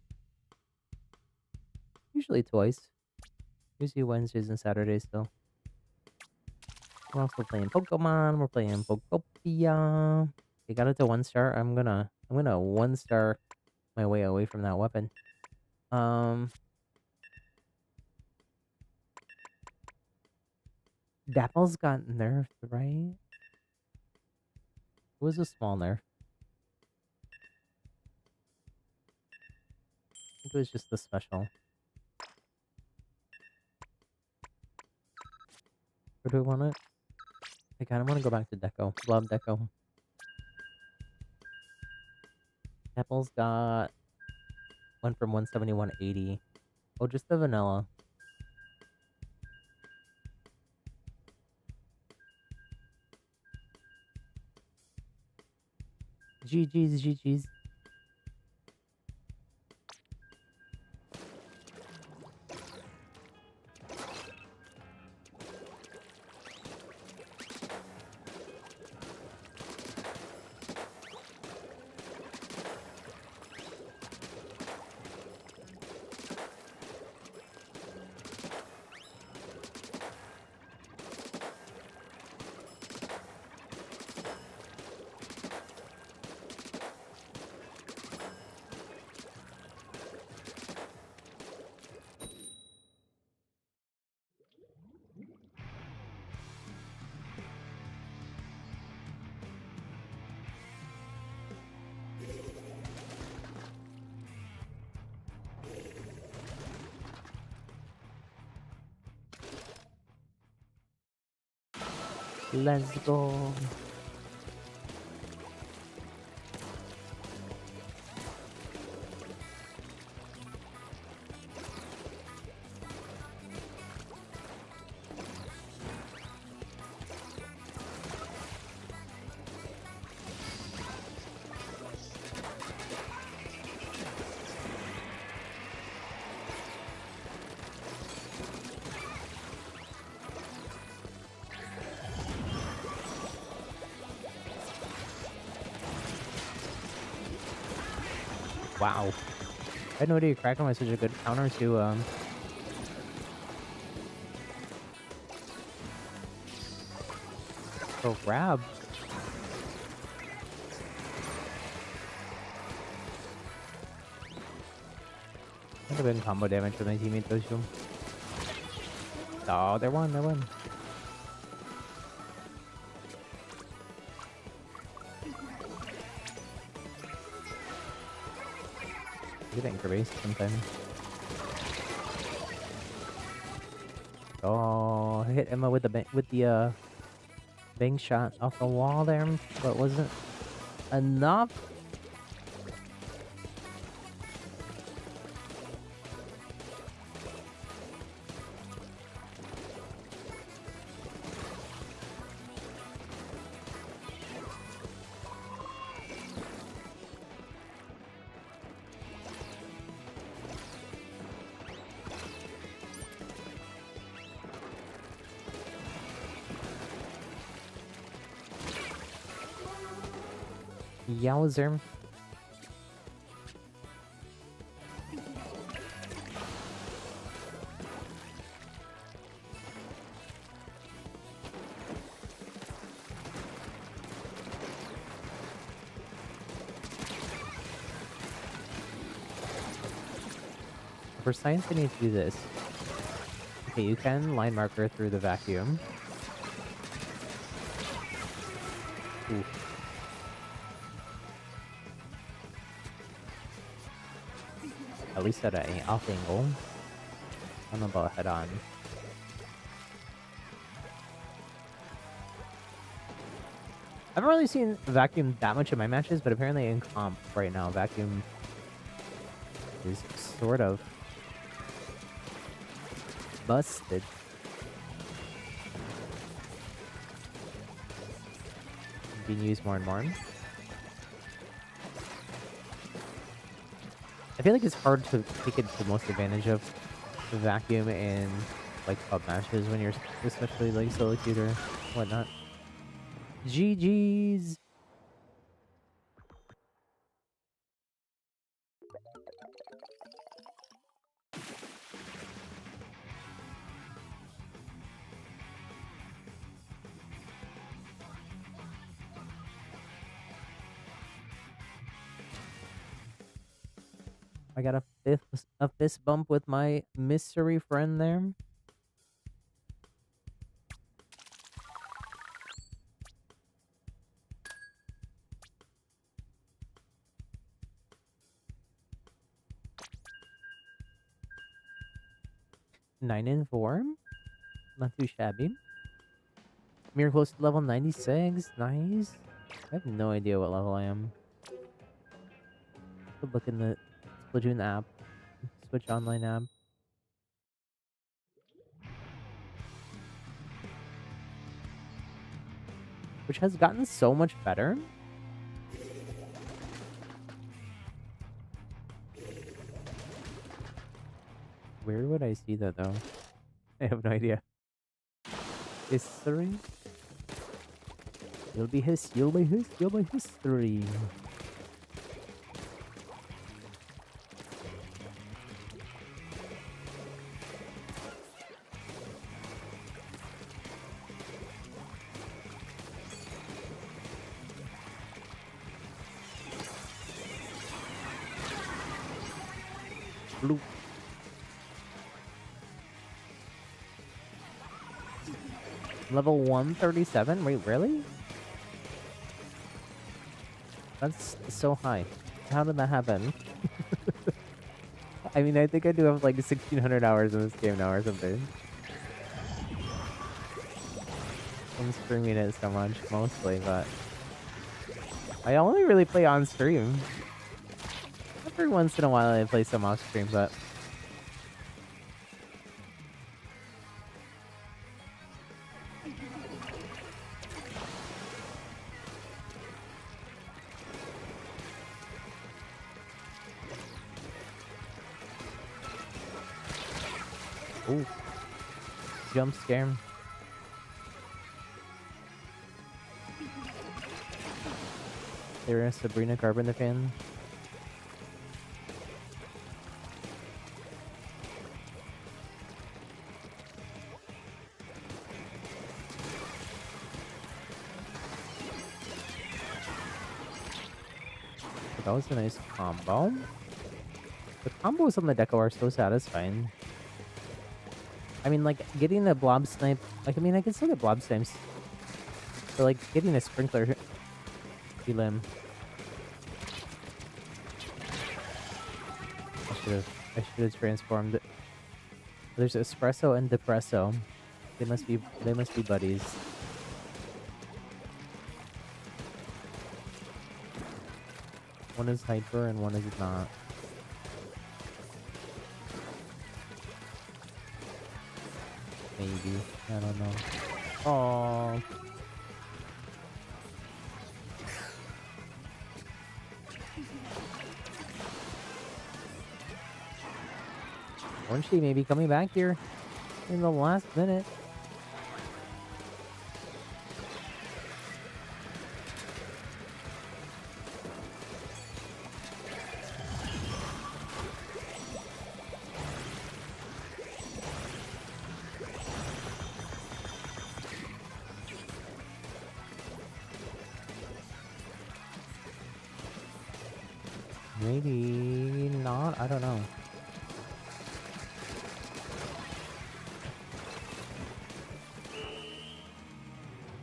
Usually twice. Usually Wednesdays and Saturdays still. We're also playing Pokemon. We're playing Pokopia. We got it to 1 star. I'm gonna 1 star my way away from that weapon. Dapple's got nerfed, right? It was a small nerf. I think it was just the special. Where do I want it? I kind of want to go back to Deco. Love Deco. Apple's got went from 170 to 180. Oh, just the vanilla. GG's, GG's. Let's go. Wow. I had no idea Kraken was such a good counter to grab. Could have been combo damage for my teammate though, too. Oh, they won, they won. Get anchor base sometime. Oh, I hit Emma with the bang shot off the wall there, but wasn't enough. Yowzer. For science, I need to do this. Okay, you can line marker through the vacuum. Ooh. At least at an off angle. I don't know about head on. I haven't really seen vacuum that much in my matches, but apparently in comp right now, vacuum is sort of busted. Being used more and more. I feel like it's hard to take it the most advantage of the vacuum in like pub matches when you're especially like solo queued or whatnot. GG's. I got a fist bump with my mystery friend there. Nine and 4. Not too shabby. We're close to level 96. Nice. I have no idea what level I am. Could look in the Splatoon app. Switch online app. Which has gotten so much better. Where would I see that though? I have no idea. History? You'll be history. Blue. Level 137? Wait, really? That's so high. How did that happen? I mean, I think I do have like 1,600 hours in this game now or something. I'm streaming it so much, mostly, but I only really play on stream. Every once in a while I play some off stream, but ooh. Jump scare. There is Sabrina Carbon the fan. That was a nice combo. The combos on the deco are so satisfying. I mean, like, getting the blob snipe... Like, I mean, I can still get blob snipes. But, like, getting a sprinkler... Elim. I should have transformed. There's espresso and depresso. They must be buddies. One is hyper and one is not. Maybe. I don't know. Oh. Weren't she maybe coming back here in the last minute? Maybe not. I don't know.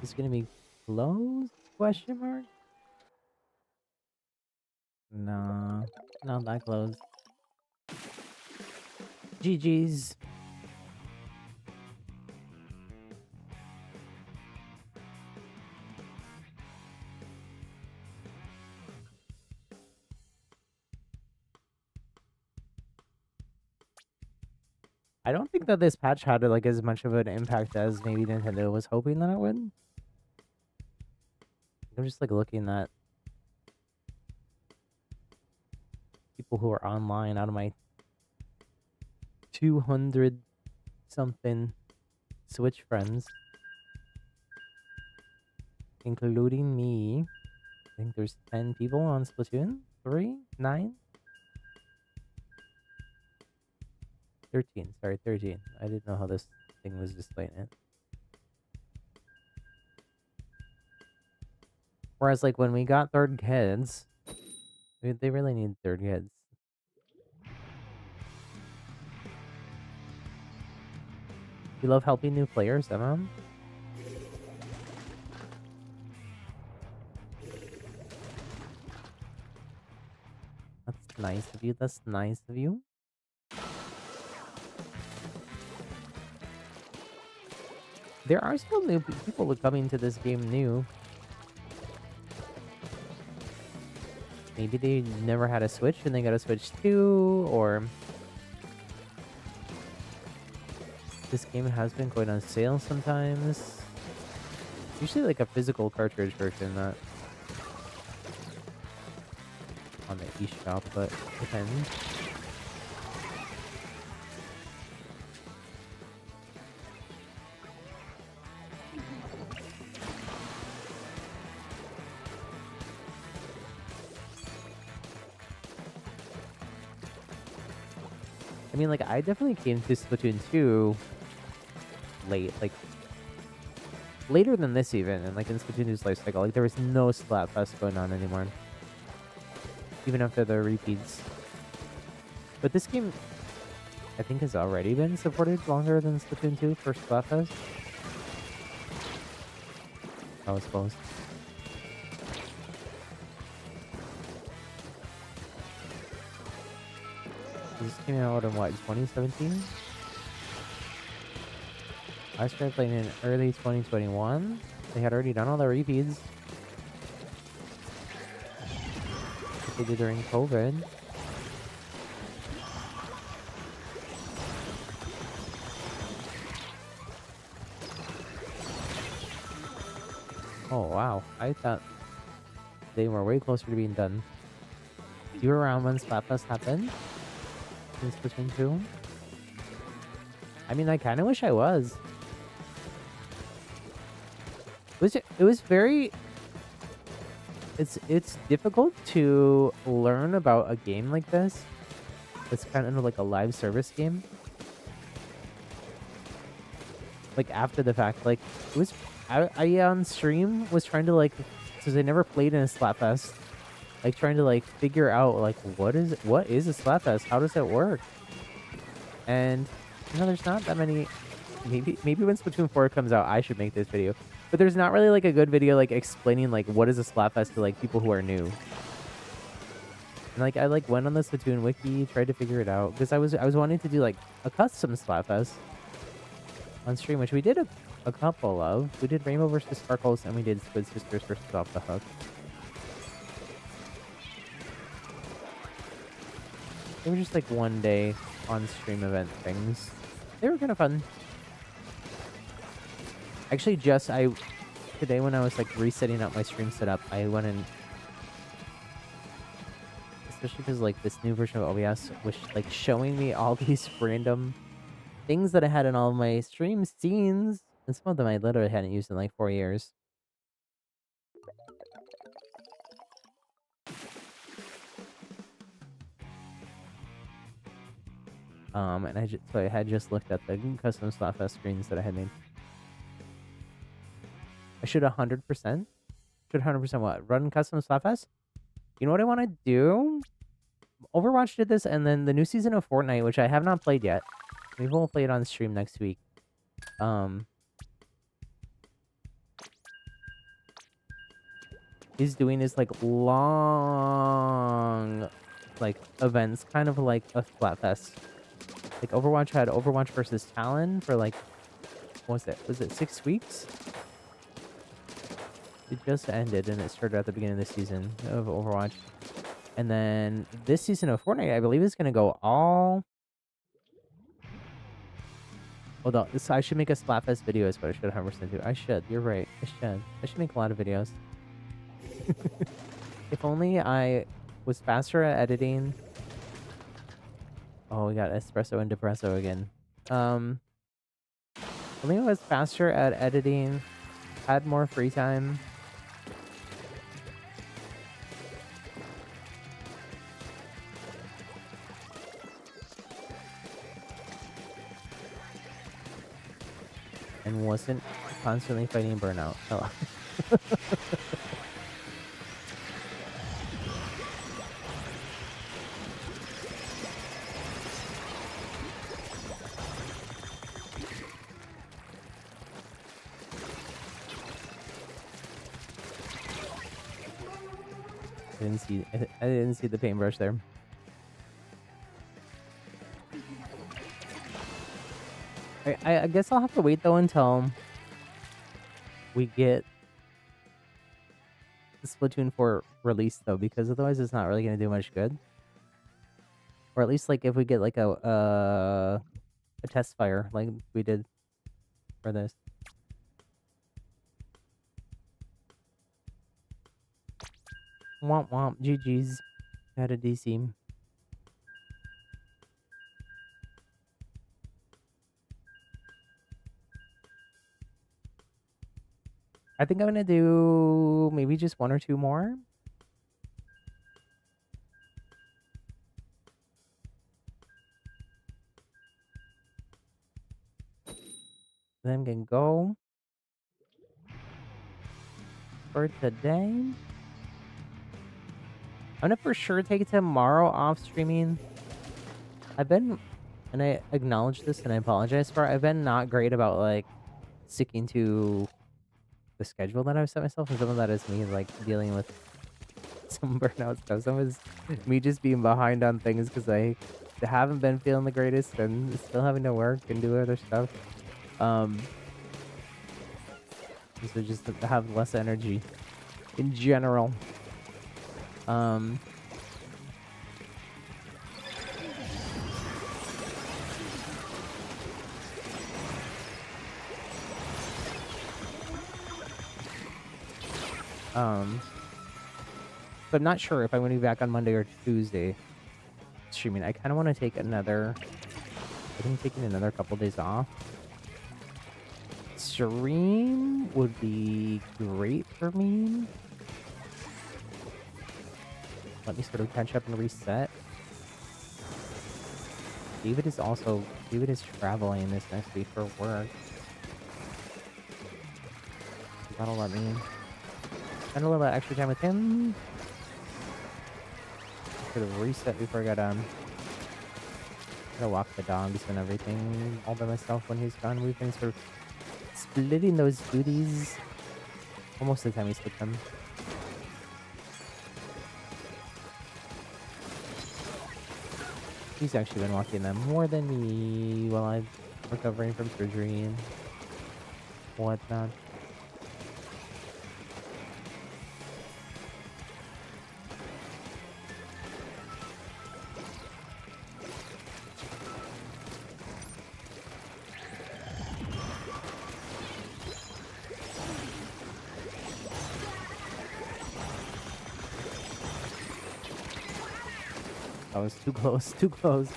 Is it gonna be close? Question mark? No, not that close. GG's. I don't think that this patch had like as much of an impact as maybe Nintendo was hoping that it would. I'm just like looking at people who are online out of my 200 something Switch friends, including me. I think there's 10 people on Splatoon. 3? 9? 13. Sorry, 13. I didn't know how this thing was displaying it. Whereas, like, when we got third kids, they really need third kids. You love helping new players, Emma? That's nice of you. That's nice of you. There are still new people coming to this game new. Maybe they never had a Switch and they got a Switch 2, or this game has been going on sale sometimes. Usually like a physical cartridge version, not on the eShop, but depends. I mean, like, I definitely came to Splatoon 2 late, like, later than this even, and like in Splatoon 2's life cycle, like there was no Splatfest going on anymore, even after the repeats. But this game, I think, has already been supported longer than Splatoon 2 for Splatfest. That was close. This came out in what, 2017? I started playing in early 2021. They had already done all the repeats. Like they did during COVID. Oh wow, I thought they were way closer to being done. You were around when Splatfest happened? In Splatoon 2? I mean, I kind of wish I was. It was very... It's difficult to learn about a game like this. It's kind of like a live service game. Like after the fact, like it was... I on stream was trying to like... Since I never played in a Splatfest, like trying to like figure out like what is a Splatfest? How does it work? And you know, there's not that many. Maybe when Splatoon 4 comes out, I should make this video. But there's not really like a good video like explaining like what is a Splatfest to like people who are new. And like I like went on the Splatoon wiki, tried to figure it out because I was wanting to do like a custom Splatfest on stream, which we did a couple of. We did Rainbow versus Sparkles and we did Squid Sisters versus Off the Hook. They were just like one day on stream event things. They were kind of fun. Actually, today when I was like resetting up my stream setup, I went and especially because like this new version of OBS was like showing me all these random things that I had in all of my stream scenes, and some of them I literally hadn't used in like 4 years. And I had just looked at the custom Slotfest screens that I had made. I should 100%. Should 100% what? Run custom Slotfest? You know what I want to do? Overwatch did this, and then the new season of Fortnite, which I have not played yet. Maybe we'll play it on stream next week. Is doing this like long, like events, kind of like a Splatfest. Like Overwatch had Overwatch versus Talon for like, what was it? Was it 6 weeks? It just ended and it started at the beginning of the season of Overwatch. And then this season of Fortnite, I believe, is going to go all... Hold on. So I should make a Splatfest video is what I should 100% do. I should. You're right. I should make a lot of videos. If only I was faster at editing. Oh, we got espresso and depresso again. If only I was faster at editing, had more free time. And wasn't constantly fighting burnout. Oh. I didn't see the paintbrush there. I guess I'll have to wait though until we get the Splatoon 4 release though, because otherwise it's not really gonna do much good. Or at least like if we get like a test fire like we did for this. Womp womp, GG's. Got a DC. I think I'm gonna do maybe just 1 or 2 more. Then I'm gonna go for today. I'm gonna for sure take tomorrow off streaming. I've been, and I acknowledge this and I apologize for it, I've been not great about like sticking to the schedule that I've set myself, and some of that is me like dealing with some burnout stuff. Some is me just being behind on things because I haven't been feeling the greatest and still having to work and do other stuff. So just to have less energy in general. But I'm not sure if I'm going to be back on Monday or Tuesday streaming. I kind of want to take another... I think taking another couple days off. Stream would be great for me. Let me sort of catch up and reset. David is traveling this next week for work. That'll let me spend a little bit extra time with him. Sort of reset before I gotta walk the dogs and everything all by myself when he's gone. We've been sort of splitting those duties. Almost the time we split them. He's actually been walking them more than me while I'm recovering from surgery and whatnot. That was too close, too close.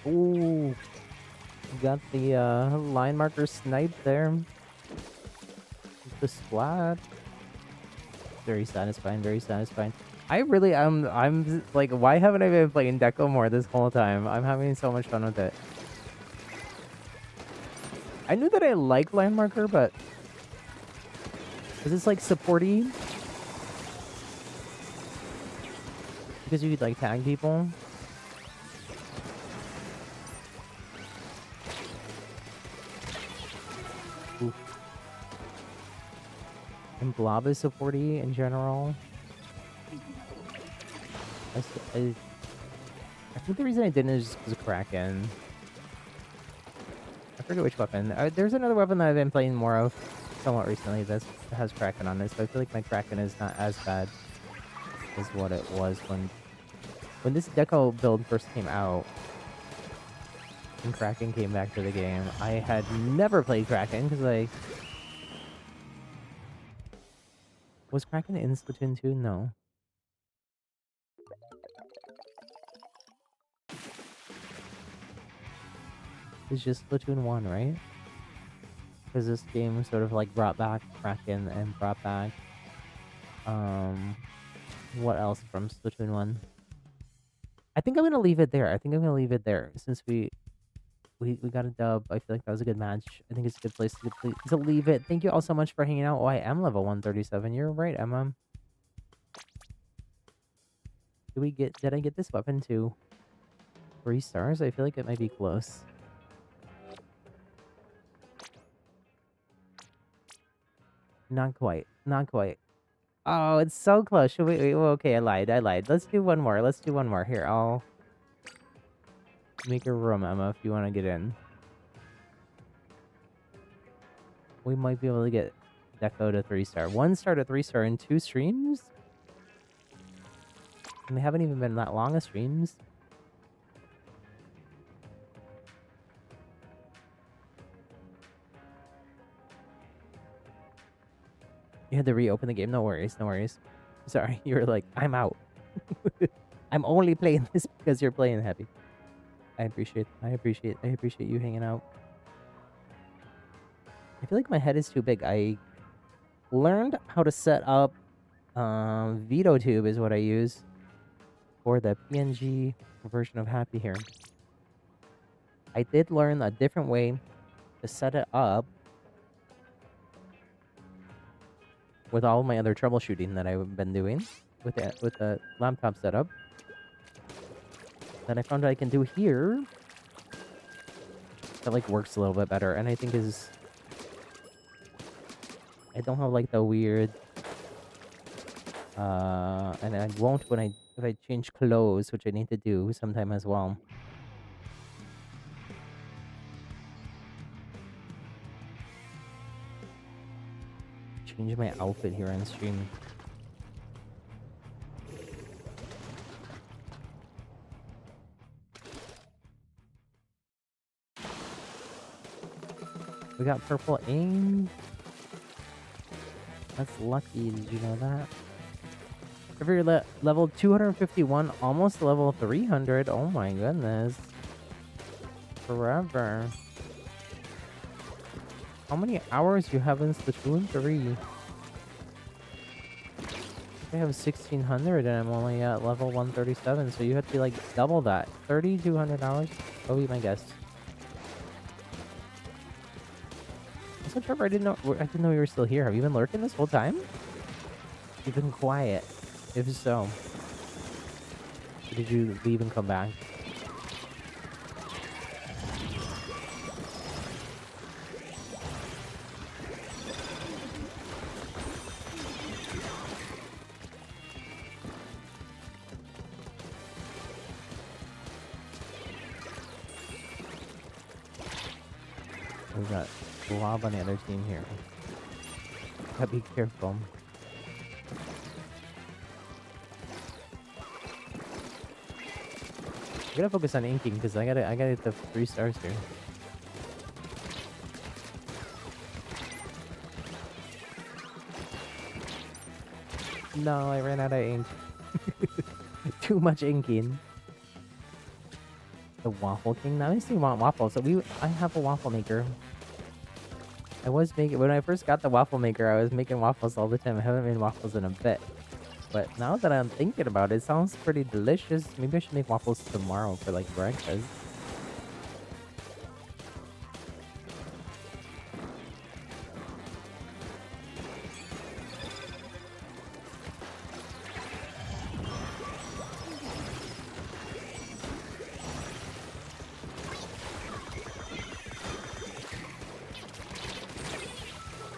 Ooh. Got the line marker sniped there. The splat. Very satisfying, very satisfying. I really I'm like, why haven't I been playing Deco more this whole time? I'm having so much fun with it. I knew that I like line marker, but because it's like supporty. Because you could like tag people. Ooh. And Blob is supporty in general. I think the reason I didn't is because of Kraken. I forget which weapon. There's another weapon that I've been playing more of somewhat recently that has Kraken on it, so I feel like my Kraken is not as bad as what it was when this Deco build first came out. And Kraken came back to the game. I had never played Kraken because was Kraken in Splatoon 2? No. It's just Splatoon 1, right? Because this game sort of like brought back Kraken and brought back what else from Splatoon 1? I think I'm gonna leave it there. I think I'm gonna leave it there since we got a dub. I feel like that was a good match. I think it's a good place to leave it. Thank you all so much for hanging out. Oh, I am level 137. You're right, Emma. Did I get this weapon to 3 stars? I feel like it might be close. Not quite. Not quite. Oh, it's so close. Wait, okay, I lied. Let's do one more. Here, I'll make a room, Emma, if you want to get in. We might be able to get Deco to 3 star. 1 star to 3 star in 2 streams? And they haven't even been that long of streams. You had to reopen the game. No worries, no worries. Sorry, you were like, I'm out. I'm only playing this because you're playing Happy. I appreciate you hanging out. I feel like my head is too big. I learned how to set up Veto Tube is what I use for the PNG version of Happy here. I did learn a different way to set it up with all my other troubleshooting that I've been doing with the laptop setup that I found I can do here that like works a little bit better, and I think is I don't have like the weird and I won't if I change clothes, which I need to do sometime as well. Change my outfit here on stream. We got purple aim. That's lucky. Did you know that? If you're level 251, almost level 300. Oh my goodness. Forever. How many hours you have in Splatoon 3? I have 1600 and I'm only at level 137, so you have to like double that. 3200 hours? That would be my guess. So Trevor, I didn't know you were still here. Have you been lurking this whole time? You've been quiet. If so, did you leave and come back? We've got Blob on the other team here. Gotta be careful. I gotta focus on inking because I gotta get the 3 stars here. No, I ran out of ink. Too much inking. The Waffle King? Now I still want waffles. So I have a waffle maker. I was making, when I first got the waffle maker, I was making waffles all the time. I haven't made waffles in a bit. But now that I'm thinking about it, it sounds pretty delicious. Maybe I should make waffles tomorrow for like breakfast.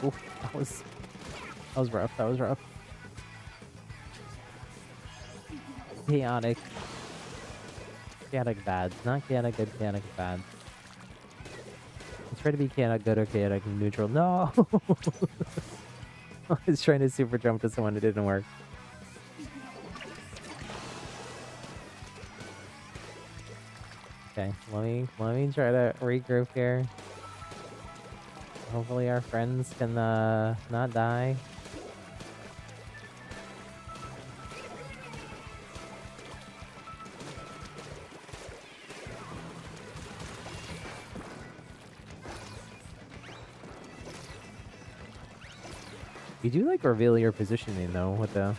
Oof, that was rough. That was rough. Chaotic. Chaotic bad. Not chaotic good, chaotic bad. Let's try to be chaotic good or chaotic neutral. No! I was trying to super jump to someone, it didn't work. Okay, let me try to regroup here. Hopefully our friends can not die. You do like reveal your positioning though with the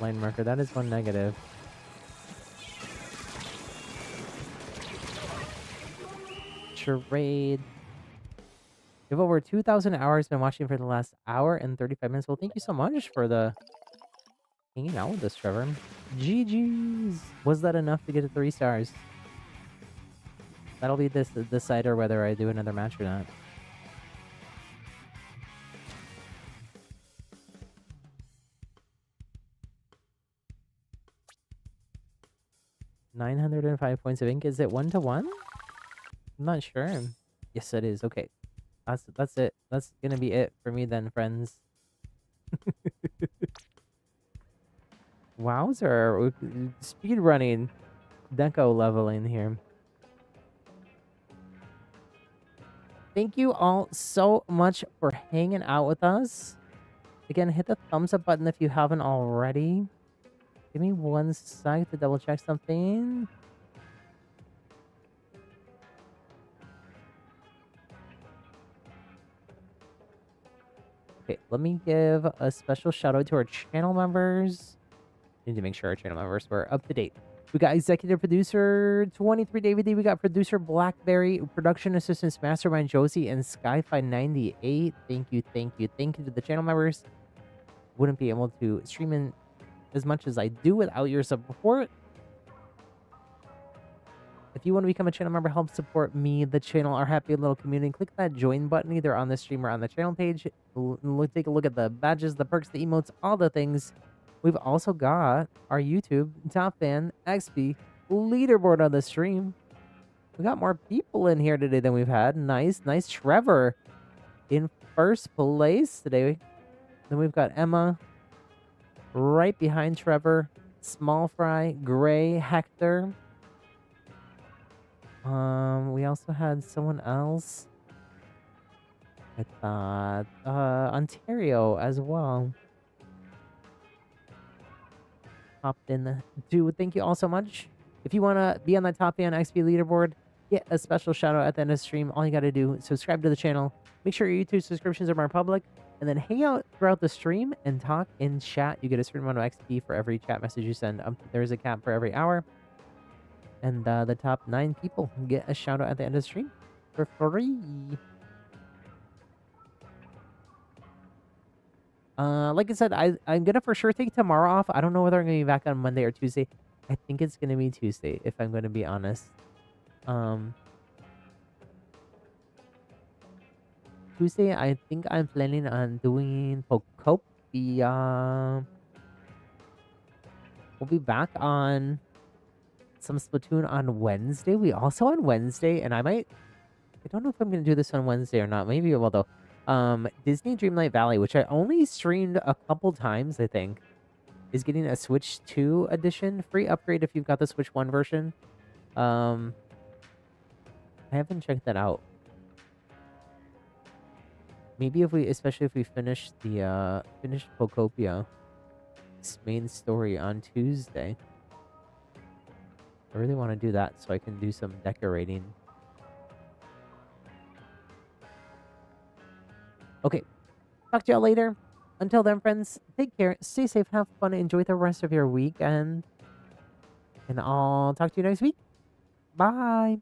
line marker. That is one negative. Charade. You have over 2,000 hours been watching for the last hour and 35 minutes. Well, thank you so much for the hanging out with us, Trevor. GG's. Was that enough to get to 3 stars? That'll be the decider whether I do another match or not. $905 points of ink. Is it 1-to-1? I'm not sure. Yes, it is. Okay. That's it. That's gonna be it for me then, friends. Wowzer. Speed running. Deco leveling here. Thank you all so much for hanging out with us. Again, hit the thumbs up button if you haven't already. Give me 1 sec to double check something. Okay, let me give a special shout out to our channel members. Need to make sure our channel members were up to date. We got executive producer 23 David D. We got producer Blackberry, production assistants Mastermind Josie, and Skyfi98. Thank you to the channel members. Wouldn't be able to stream in as much as I do without your support. If you want to become a channel member, help support me, the channel, our happy little community, click that join button either on the stream or on the channel page. Take a look at the badges, the perks, the emotes, all the things. We've also got our YouTube top fan XP leaderboard on the stream. We got more people in here today than we've had. Nice. Trevor in first place today. Then we've got Emma right behind Trevor, Small Fry, Gray, Hector. We also had someone else. I thought Ontario as well. Hopped in too. Thank you all so much. If you want to be on that top fan XP leaderboard, get a special shout out at the end of the stream. All you got to do, subscribe to the channel. Make sure your YouTube subscriptions are more public. And then hang out throughout the stream and talk in chat. You get a certain amount of XP for every chat message you send. There's a cap for every hour. And the top 9 people get a shout out at the end of the stream for free. Like I said, I'm going to for sure take tomorrow off. I don't know whether I'm going to be back on Monday or Tuesday. I think it's going to be Tuesday, if I'm going to be honest. Tuesday, I think I'm planning on doing Poolcode. We'll be back on some Splatoon on Wednesday. We also on Wednesday, and I might I don't know if I'm gonna do this on Wednesday or not. Maybe I will though. Disney Dreamlight Valley, which I only streamed a couple times, I think, is getting a Switch 2 edition. Free upgrade if you've got the Switch 1 version. I haven't checked that out. Maybe especially if we finish the finish Pokopia main story on Tuesday. I really want to do that so I can do some decorating. Okay, talk to y'all later. Until then, friends, take care, stay safe, have fun, enjoy the rest of your weekend, and I'll talk to you next week. Bye.